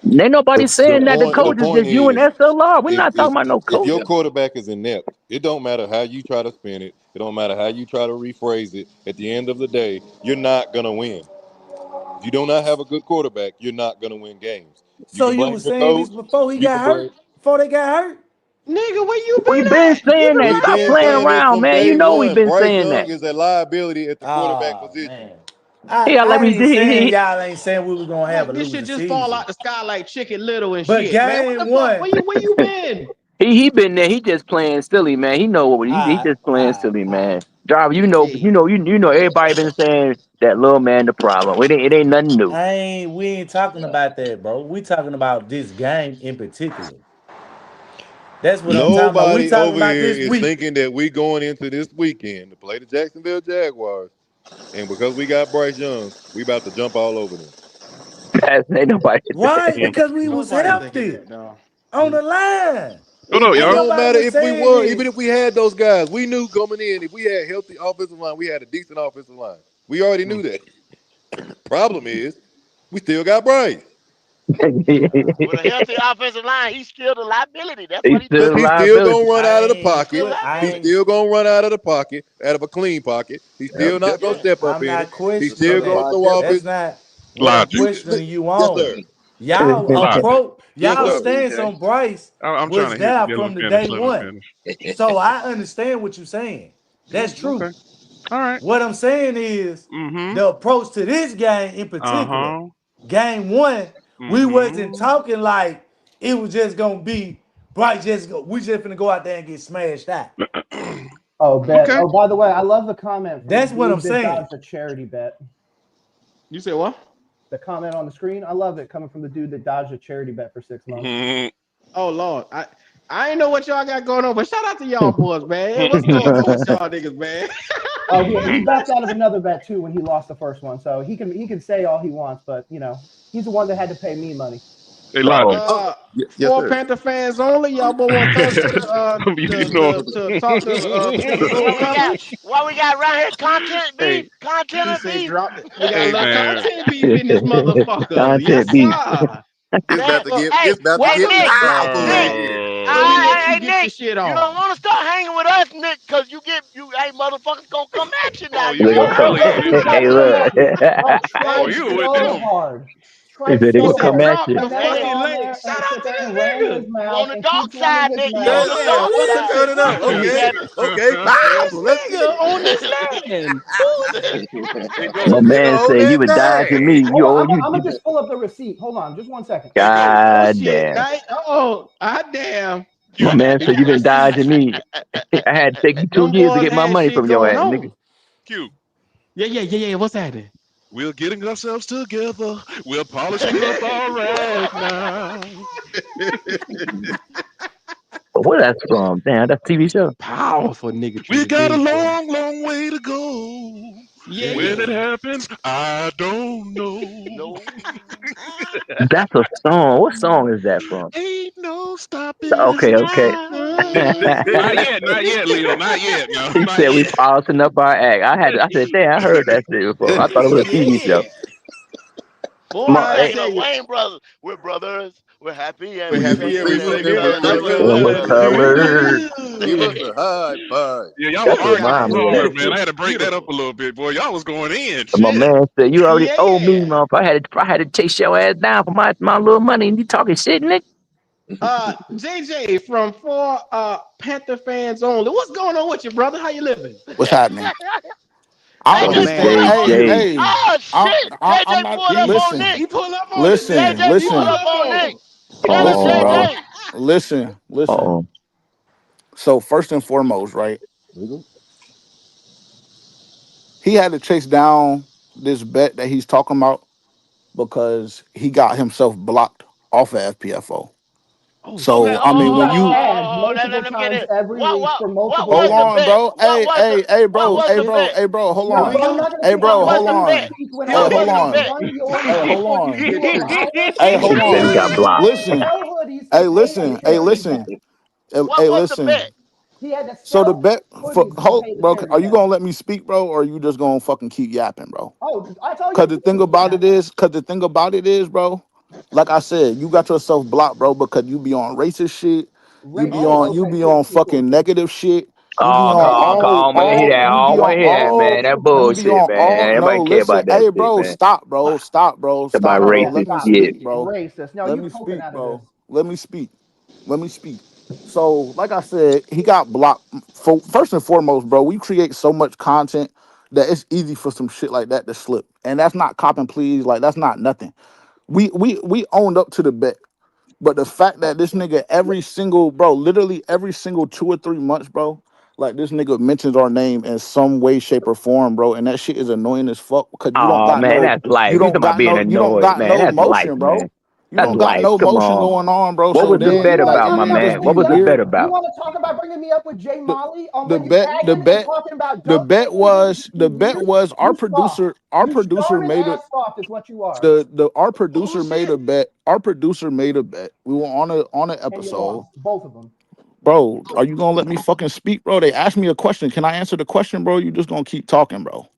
Ain't nobody The saying that the point the coach is point just you and is SLR. We're if not talking about no if coach. your quarterback is inept, it don't matter how you try to spin it. It don't matter how you try to rephrase it. At the end of the day, you're not gonna win. If you do not have a good quarterback, you're not gonna win games. You So can you blame was your saying this coach. before he You got can blame. hurt? Before they got hurt? Nigga, where you We've been been at? You saying been that. We've Stop been lying. playing saying this around, from man. You day know we've one. been Bryce saying Young that. is a liability at the quarterback Oh position. man. Yeah, like I we ain't did. saying y'all ain't saying we was gonna have Like a this shit losing just fall season. out the sky like Chicken Little and But shit, man. What the game fuck? one, Where you been? He been there. He just playing silly, man. He know what he just playing silly, man. Driver, you know everybody been saying that little man the problem. It ain't nothing new. we ain't talking about that, bro. We talking about this game in particular. That's what I'm talking about. We Nobody talking over about here this is week. thinking that we going into this weekend to play the Jacksonville Jaguars, and because we got Bryce Young, we about to jump all over them. Ain't nobody. Right? Because we was Nobody thinking healthy that, dog. on the line. It Ain't don't nobody matter was if we saying were, this. even if we had those guys. We knew coming in, if we had healthy offensive line, we had a decent offensive line. We already knew that. Problem is, we still got Bryce. With a healthy offensive line, he's still the liability. That's He's what he still Because a he's still liability. gonna run out of the pocket. He's liability. still gonna run out of the pocket, out of a clean pocket. He's still not gonna step up I'm in it. not He's questioning still gonna that. throw off That's his. not what I'm questioning you Yes, on. sir. Yes, Y'all sir. stance on Bryce I'm trying was to hear there let him from the finish. day Let him one. finish. So I understand what you're saying. That's true. Okay. All right. What I'm saying is the approach to this game in particular, game one, we wasn't talking like it was just gonna be Bryce we just finna go out there and get smashed out. Oh, bet. Oh, by the way, I love the comment from That's the what I'm dude that saying. dodged a charity bet. You say what? The comment on the screen. I love it coming from the dude that dodged a charity bet for 6 months. Oh Lord, I ain't know what y'all got going on, but shout out to y'all boys, man. Hey, what's going on with y'all niggas, man? Oh, he backed out of another bet too when he lost the first one, so he can say all he wants, but he's the one that had to pay me money. Hey, Logic. Yes, For sir. Panther fans only, y'all boy want to talk to talk to the fellas. What we got right here? Content beef. Content He or said beef. drop it. We got a Hey, little man. content beef in this motherfucker. Yes, Content beef. sir. It's about to get. Hey, It's about to hey, get Nick. powerful Nick. in here. So we let you Hey, get your Nick. shit You on. don't want to start hanging with us, Nick, because hey, motherfuckers gonna come at you now. Oh, You you know Look, really that. with it now. hey, look. I Oh, tried you with so them. hard. He Tried said they He so gonna come said hard. at drop you. the Canelo fucking on link. there Shout and out sit to there and this ran nigga. his You mouth on the and dark keeps running side, his Nick. You mouth. on the Yeah, dark what Let's side. turn it up. Look Okay. at it. Okay. this Powerful. Let's get it. nigga on this land? Hey, go. My This nigga man on said you that were dodging thing. me. Hold on, You I'm gonna just pull up the receipt. Hold on, just 1 second. Hey, go. Oh God shit. damn. Damn. My man He said you got been receipts. dodging me. I had to take you 2 Them years to boys get my had money shit from your going ass, nigga. on. Q. Yeah. What's happening? We're getting ourselves together. We're polishing up our rag now. Where that's from? Damn, that's a TV show. Powerful nigga We trigger got a D, boy. long, long way to go. When it Yeah. happens, I don't know. No. That's a song. What song is that from? Ain't no stopping us Okay. Not yet, Leo. Not yet. No, He not said we yet. polishing up our act. I said, damn, I heard that shit before. I thought it was a TV show. Yeah. Boy, My, I Like tell the you. Wayne brothers. We're brothers. We're happy and We we happy sing and we and we're singing. We're colors. colors. I'm a color. Give us a high five. Yeah, y'all were That's what arguing remind me hard, of. man. I had to break that up Beautiful. a little bit, boy. Y'all was going in. My Shit. man said, you already owe me, Yeah. motherfucker. I had to chase your ass down for my little money, and you talking shit, nigga. JJ from For Panther Fans Only. What's going on with you, brother? How you living? What's happening? I Oh understand. man. JJ. Oh shit! I'm JJ not. pulled up on Listen, Nick. He pull up on him, listen, nigga. JJ He pulled pull listen, up up on on Nick. him. Tell him, listen, bro. JJ. Listen. Uh-oh. So first and foremost, right? He had to chase down this bet that he's talking about because he got himself blocked off of FPFO. Oh Okay. So shit. I mean, when you Let Multiple me get times it. every week for multiple hold Was the days. on, bet? bro. Hey, What was the bet? hold No, on. bro, I'm not gonna Hey, sit What bro, here was hold and the let you on. bet? speak when Hey, What I'm hold was the on. bet? Hey, hold before on. you are behind us Hey, saying hold that He said he on. got he blocked. had to Listen. sell hoodies to Hey, pay a listen. Hey, charity listen. bet. What Hey, was the listen. bet? He had to So the sell bet for hoodies to hold, pay the bro. charity Are you bet. gonna let me speak, bro, or are you just gonna fucking keep yapping, bro? Oh, I told you Cause to the thing finish about that. it is, bro. Like I said, you got yourself blocked, bro, because you be on racist shit. Racist. You Okay, be cool, on cool, cool, fucking cool. negative shit. You be Oh, on Hey, I don't want to hear that. I you be don't want on to hear that, man. That you be bullshit, on man. no, Nobody care about listen, that hey, shit, bro, man. stop, bro, About bro. yeah, Let racist me stop. shit. speak, bro. Racist. No, Let you me poking speak, out of this. bro. Let me speak. Let me speak. So, like I said, he got blocked. For first and foremost, bro, we create so much content. that it's easy for some shit like that to slip. And that's not cop and please, like that's not nothing. We owned up to the bet. But the fact that this nigga every single literally every single 2 or 3 months, bro, like this nigga mentions our name in some way, shape, or form, bro, and that shit is annoying as fuck because Oh man, that's life. You talking about being you don't annoyed, got man? no That's life, motion, bro. man. You That's don't got life. no Come motion on. going on, bro. What So was the then bet like about, my it just man? be What was the bet weird. You about? want to talk about bringing me up with Jay Molly on The when you bet, tagged the him and he's bet, talking about the dunk bet was the bet was you soft. our You producer starving made a ass soft is what you are. our producer made a bet. Our producer made a bet. We were on an And you episode. lost. Both of them. Bro, are you gonna let me fucking speak, bro? They asked me a question. Can I answer the question, bro? You just gonna keep talking, bro.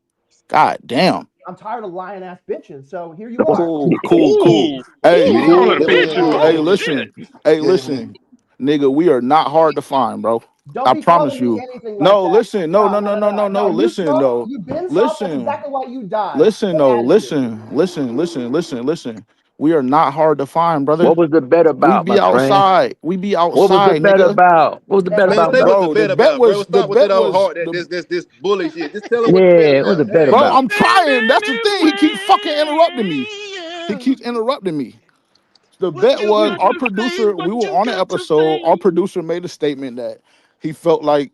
God damn. I'm tired of lying ass bitches. So here you are. Cool. Hey, You calling a bitch? hey, Oh listen. shit. Hey, listen. Nigga, we are not hard to find, bro. Don't I be promise calling me you. anything like No, that. listen. No, no, no, no, no, no. No, you Listen, soft. though. You've been soft. That's Listen. exactly why you died. Listen, Get though. out of here. Listen. We are not hard to find, brother. What was the bet We about, be my friend? outside. We be What was the outside, bet nigga. about? What was the bet And Man, about, say bro? what's the Bro, bet about, bro. the Stop with bet that old was heart, that the this bully shit. Just tell him what the bet Yeah, what was the about. bet bro. Damn. about? I'm trying. That's the thing. He keeps fucking interrupting me. He keeps interrupting me. The bet was our producer. We were on an episode. Our producer made a statement that he felt like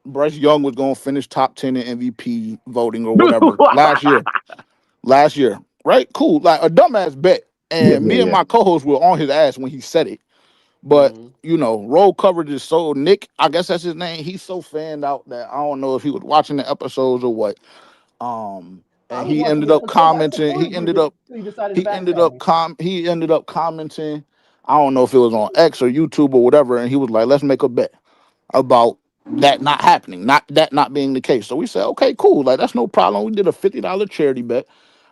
Bryce Young was going to finish top 10 in MVP voting or whatever last year. Last year, right? Cool. Like a dumbass bet. Yeah, And yeah, me and yeah. my co-host were on his ass when he said it. But you know, roll coverage is so Nick. I guess that's his name. He's so fanned out that I don't know if he was watching the episodes or what. I And was he watching ended the up episode by the commenting. supporters group until you decided to back channel me. He ended up commenting. I don't know if it was on X or YouTube or whatever, and he was like, "Let's make a bet about that not happening, not being the case." So we said, "Okay, cool. Like that's no problem." We did a $50 charity bet,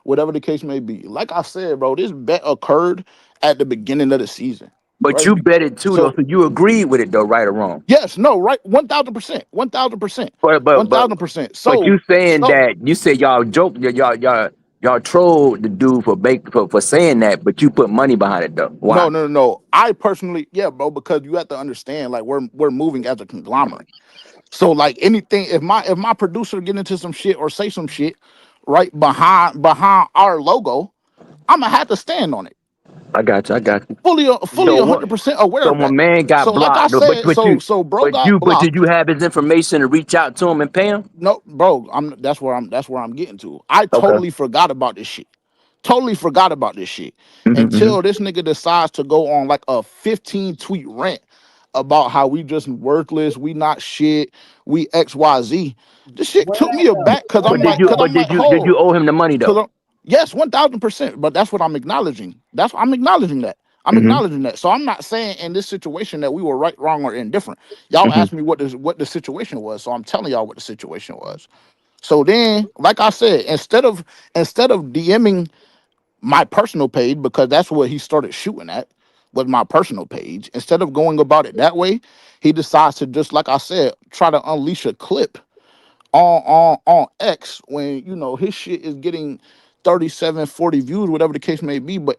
whatever the case may be. Like I said, bro, this bet occurred at the beginning of the season, But right? you bet it too, though, So so you agreed with it, though, right or wrong? yes, no, right, 1,000%, 1,000%, But 1,000%. but So you saying so that you said y'all joke, y'all trolled the dude for saying that, but you put money behind it though. Why? no. I personally, yeah, bro, because you have to understand, like we're moving as a conglomerate. So like anything, if my producer get into some shit or say some shit, right behind our logo, I'm gonna have to stand on it. I got you. I got you. Fully So what? 100% aware So of my that. man got So like I blocked, though, said, so bro got but did blocked. you have his information to reach out to him and pay him? No, bro, that's where I'm getting to. I Okay. totally forgot about this shit. Totally forgot about this shit Mm-hmm. until this nigga decides to go on like a 15 tweet rant about how we just worthless, we not shit, we XYZ. This shit Where took that me go? aback because Where I'm that like, go? Did you owe him the money though? yes, 1,000%. But that's what I'm acknowledging. I'm acknowledging that. I'm Mm-hmm. acknowledging that. So I'm not saying in this situation that we were right, wrong, or indifferent. Y'all Mm-hmm. asked me what the situation was, so I'm telling y'all what the situation was. So then, like I said, instead of DMing my personal page, because that's what he started shooting at, was my personal page. Instead of going about it that way, he decides to just, like I said, try to unleash a clip on X when you know his shit is getting 37, 40 views, whatever the case may be. But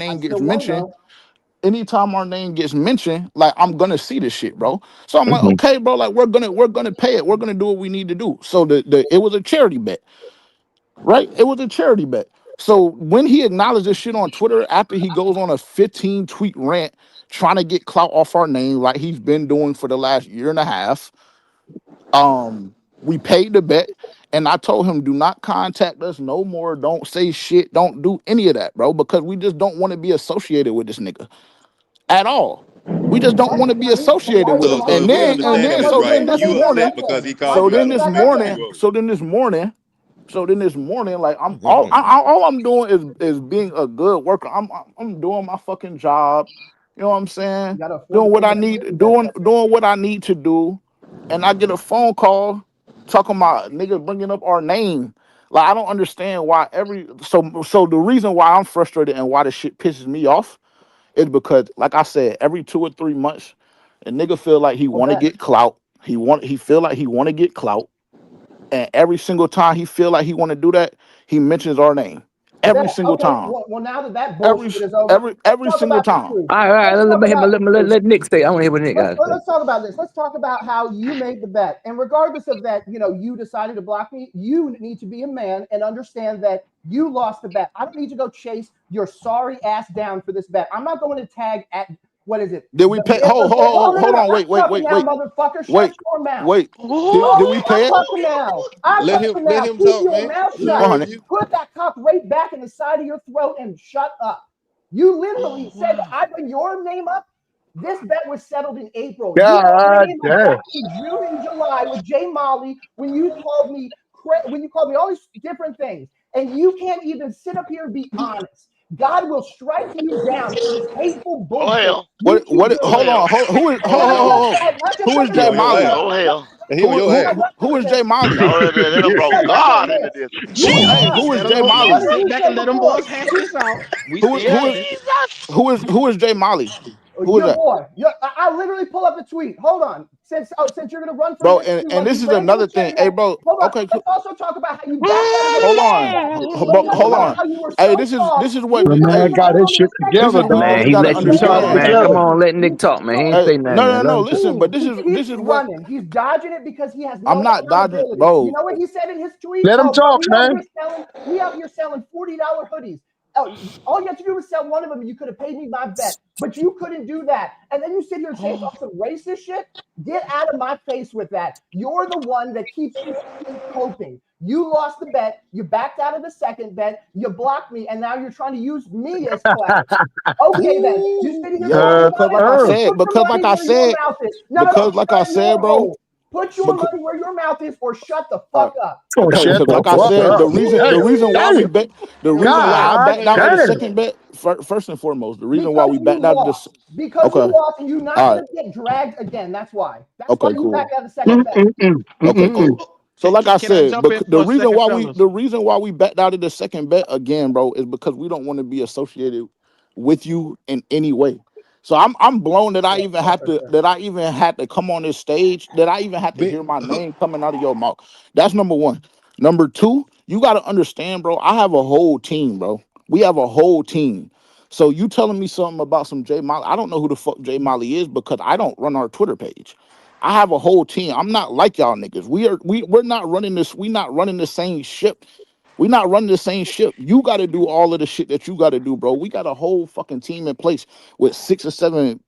I still won though. anytime our name gets mentioned, like I'm gonna see this shit, bro. So I'm like, Mm-hmm. okay, bro, like we're gonna pay it. We're gonna do what we need to do. So it was a charity bet, right? It was a charity bet. So when he acknowledged this shit on Twitter after he goes on a 15 tweet rant trying to get clout off our name, like he's been doing for the last year and a half, we paid the bet, and I told him, do not contact us no more. Don't say shit. Don't do any of that, bro, because we just don't want to be associated with this nigga at all. We just don't want to be associated with him. So if we understanding this So right, then this you morning, upset because he called you out on some shit that you owe. so then this morning, like all I'm doing is being a good worker. I'm doing my fucking job. You know what I'm saying? You gotta afford Doing to what pay I that need, charity bet. doing what I need to do, and I get a phone call talking about niggas bringing up our name. Like I don't understand why so the reason why I'm frustrated and why this shit pisses me off is because, like I said, every 2 or 3 months, a nigga feel like he What's want to that? get clout. He feel like he want to get clout, and every single time he feel like he want to do that, he mentions our name. every single time. Well, now that bullshit is over, Every let's talk single about the time. truth. All right. Let's talk about Let Nick say. I want to hear what Nick got to say. let's talk about this. Let's talk about how you made the bet. And regardless of that, you decided to block me. You need to be a man and understand that you lost the bet. I don't need to go chase your sorry ass down for this bet. I'm not going to tag at what is it? Did we pay? Hold on. Wait. Motherfucker, shut your mouth. Wait. Did we pay it? I'm Let talking him now. Keep talk, your man. mouth He shut. heard you. Put that cock right back in the side of your throat and shut up. You literally said I bring your name up. This bet was settled in April. You God came damn. back in June and July with Jay Molly when you called me all these different things, and you can't even sit up here and be honest. God will strike you down for this hateful bullshit. What? Hold on. Who is Jay Molly? Oh hell. Who is Jay Molly? Oh, they done brought God into this. Hey, who is Jay Molly? Sit back and let them boys hash this out. Who is Jay Molly? Who is Your that? boy. I literally pull up the tweet. Hold on. Since you're gonna run from Bro, this, and this is another thing. Hey, bro. Okay, let's also talk about how you backed out of the hold on. How you were Hey, so this is soft. what. The man got his shit This together, is what dog. niggas He gotta let you talk, understand. man. Come on, let Nick talk, man. He ain't say nothing. man. No. Listen, but this He's is what running. He's dodging it because he has no I'm not dodging, accountability. bro. You know what he said in his tweet? Let him talk, man. We out here selling $40 hoodies. Oh, all you have to do is sell one of them, and you could have paid me my bet, but you couldn't do that. And then you sit here and say some racist shit. Get out of my face with that. You're the one that keeps coping. You lost the bet. You backed out of the second bet. You blocked me, and now you're trying to use me as clout. Okay, then you sit here. Because like I said, bro. Put your money where your mouth is, or shut the fuck up. Because like I said, the reason why we bet, the reason why I backed out of the second bet, first and foremost, the reason why we backed out of this, because you lost and you're not going to get dragged again. That's why. That's why you backed out of the second bet. Okay, cool. So like I said, the reason why we backed out of the second bet again, bro, is because we don't want to be associated with you in any way. So I'm blown that I even had to come on this stage, that I even had to hear my name coming out of your mouth. That's number one. Number two, you got to understand, bro. I have a whole team, bro. We have a whole team. So you telling me something about some Jay Molly? I don't know who the fuck Jay Molly is because I don't run our Twitter page. I have a whole team. I'm not like y'all niggas. We're not running this. We not running the same ship. We're not running the same ship. You got to do all of the shit that you got to do, bro. We got a whole fucking team in place with 6 or 7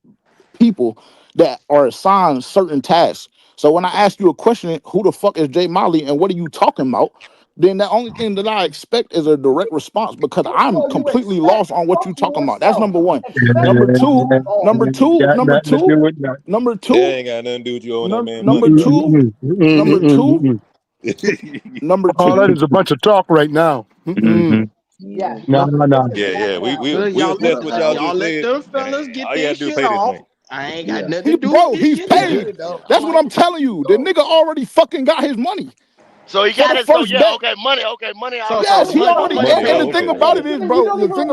people that are assigned certain tasks. So when I ask you a question, who the fuck is Jay Molly and what are you talking about? Then the only thing that I expect is a direct response because I'm completely lost on what you're talking about. That's number one. Number two. That ain't got nothing to do with you owing that man money. Number two. All that is a bunch of talk right now. Yeah. No. Yeah. We assess what y'all just let said. them fellas get All you their gotta do is shit pay this off. man. I ain't got nothing to do with this He's shit. paid. That's what I'm telling you. The nigga already fucking got his money. So he For got the it. So first yeah, bet. okay, money. Yes, he already. And the thing about it is, bro. The thing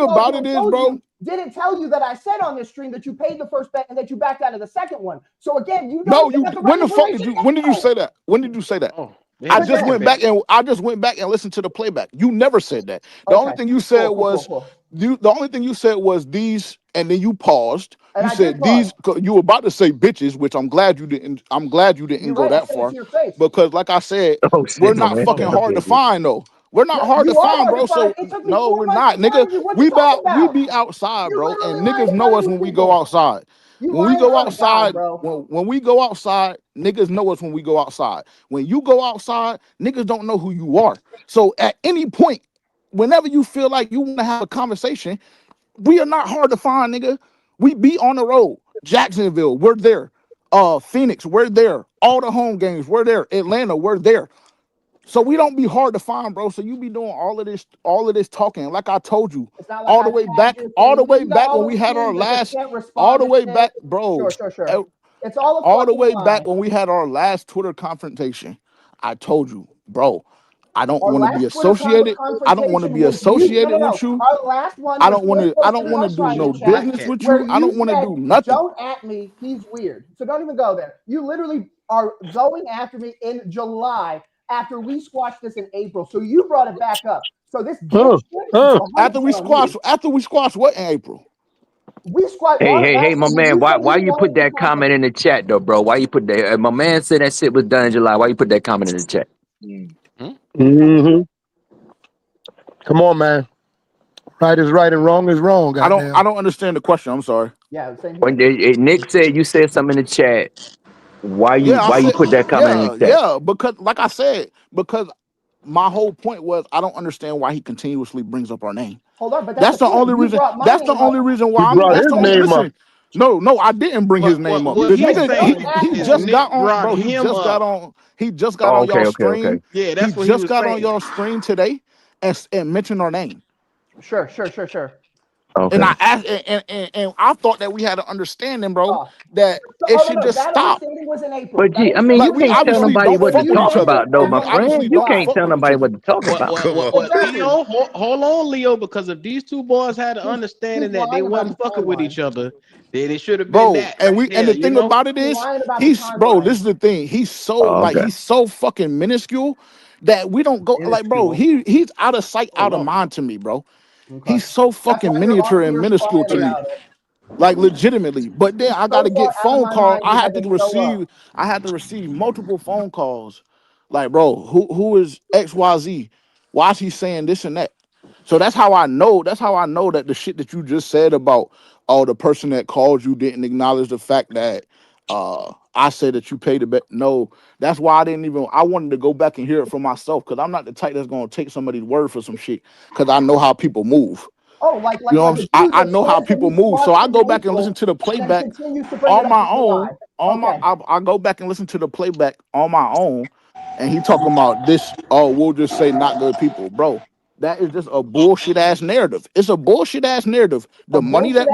about it is, bro. Didn't tell you that I said on this stream that you paid the first bet and that you backed out of the second one. So again, you No, don't. you. When the fuck did you? When did you say that? When did you say that? I just went back and listened to the playback. You never said that. The only thing you said was the only thing you said was these, and then you paused. And you I said these. You were about to say bitches, which I'm glad you didn't. I'm glad you didn't go that far. Because, like I said, we're not fucking hard to find though. We're not hard to find, bro. So no, we're not, nigga. We be outside, bro, and niggas know us when we go outside. When we go outside, when we go outside, niggas know us when we go outside. When you go outside, niggas don't know who you are. So at any point, whenever you feel like you want to have a conversation, we are not hard to find, nigga. We be on the road. Jacksonville, we're there. Phoenix, we're there. All the home games, we're there. Atlanta, we're there. So we don't be hard to find, bro. So you be doing all of this talking. Like I told you, all the way back when we had our last, all the way back, bro. Sure. It's all all the way back when we had our last Twitter confrontation. I told you, bro. I don't want to be associated. I don't want to be associated with you. Our last one. I don't want to do no business with you. I don't want to do nothing. Don't at me. He's weird. So don't even go there. You literally are going after me in July after we squashed this in April. So you brought it back up. So this after we squashed what in April? We squashed. Hey, my man, why you put that comment in the chat though, bro? Why you put that? My man said that shit was done in July. Why you put that comment in the chat? Mm-hmm. Come on, man. Right is right and wrong is wrong. I don't understand the question. I'm sorry. Yeah, same When Nick said you said something in the chat, why you put that comment in the chat? Yeah, because like I said, because my whole point was I don't understand why he continuously brings up our name. Hold on, but that's the only reason. That's the only reason why I'm. His name up. No, I didn't bring his name up. What The he's nigga, saying he is just Nick got on, brought bro. He him just up. got on. He just got on y'all stream. Okay. Yeah, that's what he he just was got saying. on y'all stream today and mentioned our name. Sure. Okay. And I asked, and I thought that we had an understanding, bro, that it should just that stop. understanding was in April. But gee, I mean, you we can't tell obviously nobody don't what to fuck with talk each other. about, though, my friend. You can't tell nobody what to talk about. Leo, hold on, Leo, because if these two boys had an understanding that they wasn't fucking with each other, then it should have been that. And right and there, the thing about it is, this is the thing. He's so he's so fucking minuscule that we don't go like, bro. He's out of sight, out of mind to me, bro. He's so fucking miniature and minuscule to me. Like legitimately, but then I got to get phone calls. I had to receive multiple phone calls. Like, bro, who is XYZ? Why is he saying this and that? So that's how I know. That's how I know that the shit that you just said about the person that called you didn't acknowledge the fact that I said that you paid the bet. No, that's why I wanted to go back and hear it for myself because I'm not the type that's gonna take somebody's word for some shit because I know how people move. Oh, like You know, I know how people move, so I go back and listen to the playback on my own. I go back and listen to the playback on my own, and he talking about this. Oh, we'll just say not good people, bro. That is just a bullshit ass narrative. It's a bullshit ass narrative. The money that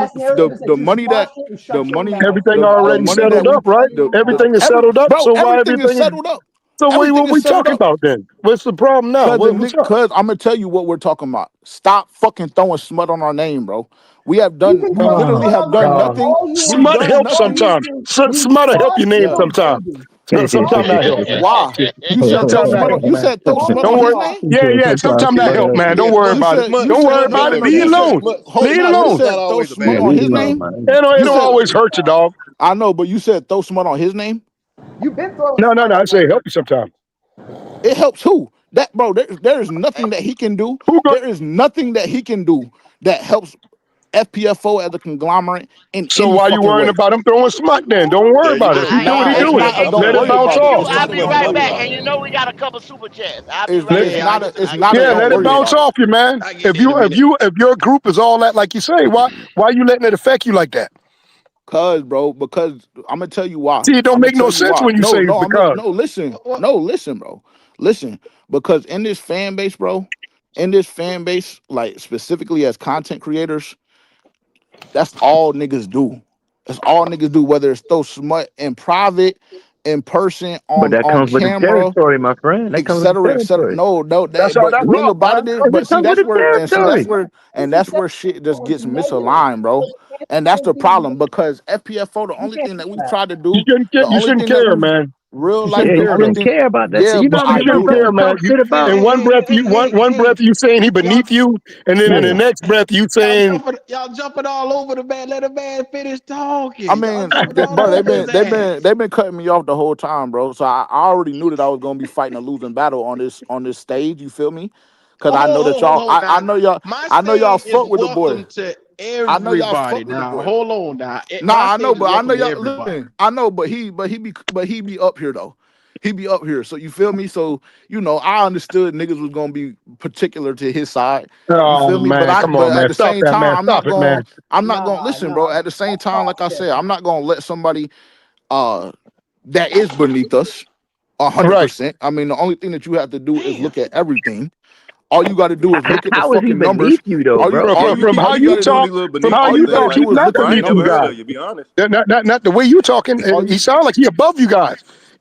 Everything already settled up, right? Everything is settled up. So why everything is settled up. So what we talking about then? What's the problem now? Because I'm gonna tell you what we're talking about. Stop fucking throwing smut on our name, bro. We literally have done nothing. Smut helps sometimes. Smut will help your name sometimes. Sometimes that helps. Why? You said throw smut on. You said throw smut on his name. Yeah. Sometimes that help, man. Don't worry about it. Don't worry about it. Leave it alone. Leave it alone. You said throw smut on his name. It don't always hurt you, dog. I know, but you said throw smut on his name. You've been throwing. No. I say help you sometimes. It helps who? That bro, there is nothing that he can do. There is nothing that he can do that helps FPFO as a conglomerate in so any why you worrying way. about him throwing smut then? Don't worry about it. He do what he do. Let it bounce off. I'll be right back. And you know we got a couple super chats. I'll be right back. Let it bounce off you, man. If your group is all that like you say, why you letting it affect you like that? Because I'm gonna tell you why. See, it don't make no sense when you say because. Listen, bro. Listen, because in this fan base, bro, like specifically as content creators, that's all niggas do. That's all niggas do, whether it's throw smut in private, in person, on But that comes with the camera, territory, my friend. That comes with the territory. No, that's but the thing wrong, about it is, but see, that's where shit just gets misaligned, bro. And that's the problem because FPFO, the only thing that we try to do, you shouldn't care, man. Real You life, shouldn't care about that. Yeah, You know, but you shouldn't care, man. In one breath you saying he beneath you, and then in the next breath you saying y'all jumping all over the man. Let a man finish talking. I mean, bro, they've been cutting me off the whole time, bro. So I already knew that I was gonna be fighting a losing battle on this stage. You feel me? Because I know that y'all, I know y'all fuck with the boy. To everybody now. Hold on now. I know, but I know y'all. Listen, I know, but he be up here though. He be up here, so you feel me? So I understood niggas was gonna be particular to his side. You feel me? Man, But at the same time, I'm not gonna listen, bro. At the same that's time, like I said, I'm not gonna let somebody that is beneath us 100%. I mean, the only thing that you have to do is look at everything. All you got to do is look at the fucking numbers. You though, bro? From how you talk, he's not beneath you guys. Not the way you talking. He sounds like he above you guys.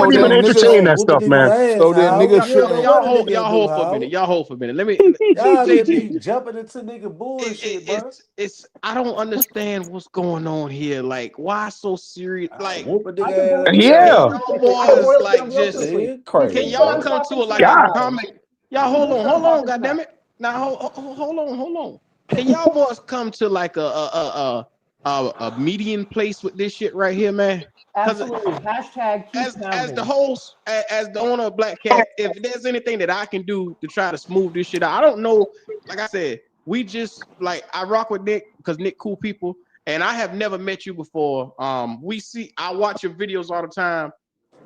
wouldn't even entertain that stuff, man. So then niggas shouldn't. Y'all hold for a minute. Y'all hold for a minute. Let me. Y'all just JT, be jumping into nigga bullshit, bro. it's. I don't understand what's going on here. Like, why so serious? Like, Whoop a I nigga can ass boil every it Yeah. down. day. I can boys, boil it like, down real just simply. Shit, crazy. can y'all come to it like God. a common? Y'all hold on, goddammit. Now hold on. Can y'all boys come to like a a median place with this shit right here, man. Absolutely. Hashtag keep As pounding. the host, as the owner of Black Cat, if there's anything that I can do to try to smooth this shit out, I don't know. Like I said, we just like I rock with Nick because Nick cool people, and I have never met you before. I watch your videos all the time,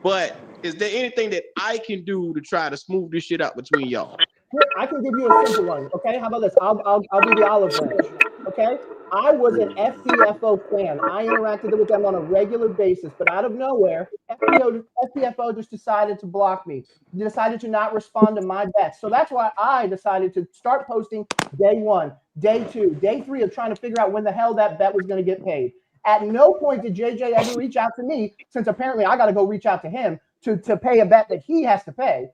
but is there anything that I can do to try to smooth this shit out between y'all? Here, I can give you a simple one. Okay, how about this? I'll be the olive branch. Okay, I was an FBFO fan. I interacted with them on a regular basis, but out of nowhere, FBFO just decided to block me. They decided to not respond to my bets. So that's why I decided to start posting day 1, day 2, day 3 of trying to figure out when the hell that bet was going to get paid. At no point did JJ ever reach out to me, since apparently I got to go reach out to him to pay a bet that he has to pay.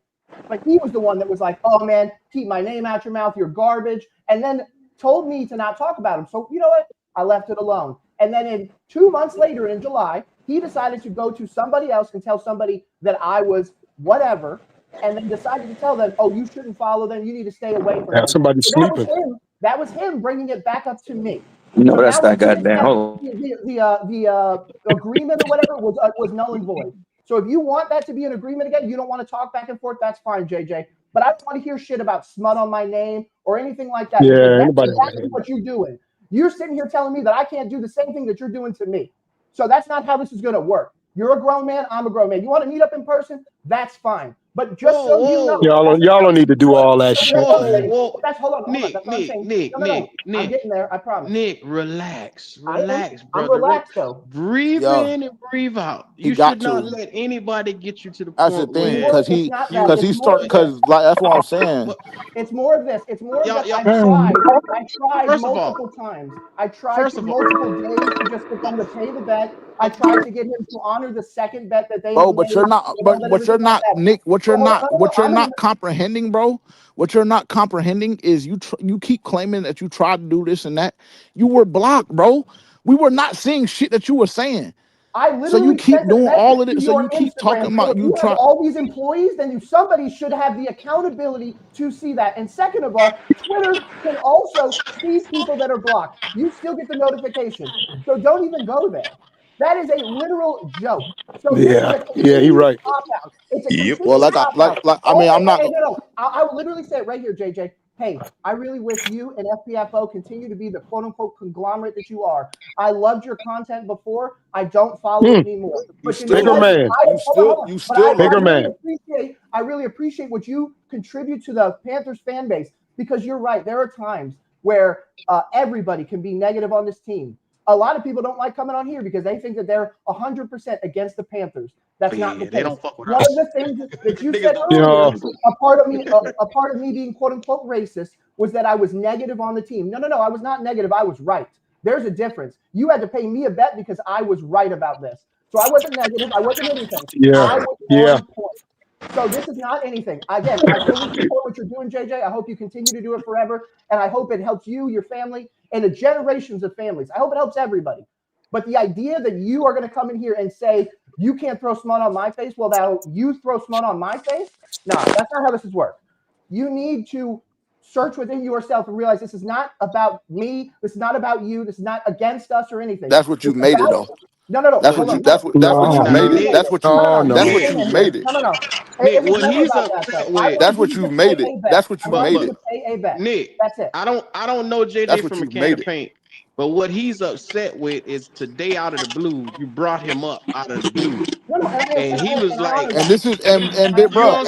But he was the one that was like, oh, man, keep my name out your mouth. You're garbage. And then told me to not talk about him. So you know what? I left it alone. And then 2 months later in July, he decided to go to somebody else and tell somebody that I was whatever. And then decided to tell them, oh, you shouldn't follow them. You need to stay away from them. Somebody So sleeping. that was him bringing it back up to me. No, So that's now not goddamn. Hold on. the agreement or whatever was null and void. So if you want that to be an agreement again, you don't want to talk back and forth, that's fine, JJ. But I don't want to hear shit about smut on my name or anything like that. Yeah, That's anybody. exactly what you're doing. You're sitting here telling me that I can't do the same thing that you're doing to me. So that's not how this is going to work. You're a grown man. I'm a grown man. You want to meet up in person? That's fine. But just so you know, Y'all don't need to do all that shit. hold on. That's hold on. That's what I'm saying. Nick, I'm getting there. I promise. Nick, relax, I'm brother. relaxed though. Breathe in and breathe out. You should not let anybody get you to the That's the point thing, where that's what I'm saying. It's more of this. It's more of that. I tried multiple times. I tried multiple days to just get them to pay the bet. I tried to get him to honor the second bet that they Bro, but made. you're not, but you're not, Nick. What you're not comprehending, bro. What you're not comprehending is you keep claiming that you tried to do this and that. You were blocked, bro. We were not seeing shit that you were saying. I literally so you keep doing all of it. So you keep Instagram. talking about you have all these employees, then somebody should have the accountability to see that. And second of all, Twitter can also see people that are blocked. You still get the notification. So don't even go there. That is a literal joke. So Yeah, you're right. Cop-out. It's a complete Well, I mean, I'm not. No. I will literally say it right here, JJ. Hey, I really wish you and FPFO continue to be the quote-unquote conglomerate that you are. I loved your content before. I don't follow it anymore. But bigger man. Bigger man. I really appreciate what you contribute to the Panthers fan base, because you're right. There are times where everybody can be negative on this team. A lot of people don't like coming on here because they think that they're 100% against the Panthers. That's not the case. They don't fuck with One us. of the things that you said earlier, a part of me being quote unquote racist, was that I was negative on the team. No, I was not negative. I was right. There's a difference. You had to pay me a bet because I was right about this. So I wasn't negative. I wasn't anything. I was on point. So this is not anything. Again, I fully support what you're doing, JJ. I hope you continue to do it forever. And I hope it helps you, your family, and the generations of families. I hope it helps everybody. But the idea that you are going to come in here and say, you can't throw smut on my face, well, now you throw smut on my face? No, that's not how this is work. You need to search within yourself and realize this is not about me. This is not about you. This is not against us or anything. That's what you made it, though. No. That's what you made it. That's what you made it. No. Nick, what he's upset with. That's what you made it. That's what you made it. Nick, that's it. I don't know JJ from a can of paint, but what he's upset with is today out of the blue, you brought him up out of the blue, and he was like, and this is and big bro,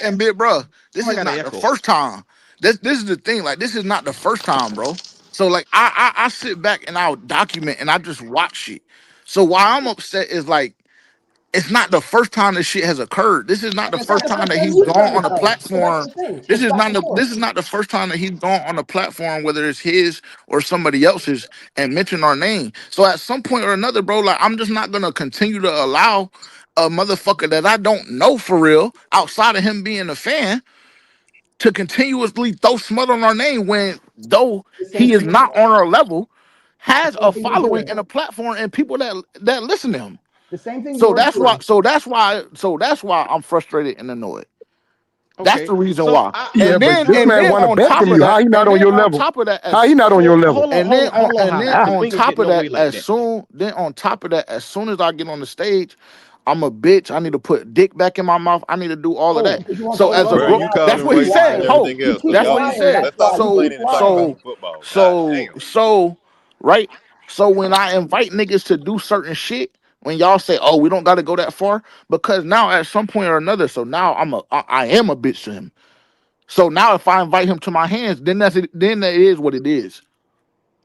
and big bro, this is not the first time. This is the thing. Like, this is not the first time, bro. So like I sit back and I'll document and I just watch shit. So why I'm upset is like, it's not the first time this shit has occurred. This is not the first time that he's gone on a platform. This is not the first time that he's gone on a platform, whether it's his or somebody else's, and mentioned our name. So at some point or another, bro, like, I'm just not gonna continue to allow a motherfucker that I don't know for real, outside of him being a fan, to continuously throw smut on our name when, though he is not on our level, has a following and a platform and people that listen to him. The same thing. So that's why I'm frustrated and annoyed. That's the reason So why. Yeah, And but then this man want to on bet top from of you. How that, he not and on then your on level? top of that, How he not on your level? and then High. on Ain't gonna top get of no that, way like that. on top of that, as soon as I get on the stage, I'm a bitch. I need to put dick back in my mouth. I need to do all of that. Because you want So to as show a up grown, and you now you that's causing what keep he racism said. and lying. Ho, everything You else. So keep that's y'all what he lying. said. That's let's stop why you So keep complaining and fighting lying. about so some football. God so damn. so when I invite niggas to do certain shit, when y'all say, "Oh, we don't got to go that far," because now at some point or another, so now I am a bitch to him. So now if I invite him to my hands, then that is what it is.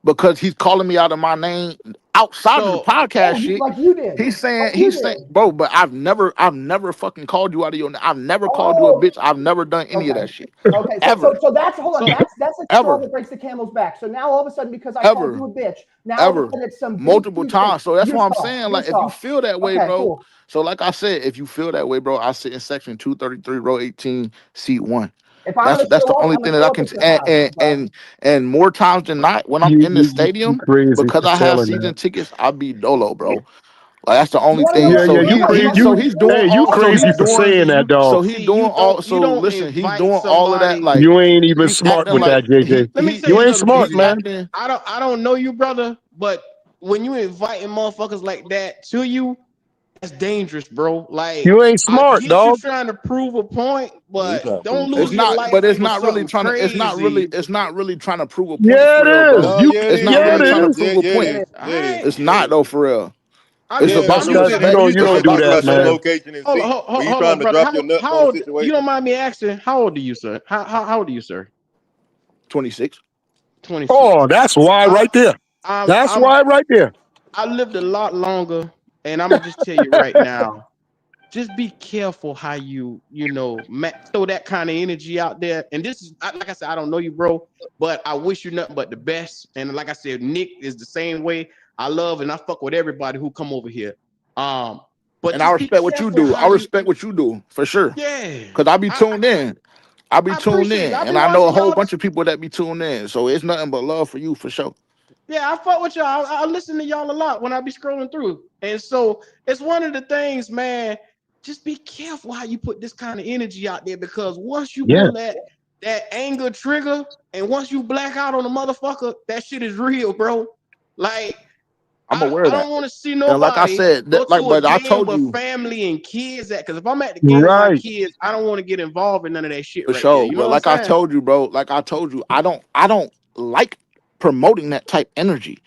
Because he's calling me out of my name outside of the So podcast Oh, shit. like you did. He's Like saying, you did. bro, but I've never fucking called you out of your name. I've never called you a Oh, bitch. I've never done any of okay. that shit. Okay, Ever. so that's hold on. so That's the straw Ever. that breaks the camel's back. So now all of a sudden, because I called Ever. you a bitch, now all of a Ever. sudden it's some big Multiple huge thing. times. So that's You're why I'm soft. saying, You're like, if you soft. feel that way, Okay, bro. cool. So like I said, if you feel that way, bro, I sit in section 233, row 18, seat 1. If I'm That's gonna that's show the up, only I'm gonna thing that show I up can at your and house. and Bro. and more times than not, when I'm in the You stadium, crazy because for I have telling that. season tickets, I'll be dolo, bro. Like that's the You only want to know thing. Yeah, what? So yeah, you he You crazy. he want to know so You, what's he's cool? doing hey, you all so crazy he's for doing saying that, dog. so he see, doing all you so don't listen, he's invite doing all of that somebody. like You ain't even he's smart acting with like that, JJ. Let me tell You you ain't something, smart, he's man. BJ. acting I don't know you, brother, but when you inviting motherfuckers like that to you, that's dangerous, bro. Like, You ain't I smart, get you dog. trying to prove a point, Yeah, he but trying to don't prove it's lose something. your not, life but it's over not really something trying to. crazy. It's not really trying to prove a point Yeah, for real, it bro. is. No, You, yeah, it It's is. not yeah, really it trying to is. prove a Yeah, it point. is. All Yeah, it right. is. It's not though, for real. It's Yeah, about I'm because the just Because saying. you respect. don't, you because don't you're do talking that, about your man. location and Hold on, seat. When you hold trying on, to brother. drop your nuts How on a old? You situation. don't mind me asking? How old are you, sir? How old are you, sir? 26. 26. Oh, that's why I right there. I'm That's I'm why right there. I lived a lot longer, and I'm gonna just tell you right now. Just be careful how throw that kind of energy out there. And this is like I said, I don't know you, bro, but I wish you nothing but the best. And like I said, Nick is the same way. I love and I fuck with everybody who come over here. But And I just be respect what you careful do. how I you. respect what you do for sure. Yeah, Cause I be I tuned in. I be I tuned appreciate it. in, I be and I know a watching whole y'all. bunch of people that be tuned in. So it's nothing but love for you for sure. Yeah, I fuck with y'all. I listen to y'all a lot when I be scrolling through. And so it's one of the things, man. Just be careful how you put this kind of energy out there, because once you Yeah. pull that anger trigger and once you black out on a motherfucker, that shit is real, bro. Like, I'm I, aware I of that. don't want to see And like I nobody said, go to a but I game told with you family and kids at, because if I'm at the game with my Right. kids, I don't want to get involved in none of that shit for right there. sure. You know But what I'm like I saying? told you, bro, I don't like promoting that type energy.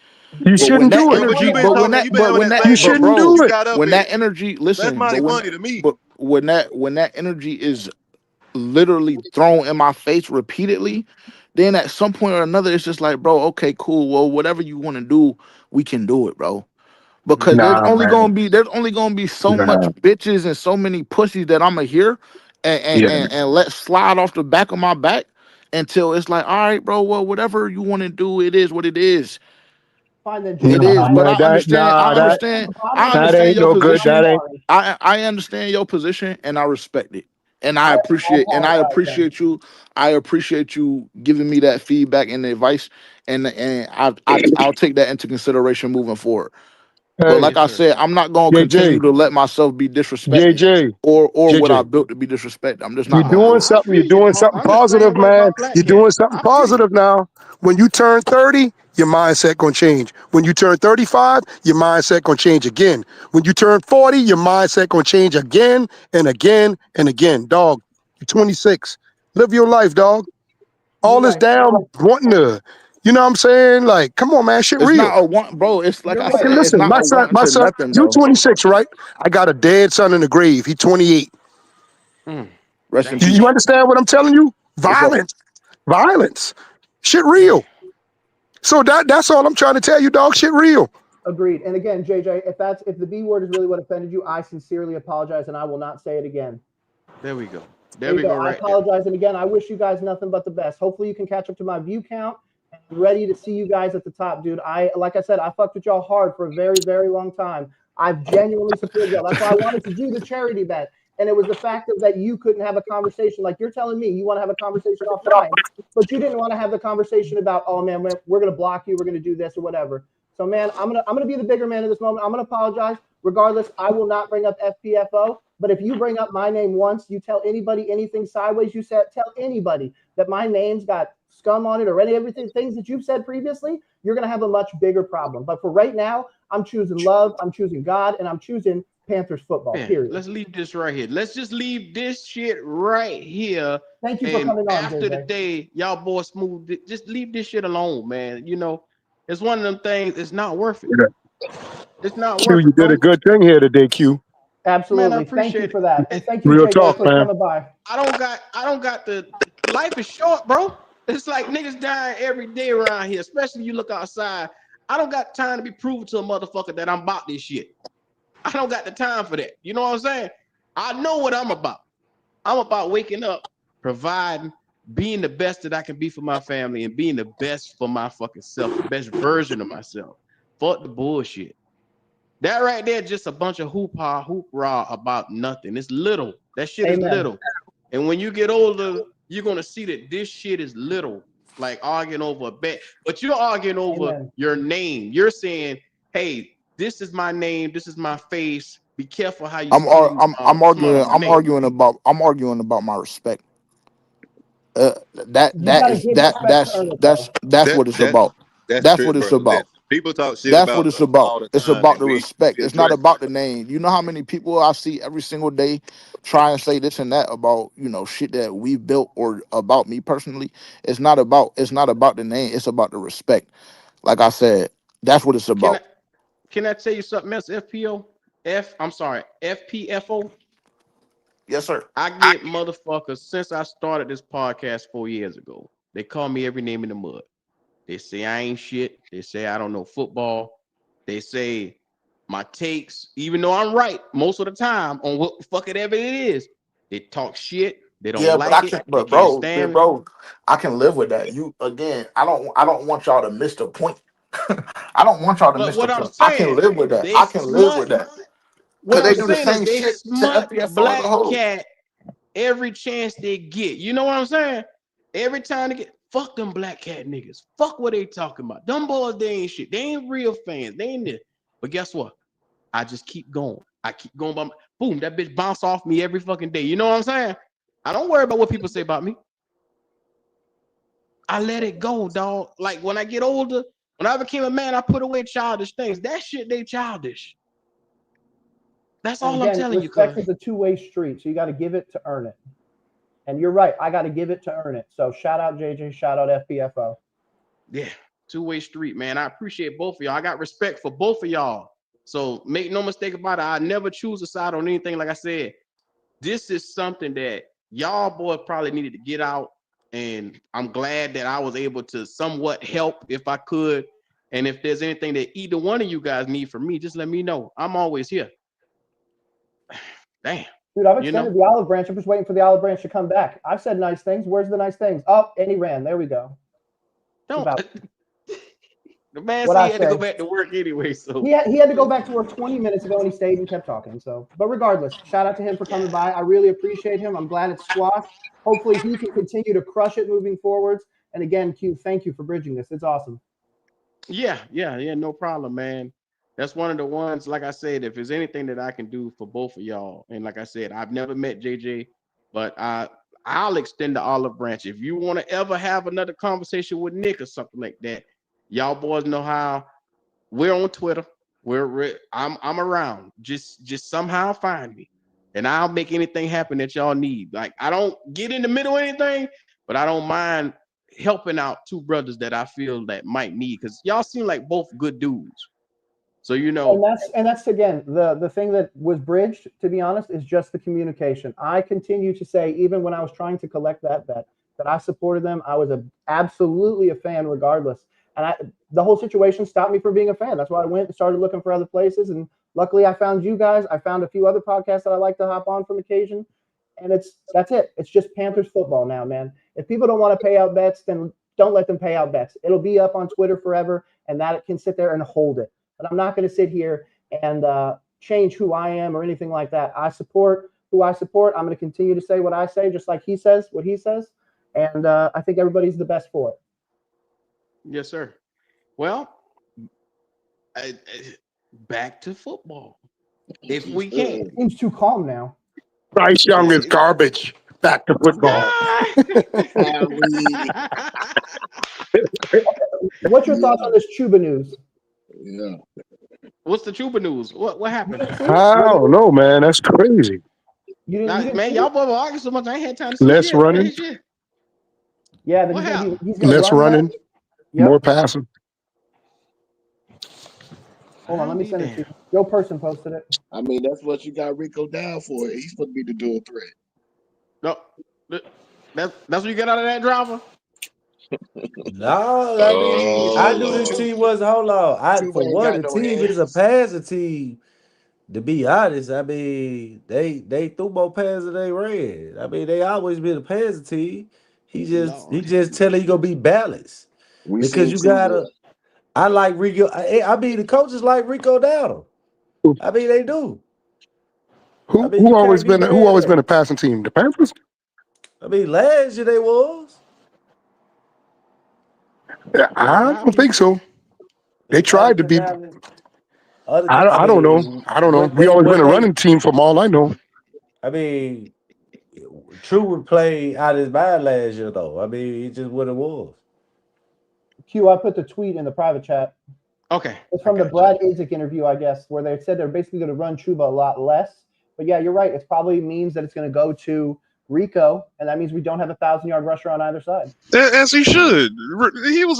You But when shouldn't that do it. Yeah, but energy, you've been talking, you've been having that You same but shouldn't energy bro, do since you it. got up when here. that energy, That's listen, mighty funny to me. but when that energy is literally thrown in my face repeatedly, then at some point or another, it's just like, bro, okay, cool. Well, whatever you want to do, we can do it, bro. Because Nah, man. there's only gonna be so much Nah. bitches and so many pussies that I'ma hear Yeah. and let slide off the back of my back until it's like, all right, bro, well, whatever you want to do, it is what it is. Fine then, It JJ. is. Nah, But man. The bottom line That is, ain't your no good. I'm That position. ain't. sorry. I understand your position and I respect it. And I I apologize then. appreciate you. I appreciate you giving me that feedback and advice. And I'll take that into consideration moving forward. But Hey, like Yes, I sir. said, I'm not gonna continue JJ, to let myself be disrespected JJ, or what I JJ. built to be disrespected. I'm just You're not gonna do doing it. I something. feel You're you. doing something I'm the same positive, way man. about Black You're Cat. doing something I feel you. positive now. When you turn 30, your mindset gonna change. When you turn 35, your mindset gonna change again. When you turn 40, your mindset gonna change again and again and again. Dog, you're 26. Live your life, dog. You're All this right. damn wanting to, you know what I'm saying? Like, come on, man, shit It's real. not a want, bro. It's like You're I Okay, said, right. it's listen, not a want my to son, nothing, you bro. 26, right? I got a dead son in the grave. He 28. Mm, Rest in damn. You peace. understand what I'm telling you? For sure. Violence, shit Damn. real. So that's all I'm trying to tell you, dog. Shit real. Agreed. And again, JJ, if the B word is really what offended you, I sincerely apologize, and I will not say it again. There we go. There There you we go. go I right there. apologize, and again, I wish you guys nothing but the best. Hopefully, you can catch up to my view count. And I'm ready to see you guys at the top, dude. Like I said, I fucked with y'all hard for a very, very long time. I've genuinely supported y'all. That's why I wanted to do the charity bet. And it was the fact that you couldn't have a conversation like you're telling me you want to have a conversation offline, but you didn't want to have the conversation about, oh man, we're gonna block you, we're gonna do this or whatever. So man, I'm gonna be the bigger man in this moment. I'm gonna apologize. Regardless, I will not bring up FPFO. But if you bring up my name once, you tell anybody anything sideways, you said, tell anybody that my name's got scum on it or everything, things that you've said previously, you're going to have a much bigger problem. But for right now, I'm choosing love, I'm choosing God, and I'm choosing Panthers football, period. Let's leave this right here. Let's just leave this shit right here. Thank you for coming on, after the JJ. day, y'all boys smooth it. Just leave this shit alone, man. You know, it's one of them things. It's not worth it. It's not Q, worth you it, did a bro. good thing here today, Q. Absolutely. Man, I Thank you appreciate for it. that. And thank you, Real JJ, talk, for man. coming by. I don't got the life is short, bro. It's like niggas dying every day around here, especially you look outside. I don't got time to be proving to a motherfucker that I'm about this shit. I don't got the time for that. You know what I'm saying? I know what I'm about. I'm about waking up, providing, being the best that I can be for my family, and being the best for my fucking self, the best version of myself. Fuck the bullshit. That right there, just a bunch of hoopra about nothing. It's little. That shit is little. And when you get older, you're gonna see that this shit is little, like arguing over a bet. But you're arguing over your name. You're saying, "Hey, this is my name. This is my face. Be careful how you I'm speak ar- I'm smart arguing on my name." I'm arguing about my respect. That You that got to is give that respect to that's earn it, that's though. that's what it's about. That's That's what trip, it's bro. about. People talk shit That's what about it's us about. all the It's time, about and the respect. we It's not address about the name. You know how many people I see every single day try and say this and that about, shit that we built or about me personally. It's not about the name. It's about the respect. Like I said, that's what it's Can I about. can I tell you something else? FPFO. Yes, sir. I get motherfuckers since I started this podcast 4 years ago. They call me every name in the mud. They say I ain't shit. They say I don't know football. They say my takes, even though I'm right most of the time on what fuck it ever it is, they talk shit. They don't Yeah, but I like it. can, They but can't bro, stand it. I can live with that. You again, I don't want y'all to miss the point. I don't want y'all to But miss the what I'm point. I can saying, live with that. they I can live smut. with that What because I'm they do the saying is same they shit to smut FBFO as a Black whole. Cat every chance they get. You know what I'm saying? Every time they get, fuck them Black Cat niggas. Fuck what they talking about. Them boys, they ain't shit. They ain't real fans. They ain't this. But guess what? I just keep going. I keep going by my, boom, that bitch bounce off me every fucking day. You know what I'm saying? I don't worry about what people say about me. I let it go, dog. Like when I get older, when I became a man, I put away childish things. That shit, they childish. That's And all I'm again, telling you, respect cuz. is a two-way street, so you got to give it to earn it. And you're right, I got to give it to earn it. So shout out JJ, shout out FPFO. Yeah, two-way street, man. I appreciate both of y'all. I got respect for both of y'all. So make no mistake about it. I never choose a side on anything. Like I said, this is something that y'all boys probably needed to get out. And I'm glad that I was able to somewhat help if I could. And if there's anything that either one of you guys need from me, just let me know. I'm always here. Damn. Dude, I've You know? extended the olive branch. I'm just waiting for the olive branch to come back. I've said nice things. Where's the nice things? Oh, and he ran. There we go. Don't. The man What said I he had to go say. back to work anyway. So He had to go back to work 20 minutes ago and he stayed and kept talking. So, but regardless, shout out to him for coming by. I really appreciate him. I'm glad it's squashed. Hopefully he can continue to crush it moving forwards. And again, Q, thank you for bridging this. It's awesome. yeah, no problem, man. That's one of the ones, like I said, if there's anything that I can do for both of y'all, and like I said, I've never met JJ, but I'll extend the olive branch. If you want to ever have another conversation with Nick or something like that, y'all boys know how. We're on Twitter. I'm around. Just somehow find me, and I'll make anything happen that y'all need. Like I don't get in the middle of anything, but I don't mind helping out two brothers that I feel that might need, because y'all seem like both good dudes. So And that's again the thing that was bridged, to be honest, is just the communication. I continue to say, even when I was trying to collect that bet, that I supported them. I was absolutely a fan regardless. And the whole situation stopped me from being a fan. That's why I went and started looking for other places. And luckily I found you guys. I found a few other podcasts that I like to hop on from occasion. And that's it. It's just Panthers football now, man. If people don't want to pay out bets, then don't let them pay out bets. It'll be up on Twitter forever, and that it can sit there and hold it. But I'm not going to sit here and change who I am or anything like that. I support who I support. I'm going to continue to say what I say, just like he says what he says. And I think everybody's the best for it. Yes, sir. Well, back to football, if we can. It seems too calm now. Bryce Young is garbage. Back to football. What's your thoughts on this Chuba news? Yeah. What's the Chuba news? What happened? I don't know, man. That's crazy. Man, y'all boy were arguing so much I ain't had time to see Less shit. running, Shit. Yeah, that What happened? he's gonna less run less. running, Yep. more passing. Hold on, let me I'll send be it to you. Joe Person posted it. I mean, that's what you got Rico down for. He's supposed to be the dual threat. No, that's what you get out of that driver. No, I mean, I knew this Lord. team was hold on. For Chuba ain't one, got the no team is a hands. passing team. To be honest, I mean, they threw more passes than they ran. I mean, they always been a passing team. He just telling you gonna be balanced We because seen you Chuba. gotta. I like Rico. I mean, the coaches like Rico Dowdle. I mean, they do. I mean, you Who can't always be been mad at a it. passing team? The Panthers? I mean, last year they was. Yeah, I don't think so. They If other tried to be. Canales, I don't know. I don't know. what We they always what been a they. running team from all I know. I mean, True would play out his mind last year though. I mean, it's just what it was. Q, I put the tweet in the private chat. Okay. It's from the Brad Isaac interview, I guess, where they said they're basically going to run Chuba a lot less. But yeah, you're right. It probably means that it's going to go to Rico, and that means we don't have a 1,000-yard rusher on either side. As he should. He was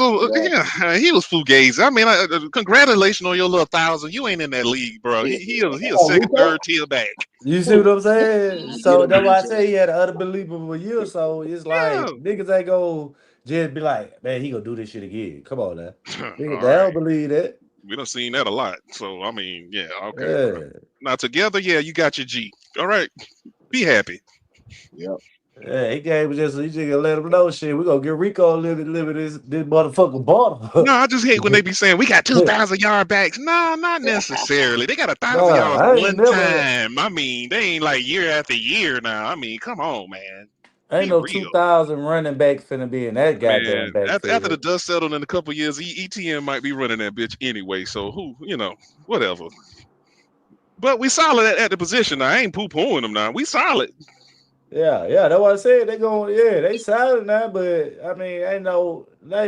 he was fugazi. I mean, congratulations on your little 1,000. You ain't in that league, bro. He a second, third tier back. You see what I'm saying? So that's why I say he had an unbelievable year. So it's like niggas ain't gonna just be like, man, he gonna do this shit again. Come on now. Nigga, All they right. don't believe that. We done seen that a lot. So I mean, yeah, okay, Yeah. bro. Now together, yeah, you got your G. All right. Be happy. Yep. Yeah, he just gonna let him know shit. We gonna get Rico live this motherfucking bottle. No, I just hate when they be saying we got 2,000-yard backs. No, not necessarily. They got 1,000 Nah, yards I ain't one never time. I mean, they ain't like year after year now. I mean, come on, man. ain't Be no real. 2,000 running backs finna be in that goddamn Man, after the backfield. dust settled in a couple years, ETN might be running that bitch anyway. So who, whatever. But we solid at the position. I ain't poo-pooing them now. We solid. Yeah, that's what I said. They solid now, but I mean,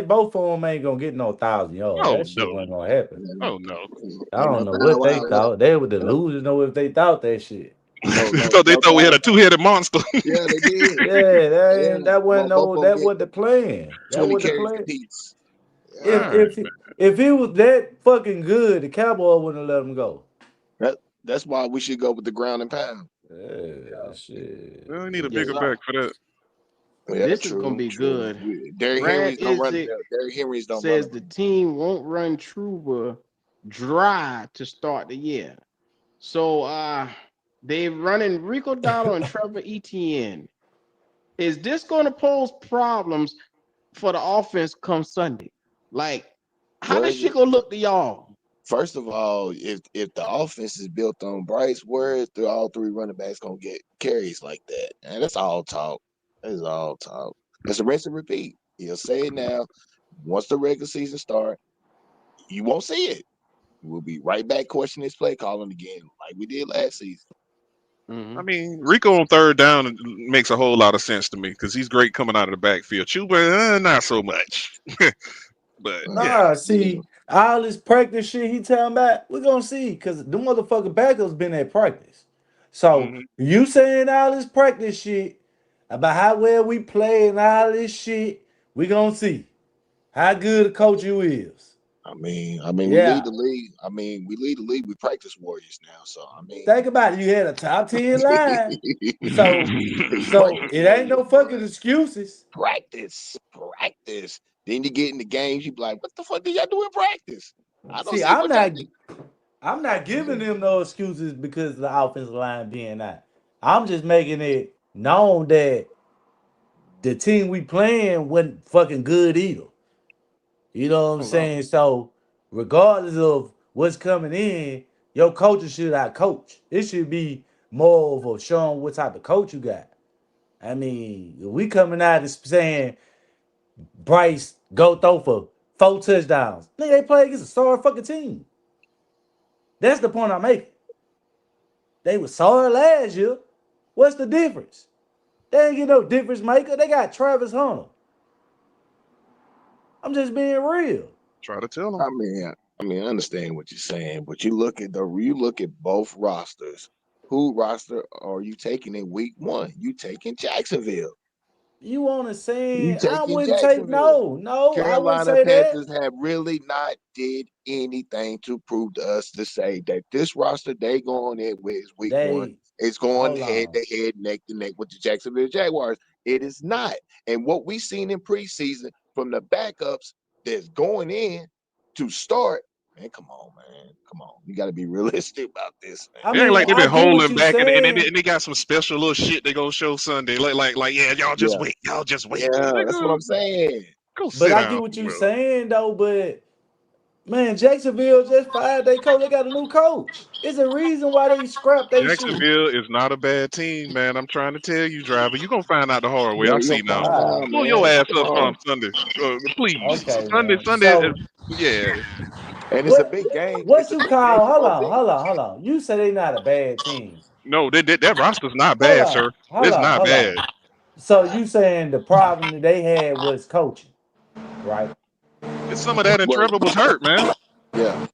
both of them ain't gonna get no 1,000 yards. Oh That shit no. wasn't gonna happen. Oh no. I Ain't don't no know Bow what they Wow. thought. They were the losers know if they thought that shit. No, they thought we had a two-headed monster. Yeah, they did. Yeah, Yeah. that wasn't Both of them that get wasn't the plan. That 20 wasn't the carries plan. apiece. If All right, if if he was that fucking good, the Cowboy wouldn't have let him go. That's why we should go with the ground and pound. Yeah, shit. well, we need a Yes, bigger sir. back for that. Yeah, This is gonna true, be true. good. Derrick Brad Henry's don't run. Isaac Derrick Henry's don't run says them. the team won't run Truba dry to start the year. So they're running Rico Dowdle and Trevor Etienne. Is this going to pose problems for the offense come Sunday? Like, how this shit gonna look to y'all? First of all, if the offense is built on Bryce, where is all three running backs gonna get carries like that? And that's all talk. That's all talk. It's a rinse and repeat. He'll say it now. Once the regular season starts, you won't see it. We'll be right back questioning his play calling again, like we did last season. I mean, Rico on third down makes a whole lot of sense to me because he's great coming out of the backfield. Chuba, not so much. But yeah. Nah, see, all this practice shit he talking about, we're gonna see, because the motherfucking backups been at practice. So you saying all this practice shit about how well we play and all this shit, we gonna see how good a coach you is. I mean, we Yeah. lead the league. I mean, we lead the league with practice warriors now. So I mean, Think about it. You had a top 10 line. So it ain't no fucking excuses. Practice. Then you get in the games, you be like, what the fuck did y'all do in practice? I don't See, see what y'all do. I'm not giving them no excuses because of the offensive line being out. I'm just making it known that the team we playing wasn't fucking good either. You know what I'm saying? So regardless of what's coming in, your coaches should out coach. It should be more of a showing what type of coach you got. I mean, we coming out and saying Bryce go throw for 4 touchdowns. Nigga, they play against a sorry fucking team. That's the point I'm making. They were sorry last year. What's the difference? They ain't get no difference maker. They got Travis Hunter. I'm just being real. Try to tell them. I mean, I understand what you're saying, but you look at both rosters. Who roster are you taking in week 1? You taking Jacksonville. You want to say You I taking wouldn't take Jacksonville. I wouldn't Carolina say that. Panthers have really not did anything to prove to us to say that this roster they going in with is week 1. It's going head to head, neck to neck with the Jacksonville Jaguars. It is not. And what we seen in preseason from the backups that's going in to start, man, come on, man. Come on. You got to be realistic about this, man. It ain't like they've been holding back and they got some special little shit they gonna show Sunday. Like yeah, y'all just wait. Y'all just wait. Yeah, that's what I'm saying. Go But sit I down. get what you're saying though, but man, Jacksonville just fired their coach. They got a new coach. It's a reason why they scrapped their shit. Jacksonville is not a bad team, man. I'm trying to tell you, driver. You're gonna find out the hard way. Yeah, I you see gonna now. find out, Blow man. your ass Come up on. on Sunday. Please. Okay, Sunday, man. Sunday. So, Yeah. And it's a big game. What you call? Hold on. You say they not a bad team. No, that roster's not bad, sir. It's not bad. So you saying the problem that they had was coaching, right? It's some of that, and Trevor was hurt, man. Yeah.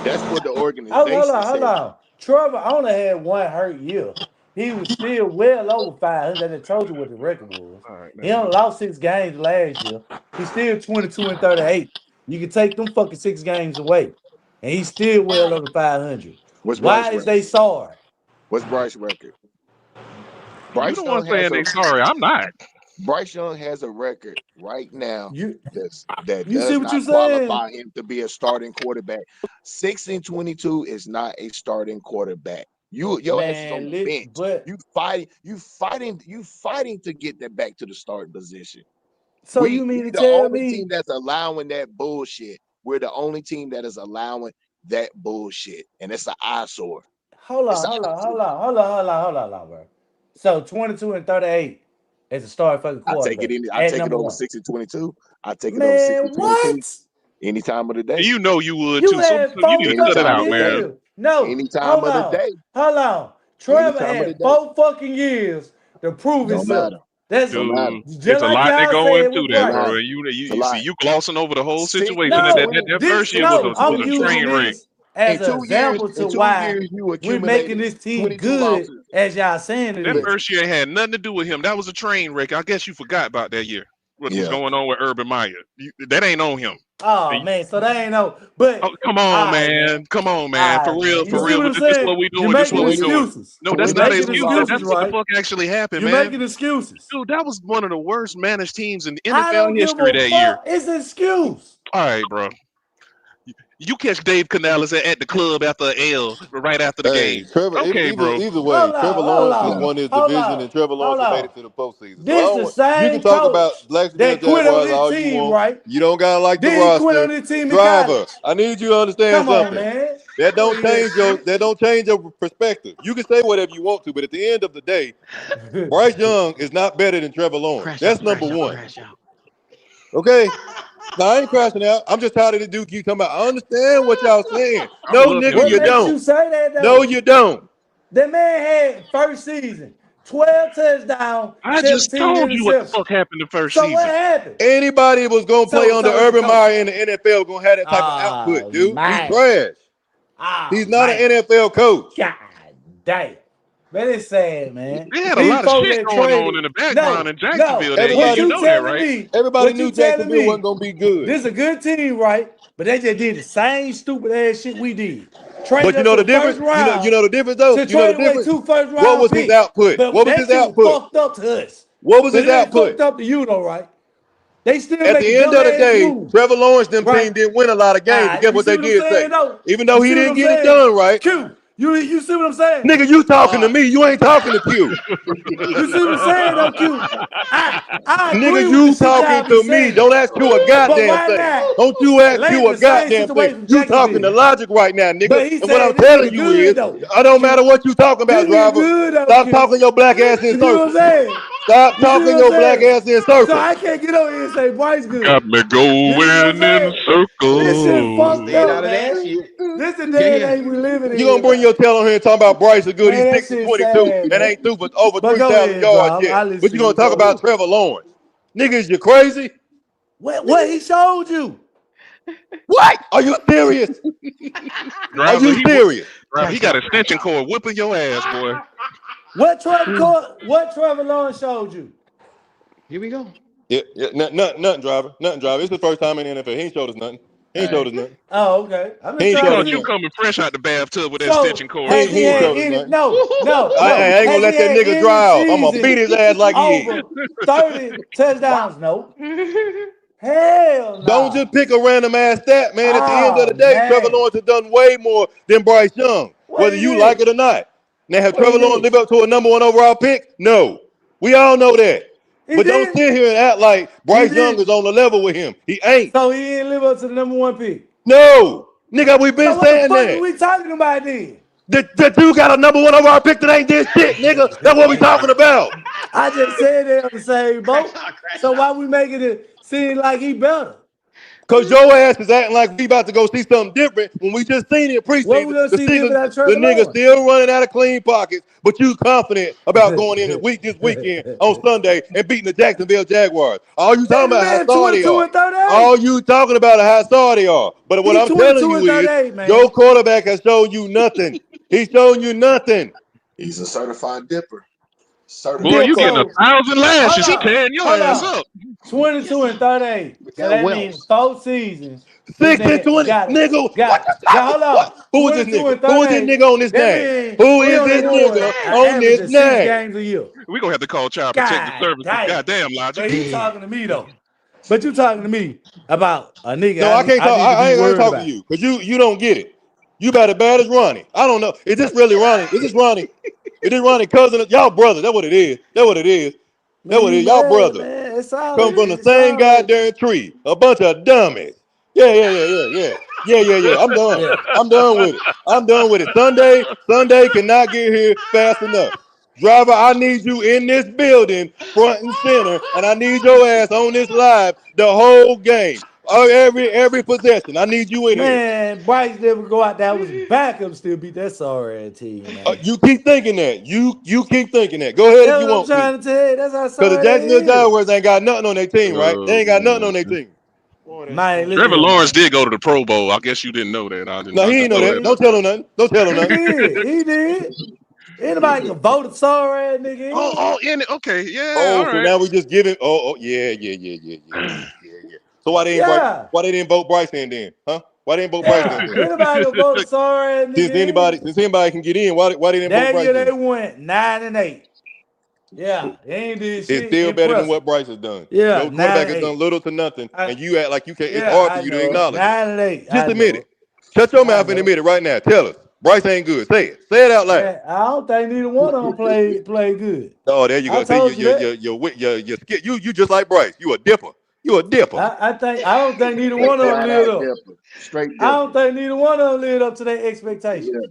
That's what the organization Hold on. Trevor only had one hurt year. He was still well over 500. I told you what the record was. Right, he only lost 6 games last year. He's still 22-38. You can take them fucking 6 games away, and he's still well over 500. Why is they sorry? What's Bryce's record? You the one saying they sorry. I'm not. Bryce Young has a record right now that you does see what not you saying? qualify him to be a starting quarterback. 6-22 is not a starting quarterback. Your ass is on the bench. But you fighting to get that back to the starting position. So you mean to the tell only me team that's allowing that bullshit? We're the only team that is allowing that bullshit, and it's an eyesore. Hold on, bro. So 22-38 is a start fucking quarterback. I take it over 6-22. I take it over 6-22. What? Any time of the day. You know you would You too. had So 4 you need to cut it out, man. No, any time of the day. Hold on. Trevor had 4 fucking years to prove himself. That's Dude, just it's a like lot that y'all go said into with that, Bryce. bro. You see, you glossing over the whole situation. No, that first year was I'm a using train wreck. this as an example to why we're making this team good, as y'all saying it That is. first year had nothing to do with him. That was a train wreck. I guess you forgot about that year. What was going on with Urban Meyer? That ain't on him. Oh man, so that ain't no. But come on, man. Come on, man. For real, for real. What This is what we doing. This is what we doing. No, that's not an excuse. That's what the fuck actually happened, man. You're making excuses. Dude, that was one of the worst managed teams in I don't NFL give history a that fuck. year. It's an excuse. All right, bro. You catch Dave Canales at the club after an L, right after the game. Trevor, Okay, bro. either way, Trevor Lawrence just won his division, and Trevor Lawrence has made it to the postseason. This So the same you can talk about Jacksonville Jaguars all you want. Right? You don't gotta like the Then quit on roster. this team in Driver, college. I need you to understand Come on, something. man. That don't change your perspective. You can say whatever you want to, but at the end of the day, Bryce Young is not better than Trevor Lawrence. That's number one. Okay. No, I ain't crashing out. I'm just tired of the dude keep talking about. I understand what y'all saying. No, nigga, you don't. You say that, though? No, you don't. That man had first season 12 touchdowns. I just told you what the fuck happened the first season. So what happened? Anybody was gonna play under Urban Meyer in the NFL gonna have that type of output, dude. Man. He's trash. He's not an NFL coach. God damn. Man, it's sad, man. They had a lot of shit going on in the background in Jacksonville. You know that, right? Everybody knew Jacksonville wasn't gonna be good. This is a good team, right? But they just did the same stupid ass shit we did. But you know the difference. You know the difference, though. You know the difference. What was his output? What was his output? Fucked up to us. What was his output? Fucked up to you, though, right? They still at the end of the day, Trevor Lawrence team didn't win a lot of games. But guess what they did say? Even though he didn't get it done right. Q, you see what I'm saying? Nigga, you talking to me. You ain't talking to Q. You see what I'm saying, though, Q? I Nigga, you talking to me. Don't ask you a goddamn thing. Don't you ask you a goddamn thing. You talking to logic right now, nigga. And what I'm telling you is, I don't matter what you talking about, driver. Stop talking your black ass in circles. Stop You see talking what I'm your black saying? ass in So circles. I can't get over here and say Bryce good. Got me You see what I'm going in saying? This shit circles. fucked Stayed up, out of that man. shit. This the Yeah, day and yeah. age we living in You gonna here, bring man. your tail on here and talk about Bryce is good? He's Man, that 6 for shit 22 sad, and man. ain't through for over But go 3,000 ahead, yards Bob. yet. I listen But you to you. gonna talk Go about ahead. Trevor Lawrence? Niggas, you crazy? What he showed you? What? Are you serious? Are Driver, you serious? he got extension cord whipping your ass, boy. What Trevor Lawrence showed you? Here we go. Yeah, nothing, driver. Nothing, driver. It's the first time in the NFL. He ain't showed us nothing. He ain't showed us nothing. Oh, okay. I'm He just ain't trying showed to us You see. nothing. coming fresh out the bathtub with that So extension cord. has he He ain't had showed us any? nothing. No. I ain't Has gonna he let that had nigga any dry out. I'm gonna beat season his ass like he is. over 30 touchdowns? No. Hell Don't no. just pick a random ass stat, man. At the end of the Oh day, Trevor man. Lawrence has done way more than Bryce Young, What whether he you like did? it or not. Now, have What he Trevor Lawrence did? lived up to a number 1 overall pick? No. We all know that. He But don't did. sit here and act like He Bryce Young did. is on the level with him. He ain't. So he didn't live up to the number 1 pick. No. Nigga, we've been So what the saying fuck are that. we talking about then? The dude got a number 1 overall pick that ain't this shit, nigga. That's what we talking about. I just said they on the same boat. So why we making it seem like he better? Cause your ass is acting like we about to go see something different when we just seen it in What we preseason. gonna see different out of The Trevor nigga Lawrence? still running out of clean pockets, but you confident about going in this weekend on Sunday and beating the Jacksonville Jaguars. All you talking Hey, the about how man sorry they 22 are. and 38. All you talking about is how sorry they are. But what He I'm telling 22 you and is 38, your man. quarterback has shown you nothing. He's shown you nothing. He's a certified dipper. Boy, Certified. you getting So 1,000 lashes. He hold tearing your ass on. up. 22 and 38. So Got that means Wells. 4 seasons. This 6 and nigga 20. got it. Nigga, what Got you now talking? hold on. What? Who is this 22 nigga? and Who is this 38. nigga on this That name? means Who he is only this won nigga an on average this of 6 name? games a year. We gonna have to call Child Protective God Services. damn. Goddamn, Logic. But he talking to me though. But you talking to me about a nigga No, I can't I talk. need to I be ain't worried talking to about. you because you don't get it. You about as bad as Ronnie. I don't know. Is this really Ronnie? Is this Ronnie? Is this Ronnie cousin? Y'all brothers. That's what it is. That's what it is. That's Man, what it you is. Y'all mad, brothers man. It's all come from the it's same all right. goddamn tree. A bunch of dummies. Yeah. I'm done. Yeah. I'm done with it. I'm done with it. Sunday cannot get here fast enough. Driver, I need you in this building, front and center, and I need your ass on this live the whole game. Every possession. I need you in here. Man, Bryce never go out there. I was backup still beat that sorry ass team, man. You keep thinking that. You keep thinking that. Go ahead if That's you what I'm want to. trying to tell you. That's how Because the sorry Jacksonville they is. Jaguars ain't got nothing on their team, right? They ain't got nothing on their team. Man, listen Trevor here, Lawrence man. did go to the Pro Bowl. I guess you didn't know that. No, I'll he just ain't know throw that. that out Don't tell him nothing. Don't tell him He nothing. did. He did. Anybody can vote a sorry ass nigga in. Okay, yeah, Oh, all so right. now we just giving. Yeah. So why Yeah. they didn't vote Bryce in then? Huh? Why they didn't vote Bryce in Yeah. then? Anybody can vote a sorry ass Since nigga in. anybody can get in, why they didn't vote That Bryce year they in? went 9-8. Yeah. They ain't did It's shit. still better than Impressive. what Bryce has done. Yeah, Your quarterback has 9-8. done little to nothing, and you act like you can. It's Yeah, hard for I you to know it. acknowledge it. 9-8. Just I admit know it. it. Shut your I mouth and know admit it right now. Tell us. Bryce ain't good. Say it. Say it out loud. Man, I don't think neither one of them play good. Oh, there you I go. See, told you that. you just like Bryce. You a dipper. You a dipper. I don't think neither Straight one of them flat lived out up. dipper. Straight I dipper. don't think neither one of them lived up to their expectations. Yeah.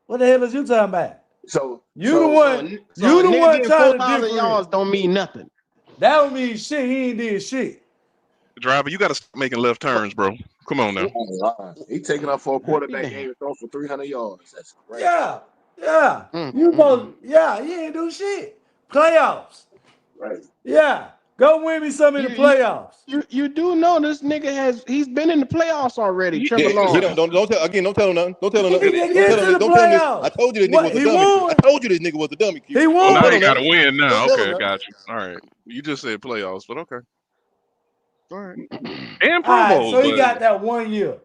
What the hell is you talking about? So You the one. So a You the nigga one getting trying to 4,000 different. yards don't mean nothing. That don't mean shit. He ain't did shit. Driver, you got to stop making left turns, bro. Come on now. He taking up for a Be quarterback damn. game and throwing for 300 yards. That's crazy. Yeah. You both. Yeah. You ain't do shit. Playoffs. Right. Yeah. Go win me some in the playoffs. You do know this nigga he's been in the playoffs already, Trevor He Lawrence. don't tell him nothing. Don't tell him He nothing. didn't Don't get tell to him this. the Don't tell him this. I playoffs. told you this nigga What? was a He dummy Q. I won. told you this nigga was a dummy Q. He Oh, Don't now tell he him got to nothing. win Don't now. tell him Okay, nothing. got you. All right. You just said playoffs, but okay. All right. And All Pro right. Bowls, So he but got that 1 year.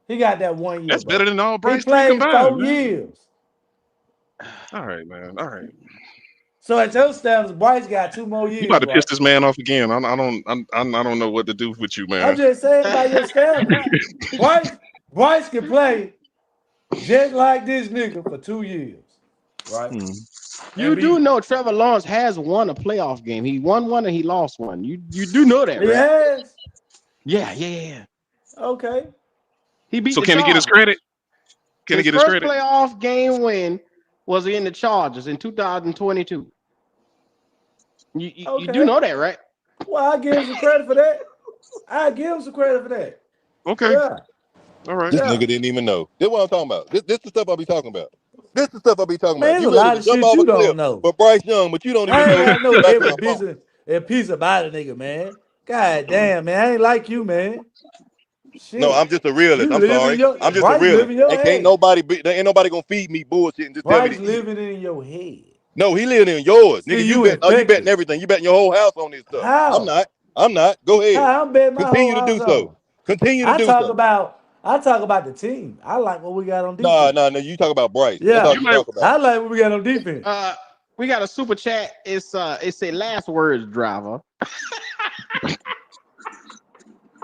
He got that 1 year, that's bro. better than all He Bryce three played combined, 4 man. years. All right, man. All right. So at your standards, Bryce got 2 more You about years, to piss right? this man off again. I don't know what to do with you, I'm man. just saying by your standards. Bryce can play just like this nigga for 2 years, right? You do know Trevor Lawrence has won a playoff game. He won one and he lost one. You do know that, He right? has? Yeah. Okay. He beat So the can he get his Chargers. credit? Can he His get his first credit? playoff game win was in the Chargers in 2022. You do know that, right? Well, I give him some credit for that. I give him some credit for that. Okay. Yeah. All right. This nigga didn't even know. This what I'm talking about. This the stuff I be talking about. This the stuff I be talking Man, about. there's You a ready lot to of jump shit off you a cliff don't know. for Bryce Young, but you don't even I ain't know gotta know the every background. piece about a nigga, man. God damn, man. I ain't like you, man. Shit. No, I'm just a realist. You I'm living sorry. your I'm just a Bryce realist. living your And can't head. nobody ain't nobody gonna feed me bullshit and just tell me Bryce to eat it. living in your head. No, he living in yours. See, Nigga, you you betting infected. everything. You betting your whole house on this stuff. How? I'm not. Go ahead. How I'm betting my Continue whole to house do so. on. Continue to I do talk so. about the team. I like what we got on defense. No, you talk about Bryce. Yeah, That's all you talk about. I like what we got on defense. We got a super chat. It's a last words driver.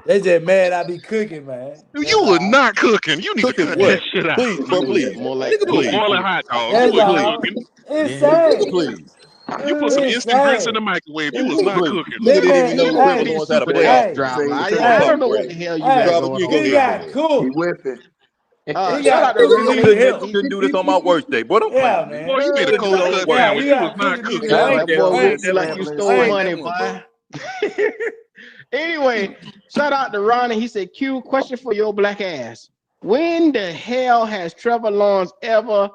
They just mad I be cooking, man. You were not cooking. You need to cut that shit out. Please, bro, please. More like You were boiling hot dogs. That's You wasn't all. cooking. It's sad. Please. You put some It's instant grits in sad. the microwave. You was not Please. cooking. Nigga didn't Man, even know You Trevor with these Lawrence had a super playoff. chat driver. I Talk don't know about what the hell you hey, got Travis, going you on. go he ahead, got go ahead. cooked. He Shout got out to cooked and Ronnie. needed help. Couldn't do this on my worst day. Boy, don't play Yeah, with me. man. Boy, you made a cold cut Yeah, sandwich. you You was got not cooked and needed I help. ain't That that boy one. whipped you That like one. you I stole ain't money, that one, bro. boy. Anyway, shout out to Ronnie. He said, Q, question for your black ass. When the hell has Trevor Lawrence ever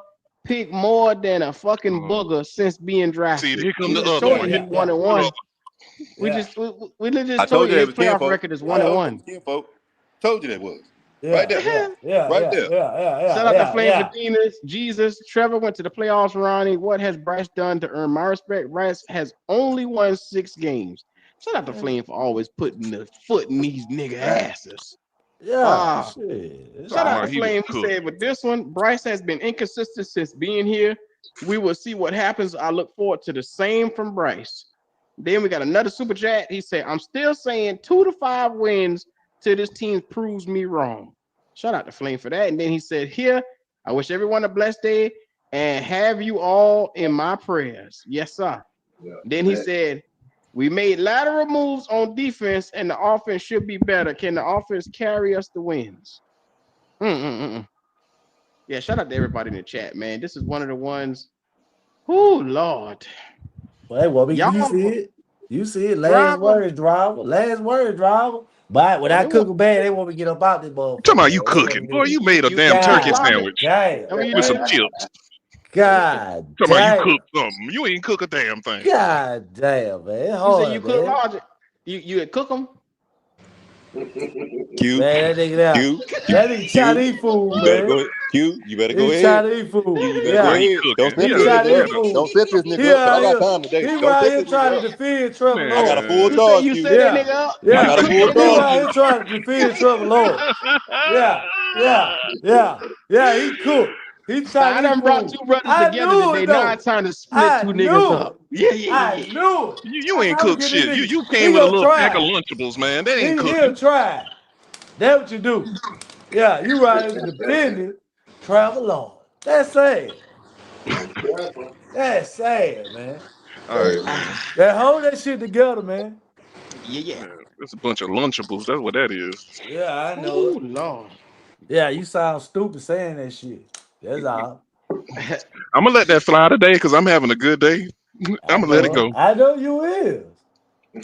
picked more than a fucking booger since being drafted? See, here come We the just other told one. you he's 1-1. We just I told told you you that his was playoff kinfolk. record is I told 1-1. you it was kinfolk. Told you that was. Yeah, Right there. Right there. Shout out to Flame Fatinas. Jesus. Trevor went to the playoffs, Ronnie. What has Bryce done to earn my respect? Bryce has only won 6 games. Shout out to Flame for always putting the foot in these nigga asses. Yeah, shit. Shout out to He was Flame. He cooked. said, with this one, Bryce has been inconsistent since being here. We will see what happens. I look forward to the same from Bryce. Then we got another super chat. He said, I'm still saying 2 to 5 wins till this team proves me wrong. Shout out to Flame for that. And then he said, here, I wish everyone a blessed day and have you all in my prayers. Yes, sir. Then he said, we made lateral moves on defense and the offense should be better. Can the offense carry us to wins? Yeah, shout out to everybody in the chat, man. This is one of the ones. Oh, Lord. Well, you see it. You see it. Last word, driver. But when I cook them bad, they want me to get up out this motherfucker. Talking about you cooking. Boy, you made a damn turkey sandwich with some chips. God Talking about you damn. cook something. You ain't cook a damn thing. God damn, man. You say you cook large. You cook them? Q. Man, that nigga there. That nigga Chinese food, You man. better go ahead. Q, you better go ahead. Chinese food. You better go ahead. Don't set this nigga up. Don't set this nigga up. 'Cause I got time today. He Don't right set here this trying nigga to up. defend Trevor Lawrence. I got a full You charge, say Q. that nigga up? I got a full He charge, right Q. here trying to defend Trevor Lawrence. Yeah, he cooked. He Chinese I done brought food. two brothers I together knew today. it, Now though. it's time to split two niggas up. Yeah. I knew it. You ain't cooked shit. You came He with a gonna little pack of try. Lunchables, man. That ain't He'll cooking. try. That's what you do. Yeah, you right here defending Trevor Lawrence. That's sad. That's sad, man. All right. That hold that shit together, man. Yeah. That's a bunch of Lunchables. That's what that is. Yeah, I know Oh, it. Lord. Yeah, you sound stupid saying that shit. That's all. I'm gonna let that fly today because I'm having a good day. I'm gonna let it go. I know you is.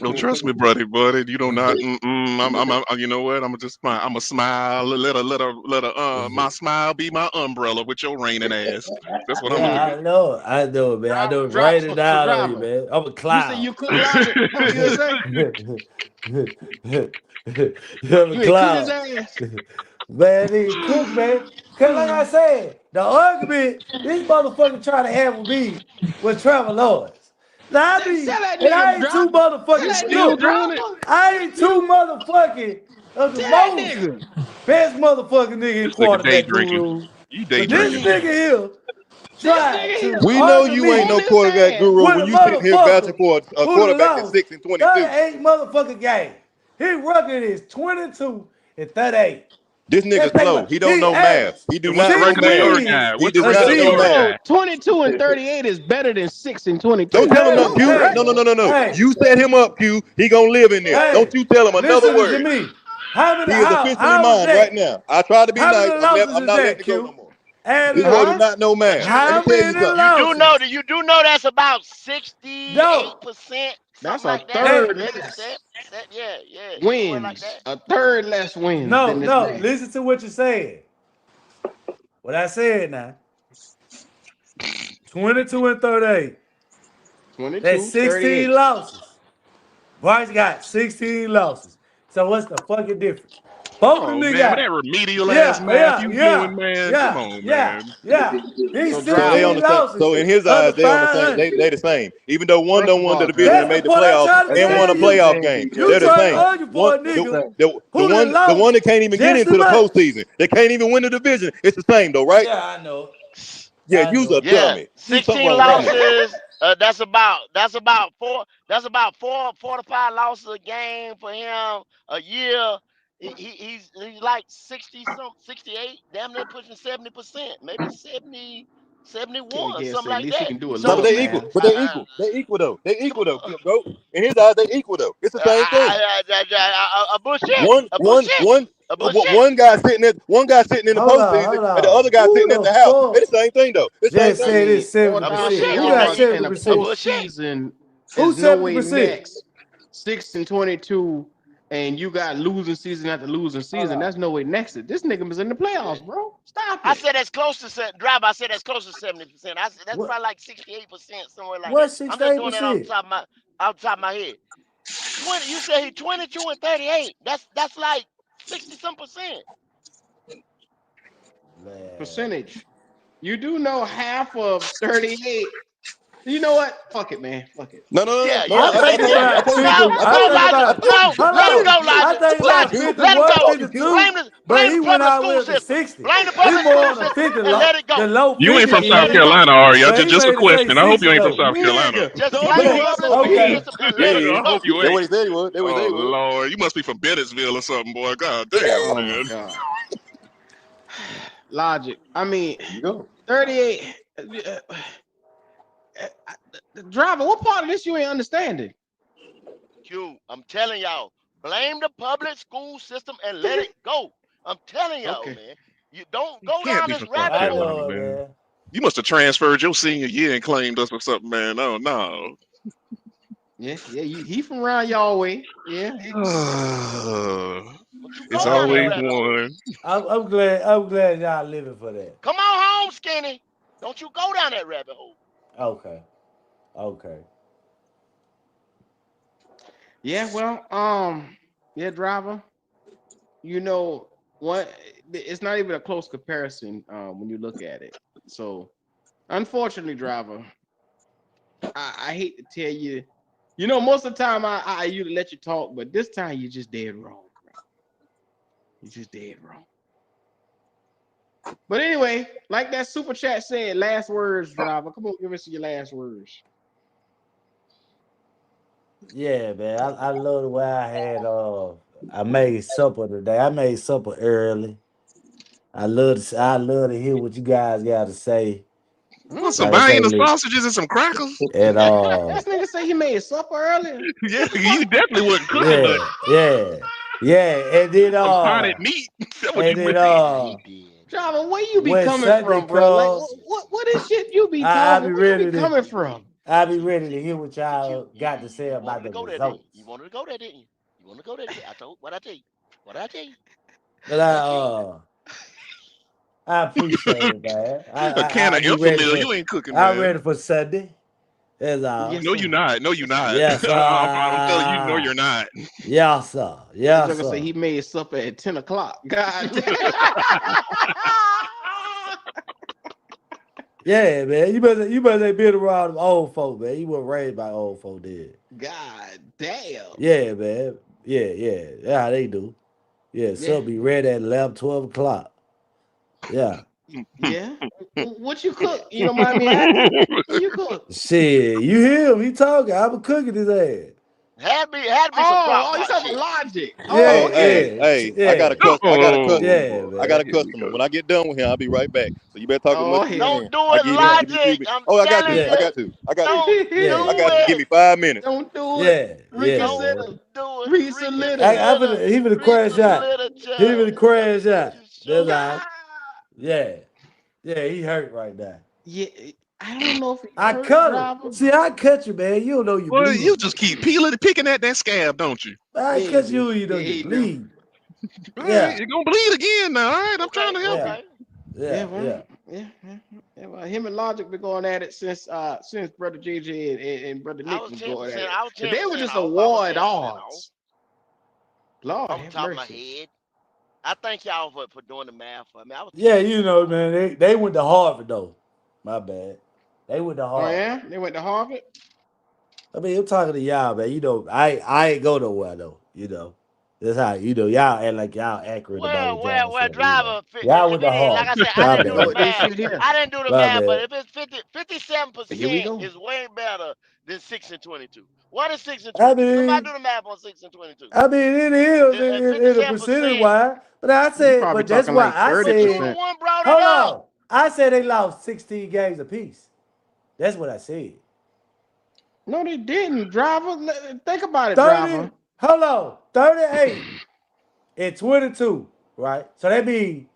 No, trust me, buddy. You don't not. You know what? I'm gonna just smile. I'm gonna smile. Let my smile be my umbrella with your raining ass. That's what I'm gonna I know it, man. I know it raining down on you, man. I'm a cloud. You say you cook logic. What you say? I'm a You ain't cook his cloud. ass. Man, nigga cook, man. Cause like I said, the argument this motherfucker trying to have with me with Trevor Lawrence. Now I mean, and I ain't too motherfucking look. I ain't too motherfucking of the most best motherfucking nigga in This nigga day quarterback drinking. guru. You day But this drinking. nigga here tried to We know argue you me ain't no quarterback guru with when a you sitting here vouching motherfucker for a who quarterback that's lost 6 and 22. 38 motherfucking games. His record is 22 and 38. This nigga slow. He don't know math. He do And what's not the know record of your math. guy? He What's the does record not of know your math. guy? 22 and 38 is better than 6 and 22. Don't tell him no, Q. Right? No. You set him up, Q. He gonna live in there. Don't you tell him another Listen to word. me. How many? He is officially How is mine that? right now. I try to be How nice. many losses I'm is not that, letting it go Q? no more. And This boy do look, not know But math. Let how me tell you many something. losses? you do know that's about 68%, No, That's something a like that. third Maybe less yeah, somewhere like wins. that. A third less wins than no, this no. man. Listen to what you're saying. What I said now. 22-38. 22, That's 16 38. losses. Bryce got 16 losses. So what's the fucking difference? Both of Oh them niggas man, with got. that remedial ass Yeah, math yeah, you yeah, doing, man. Come yeah, on, yeah, man. yeah. He's So So they on 16 driver. the same. So losses in his eyes, under they on the same. 500. They the same. Even though one First don't of won the all, division and That's the made driver. the point I'm playoffs trying to and won tell a you. playoff game, You they're the trying to same. argue for a nigga who done The lost one that can't even get just into as the much. postseason, they can't even win the division. It's the same though, right? Yeah, I know. Yeah, I you's a know. Yeah, dummy. You something 16 wrong with your Right. mind. losses. That's about four to five losses a game for him a year. He's like 60 some 68, damn near pushing 70%, maybe 70, Kenny 71, Gates something said at like least he that. can do a No, but little So they equal. math. But they equal. They equal though. They come equal though, on. bro. In his eyes, they equal though. It's the same thing. A bullshit. One, A one, bullshit. one. A bullshit. One guy sitting in the postseason, Hold and the other on. guy Who sitting at the the house. They fuck the same thing though. It's the same just I thing. said it's mean, all 70%? A time bullshit. Who y'all got are in a A 70%? bullshit. postseason Who's is no way 70%? next. 6-22, and you got losing season after losing season. That's no way next. This nigga was in the playoffs, bro. Stop I it. said that's close to driver. I said that's close to 70%. I said that's What? probably like 68%, somewhere like that. What's I'm just doing that 68%? off the top of my head. 20. You say he 22-38. That's like 60 some percent. Man. Percentage. You do know half of 38. You know what? Fuck it, man. Fuck it. No, no, no, no, Yeah, no. yeah, I I, I think maybe. told you. I Yeah. about told you 50. to. No, I I no, told you think to. Logic. I about. told you. No, I Hold let him told on. go, you. I Logic. think about Logic. You, 51, Let him go. you keep. 52. But Blame he the went public out school with the system. 60. Blame the He public more school on the system 50, and let it the go. low You ain't 50 from Just South let shit. it go. Carolina, are you? But he Just a made it say question. I hope you 60 ain't from though. South Carolina. Nigga, Just don't blame do the But us public over school okay. here. system and Yeah, let it he I is. hope go. you That's ain't. what he said he would. That's what he said Oh he would. Lord, you must be from Bennettsville or something, boy. God damn, Oh my man. God. Logic. I mean, There you go. 38. Driver, what part of this you ain't understanding? Q, I'm telling y'all, blame the public school system and let it go. I'm telling y'all, Okay. man. You don't You go can't down be this from South rabbit I hole. Carolina, know it, man. man. You must have transferred your senior year and claimed us or something, man. Oh no. Yeah, he from around y'all way. Yeah. Don't you It's go down that always Okay. rabbit hole. one. I'm glad. I'm glad y'all living for that. Come on home, Skinny. Don't you go down that rabbit hole. Okay. Okay. Yeah, well, yeah, driver. You know what? It's not even a close comparison when you look at it. So, unfortunately, driver, I hate to tell you. You know, most of the time I usually let you talk, but this time you're just dead wrong, bro. You're just dead wrong. But anyway, like that super chat said, last words, driver. Come on, give us your last words. Yeah, man. I love the way I made supper today. I made supper early. I love to hear what you guys got to say. Put some Like I say, Vienna sausages and some crackers. and This nigga say he made supper earlier. Yeah, you definitely wasn't cooking nothing. yeah, and then Some potted meat. That's what you and then made. Yeah, he did. Driver, where you be when coming Sunday from, bro? Like, comes, what is shit you be I talking? be Where you be ready to coming from? hear what See, Q, y'all got to say you wanted about to the go there, didn't you? results. You wanted to go there, didn't you? You wanted to go there, didn't you? What I tell you? What I tell you? But What I tell you? I appreciate it, man. A can I of be ready Infamil. for You ain't cooking, I'm man. ready for Sunday. That's all. Yes, No, you sir. not. No, you Yes, sir. not. Yes, I'm telling you, no, sir. you're not. Yes, sir. That Yes, joker say sir. he made supper at 10 o'clock. God damn. Yeah, man. You better be around them old folk, man. You weren't raised by old folk, did. God damn. Yeah, man. Yeah. Yeah, how they do. Yeah, Yeah. so be ready at 11, 12 o'clock. Yeah. Yeah. What you cook? You don't mind me asking? What you cook? Shit, you hear him? He talking. I'm cooking his ass. had to be some crock You pot talking shit. Logic. Yeah, Oh, Oh, okay. I got yeah. a customer. Yeah, I got a man. Here we customer. go. When I get done with him, I'll be right back. So you better talk as much Oh, as you hell. can. Don't do I it, give you a few Logic. minutes. I'm Oh, I got telling to. Yeah. I you. got to. I got to. Don't Yeah. I do got to. Give it. me 5 minutes. Don't do it. Yeah. Yeah, Reconsider. man. Don't do it. Reconsider. He finna crash out. Reconsider, He child. finna crash I'm out. just That's showing. all. Yeah. Yeah, he hurt right now. Yeah, I don't know if he I hurt cut Driver. him. See, I cut you, man. You don't know you Well, bleed. you just keep picking at that scab, don't you? I Yeah, cut he you, do. you know Yeah, you he do. bleed. All Yeah. right, you're gonna bleed again now. All right, I'm trying to help you. Yeah. Yeah, Yeah. well, yeah. Well, him and Logic been going at it since Brother JJ and Brother I Nick was was 10%. going at it. I was 10% They were just off. I was award 10% off. odds. Lord Off the have top of my mercy. head. I thank y'all for doing the math for me. I was Yeah, you know, man. They went to Harvard though. My bad. They went to Oh Harvard. yeah, they went to Harvard. I mean, I'm talking to y'all, man. You know, I ain't go nowhere though. You know, that's how y'all act like y'all accurate about what y'all saying. Driver, Y'all if went it to is, like Harvard. I said, My I didn't do the bad. This math. shit here. I didn't do the My math, but bad. if it's 57% is way better than 6 and 22. What is 6 and I 22? Somebody mean, do the math on 6 and 22. it is in a percentage 57%. wise, but I You said, probably but that's talking why like I 30%. You the said, one brought it hold up. on. I said they lost 16 games apiece. That's what I said. No, they didn't. Driver, think about it, 30, Driver. hold on, 38 and 22, right? So that means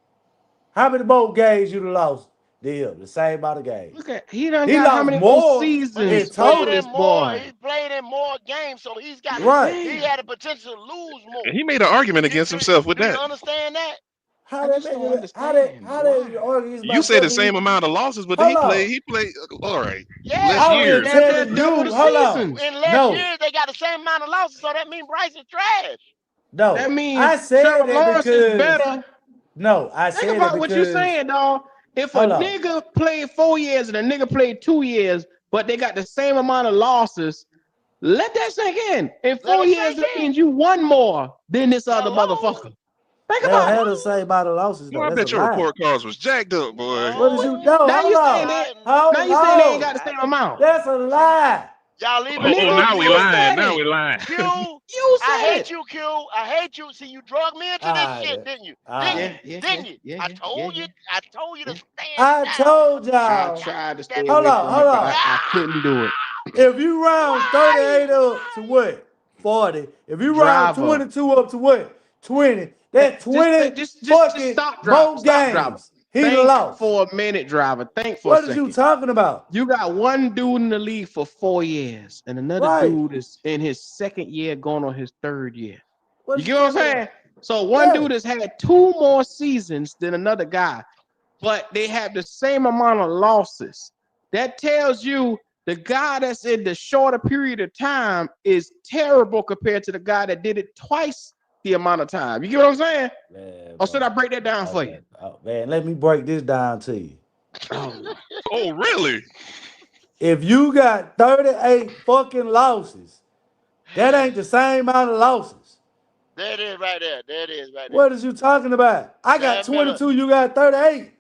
how many more games you done lost than him? The same amount of games. Look at he done He got how lost many more more But seasons he's in over played total. this in more. boy. He's played in more games, so he's got. Right. He had a potential to lose more. And he made an argument against himself with Do you that. understand that? How I they just make don't it? understand How why. they argue You about say the something? same amount of losses, but Hold on. he played all right. Yeah, Less I so was years. Damn near telling double you. the Hold on. seasons. in less No, years they got the same amount of losses, so that means Bryce is trash. no. That I means said Trevor that Lawrence is because better. no, I Think said that about what you're because saying, dog. If a hold on. nigga played 4 years and a nigga played 2 years, but they got the same amount of losses, let that sink in. In Let 4 it years, sink that in. means you won more than this other Hello? motherfucker. Think They don't about it. have the same amount of losses Boy, though. I That's a bet your lie. report cards was jacked up, boy. What did you? No, Now hold you saying on. they Hold now you saying they ain't on. got the same amount. That's a lie. Y'all leave it. Nigga, Now we you lying. said Now it. we lying. Q, You I said hate it. you, Q. I hate you. See, you drug me into this shit, didn't you? Didn't you? Didn't you? I told you. I told you to stand I down. told I y'all. tried to stay Hold away on, from hold it, but on. I couldn't do it. If you round 38 up to what? 40. If you round Driver. 22 up to what? 20. That's 20 Just fucking stop, driver. more Stop, driver. games. He done Think lost. for a minute, driver. Think for What a is you second. talking about? You got one dude in the league for 4 years, and another Right. dude is in his second year, going on his third year. What You is get what I'm talking saying? about? So one Yeah. dude has had 2 more seasons than another guy, but they have the same amount of losses. That tells you the guy that's in the shorter period of time is terrible compared to the guy that did it twice the amount of time. You get what I'm saying? Man, Or should I break that down for you? Oh, man, let me break this down to you. Oh, really? If you got 38 fucking losses, that ain't the same amount of losses. There it is right there. There it is right there. What is you talking about? I got 22, you got 38.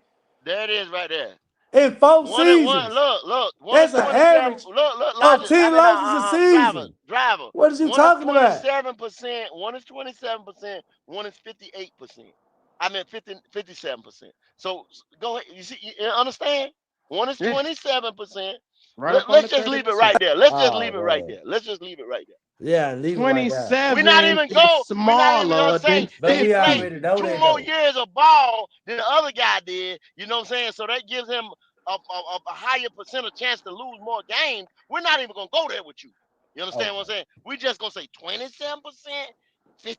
There it is right there. In 4 One and seasons. one. Look. One That's is an 27. average Look. of Logic. 10 losses a season. Driver. What is you One is talking about? 27%. One is 27%. One is 58%. I mean 57%. So go ahead. You see, you understand? One is 27%. Let's just leave it right there. Let's just leave it right there. Let's just leave it right there. Yeah, leave it right there. 27 We're not even is gonna smaller say than But he we 50. already played know 2 that more though. years of ball than the other guy did. You know what I'm saying? So that gives him a higher percentage chance to lose more games. We're not even gonna go there with you. You understand what I'm saying? We're just gonna say 27%, 57%.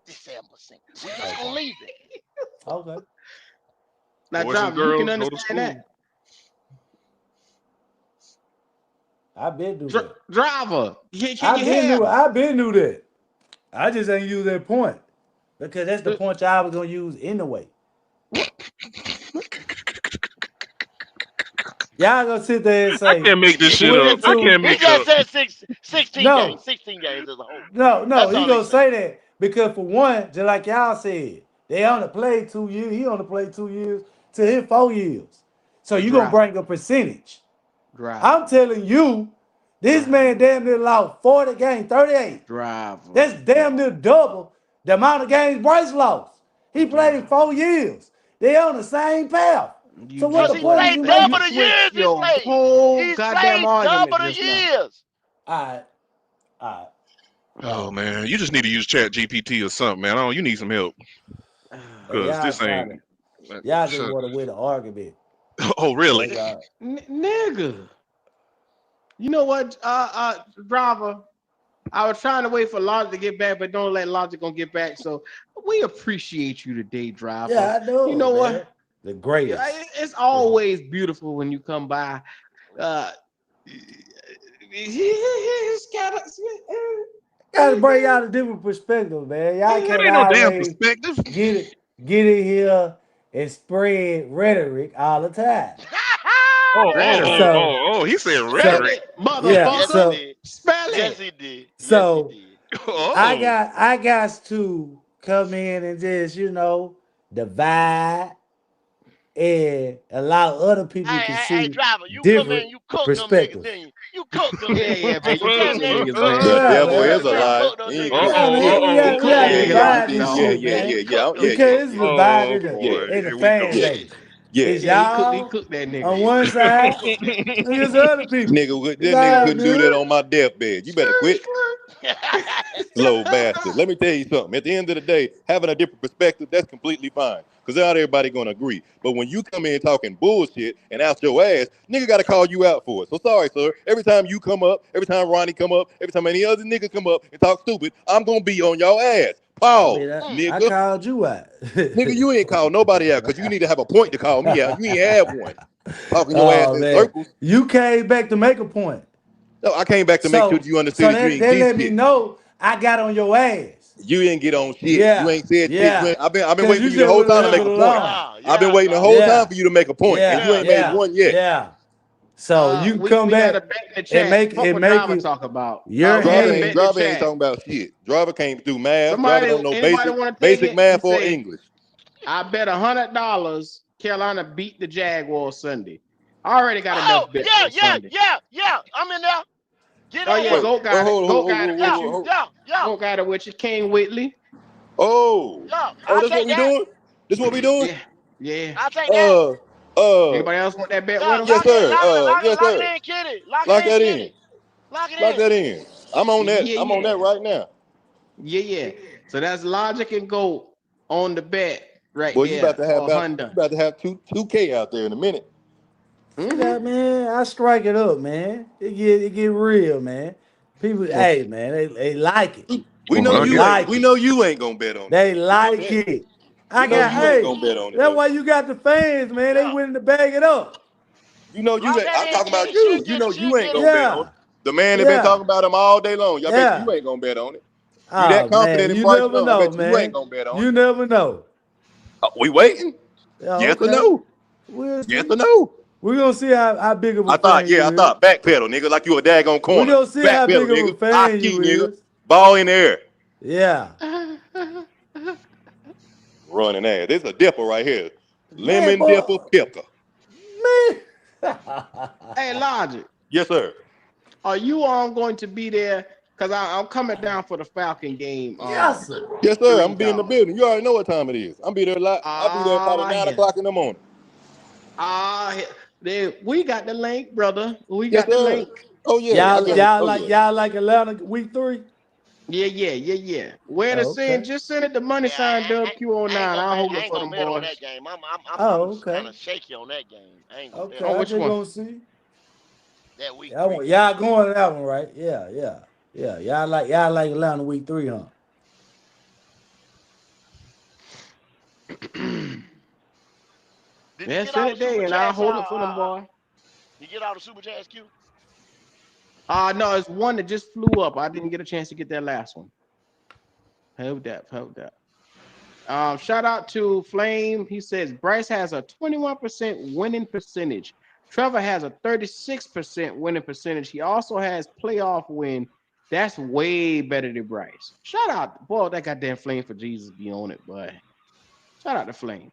We're just gonna leave it. Okay. Now, Boys and driver, you can girls go to understand school. that. I've been through that. Driver, can I've you been have through that. I just ain't use that point. Because that's the point y'all was gonna use anyway. Y'all gonna sit there and say I can't make this shit up. I can't He make it just up. said 16 No. games. 16 games as a whole. No, That's he all gonna he said. say that because for one, just like y'all said, they only played 2 years. He only played 2 years to his 4 years. So you gonna bring a percentage. I'm telling you, this man damn near lost 40 games, 38. That's damn near double the amount of games Bryce lost. He played 4 years. They on the same path. So what the He point is played you double making? the years he played. He's goddamn played argument double the just now. years. All right. Oh man, you just need to use Chat GPT or something, man. You need some help. Hey, Cause y'all this trying ain't. to, y'all just want to win an argument. Oh, really? Nigga. You know what, driver? I was trying to wait for Logic to get back, but don't let Logic gonna get back. So we appreciate you today, driver. Yeah, I know. You know man. what? The greatest. It's always beautiful when you come by. Gotta bring y'all a different perspective, man. Y'all That can't ain't no damn always perspective. get in here and spread rhetoric all the time. Rhetoric. Oh, he said Spell rhetoric. it, Yeah, Yes, he motherfucker. so did. Spell Yes, it. he did. Yes, he so did. I Oh. got to come in and just, divide and allow other people to Hey, see driver, you come in, different you cook them niggas, perspectives. didn't you? You cooked them Yeah, niggas. yeah, Hey, man. You tell cook them them niggas, niggas, cook man. them. The Yeah, devil You is man. a you lie. cooked them He ain't niggas. cooked Yeah, shit. man, He we cooked Yeah, that gotta yeah, nigga yeah, divide out, this yeah, dog. shit, yeah, Yeah, yeah, man. you yeah, cooked them yeah, Because yeah, niggas. it's Oh divided boy, in the here we fan go. yeah, base. yeah. It's Yeah, he y'all cooked that on nigga. one side and it's other people. It's That nigga all couldn't do that good. on my deathbed. You better quit. Yeah. Slow bastard. Let me tell you something. At the end of the day, having a different perspective, that's completely fine. Because not everybody gonna agree. But when you come in talking bullshit and out your ass, nigga gotta call you out for it. So sorry, sir. Every time you come up, every time Ronnie come up, every time any other nigga come up and talk stupid, I'm gonna be on your ass. I Pause, mean, I nigga. called you out. Nigga, you ain't call nobody out because you need to have a point to call me out. You ain't have one. Talking your ass Oh in man, circles. you came back to make a point. No, I came back to make sure So, that you so understood that you that ain't they G let me shit. know I got on your ass. You didn't get on shit. You Yeah, ain't said shit. yeah. I've been Cause waiting for you you the just whole would have time to left make it a point. alone. Yeah, I've been yeah, waiting the dog. whole time Yeah, for you to make a point, and yeah, you ain't made yeah, one yet. yeah. So you can come We got a back bet in the and chat. What would make driver it talk about? your We got a hand. bet in the Driver ain't chat. talking about shit. Driver can't do math. Driver Somebody, don't know anybody basic want to take basic it? He math or said, English. I bet $100 Carolina beat the Jaguars Sunday. I already got Oh, enough bets yeah, for yeah, Sunday. yeah, yeah. I'm in there. Get Oh on yeah, here. Wait, Goat got it. hold, Goat hold, got it hold, hold, with Yeah, you. hold. yeah, yeah, Goat got it with you. King Whitley. Oh, yeah. oh, I'll that's what take we that. doing. This what we doing. Yeah, yeah. I'll take that. Uh, uh, Anybody else want that bet Yeah, with him? yes lock it, sir. lock it, lock it, Yes lock it sir. in, kitty. Lock it Lock in, that in. kitty. Lock it Lock in. that in. I'm on that. Yeah, I'm on yeah, that right now. yeah. So that's Logic and Goat on the bet right Boy, you about there to have for about you Honda. about to have two K out there in a minute. See that, man? I strike it up, man. It get real, man. People, hey, man, they like it. We know They you ain't. like We it. know you ain't gonna bet on it. They We know like that. it. We I know got, you ain't hey, gonna bet on it that's though. why you got the fans, man. They Yeah. willing to bag it up. You know you Lock ain't. that I'm in, talking about kitty. She'll you. You get know it. She'll you ain't get it. gonna bet on Yeah, it. The man have been yeah, talking about him all day long. I bet you yeah. ain't gonna bet on it. You that Oh, man, confident in you Bryce never Young? I know, bet you ain't man. gonna bet on it. You never know. We waiting. Yeah, Yes or okay. no? We'll Yes see. or no? We're gonna see how big of a I thought. fan Yeah, I you is. thought backpedal, nigga, like you a daggone We're corner. gonna see how Backpedal, big of a nigga. I fan ski, you nigga. is. Ball in the air. Yeah. Running ass. This is a dipper right here. Man, Lemon boy, dipper picker. man. Hey, Logic, Yes, sir. are you all going to be there? Cause I'm coming down for the Falcon game. Yes, sir. Yes, sir. I'm 3 gonna be in the dog. building. You already know what time it is. I'll be there a lot. I'll be there about Ah, at 9 yeah. o'clock in the morning. We got the link, brother. We Yes, got the sir. link. Oh yeah. I Y'all, got it. y'all Oh like yeah. y'all like Atlanta week 3? Yeah. Where to Oh, send? okay. Just send it to money Yeah, sign WQ09. I'll hold I it ain't for gonna them bet on boys. that game. I'm Oh, kind okay. of shaky on that game. I ain't gonna bet Okay. Oh, on I which that just one? gonna see. that week That 3 one, game. y'all going to that one, right? Yeah. Y'all like Atlanta week 3, huh? Did you Yeah, get send all the it there, super and I'll chats? hold it for them boys. You get all the super chats, Q? No, it's one that just flew up. I didn't get a chance to get that last one. Hold that. Shout out to Flame. He says Bryce has a 21% winning percentage. Trevor has a 36% winning percentage. He also has playoff win. That's way better than Bryce. Shout out, boy, that goddamn Flame for Jesus be on it, boy. Shout out to Flame.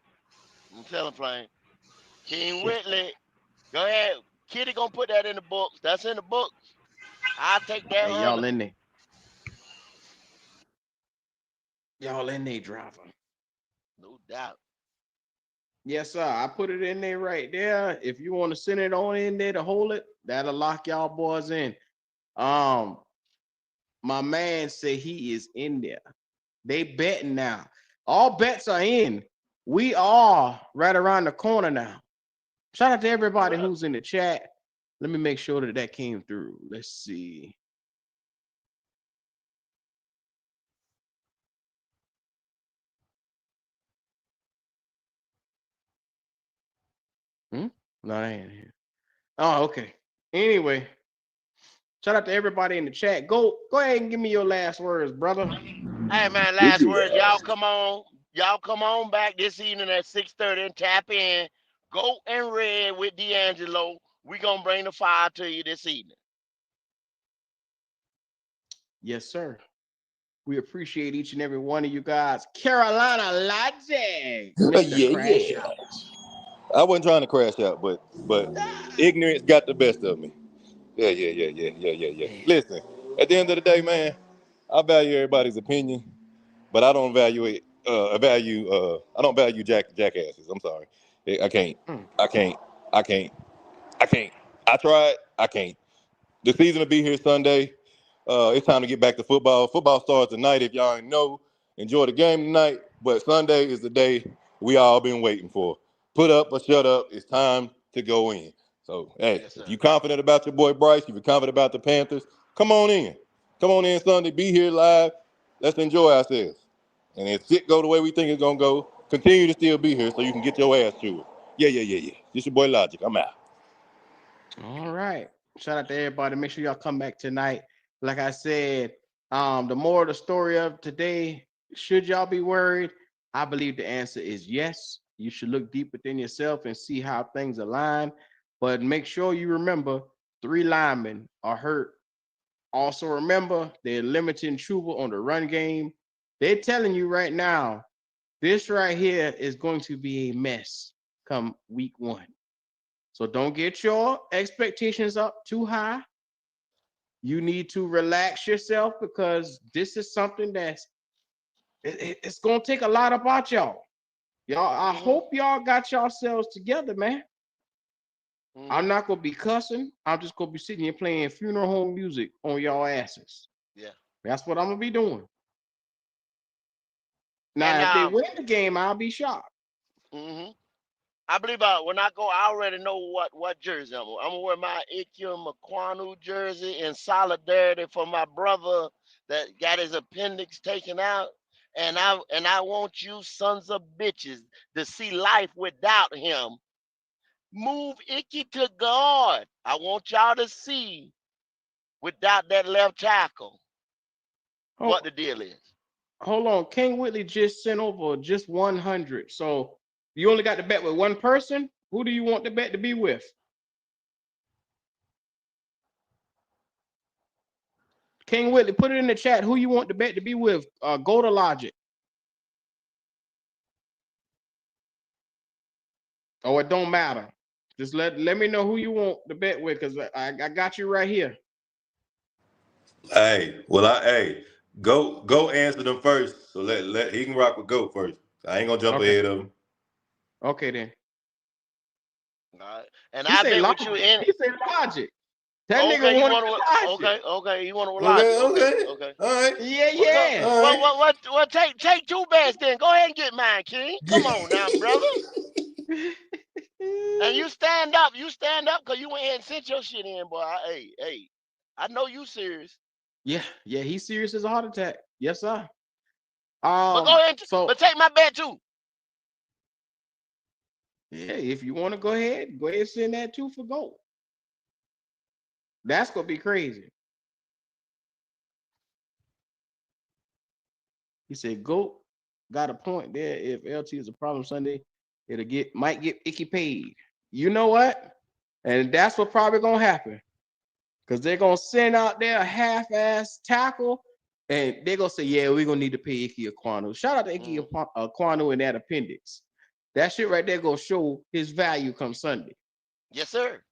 I'm telling Flame. King Whitley, go ahead. Kitty gonna put that in the books. That's in the books. I'll take that Hey, y'all 100. in there. Y'all in there, driver. No doubt. Yes, sir. I put it in there right there. If you want to send it on in there to hold it, that'll lock y'all boys in. My man said he is in there. They betting now. All bets are in. We are right around the corner now. Shout out to everybody who's in the chat. Let me make sure that came through. Let's see. No, I ain't here. Oh, okay. Anyway, shout out to everybody in the chat. Go ahead and give me your last words, brother. Hey man, last words. Y'all come on back this evening at 6:30 and tap in. Go and Red with D'Angelo. We gonna bring the fire to you this evening. Yes, sir. We appreciate each and every one of you guys. Carolina Logic, Mr. Crash Out. I wasn't trying to crash out, but ignorance got the best of me. Yeah. Listen, at the end of the day, man, I value everybody's opinion, but I don't value jackasses. I'm sorry. I can't. I tried. I can't. The season will be here Sunday. It's time to get back to football. Football starts tonight. If y'all ain't know, enjoy the game tonight. But Sunday is the day we all been waiting for. Put up or shut up. It's time to go in. So, hey, if you're confident about your boy Bryce, if you're confident about the Panthers, come on in. Come on in Sunday. Be here live. Let's enjoy ourselves. And if shit go the way we think it's going to go, continue to still be here so you can get your ass to it. Yeah. This your boy Logic. I'm out. All right. Shout out to everybody. Make sure y'all come back tonight. Like I said, the more of the story of today, should y'all be worried? I believe the answer is yes. You should look deep within yourself and see how things align. But make sure you remember 3 linemen are hurt. Also remember they're limiting Chuba on the run game. They're telling you right now, this right here is going to be a mess come week 1. So don't get your expectations up too high. You need to relax yourself because this is something that's it's gonna take a lot about y'all. I hope y'all got yourselves together, man. I'm not gonna be cussing. I'm just gonna be sitting here playing funeral home music on y'all asses. Yeah. That's what I'm gonna be doing. Now, And if they win the game, I'll be shocked. I believe when I go, I already know what jersey I'm gonna wear. My Ike Makwanu jersey in solidarity for my brother that got his appendix taken out. And I want you sons of bitches to see life without him. Move Icky to guard. I want y'all to see without that left tackle what the deal is. Hold on. King Whitley just sent over just 100. So you only got to bet with one person? Who do you want the bet to be with? King Whitley, put it in the chat. Who you want the bet to be with? Go to Logic. Oh, it don't matter. Just let me know who you want the bet with, because I got you right here. Go answer them first. So let he can rock with Go first. I ain't gonna jump ahead of him. Okay then. All right. And He I said bet Logic. with you in. He said Logic. That Okay, nigga you wanted want Logic. okay, you want to Logic. Okay. All right. Yeah. Well, take 2 bets then. Go ahead and get mine, King. Come on now, brother. And you stand up because you went ahead and sent your shit in, boy. Hey, I know you serious. Yeah, he's serious as a heart attack. Yes, sir. But go ahead, but take my bet too. Yeah, if you want to go ahead and send that 2 for gold. That's gonna be crazy. He said, "Goat got a point there. If LT is a problem Sunday, might get Icky paid. You know what? And that's what probably gonna happen, because they're gonna send out there a half-ass tackle, and they're gonna say, "Yeah, we're gonna need to pay Icky Aquanu." Shout out to Icky Aquanu and that appendix. That shit right there gonna show his value come Sunday. Yes, sir.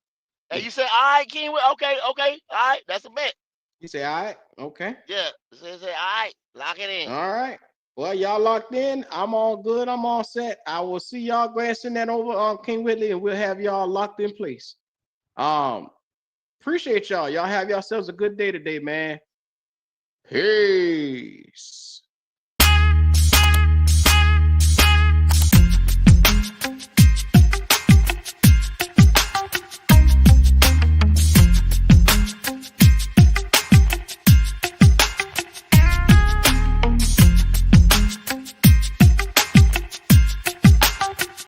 And you say, all right, King. Okay, all right, that's a bet. You say, all right, okay. Yeah, say, all right, lock it in. All right. Well, y'all locked in. I'm all good. I'm all set. I will see y'all. Go ahead and send that over on King Whitley, and we'll have y'all locked in place. Appreciate y'all. Y'all have yourselves a good day today, man. Peace.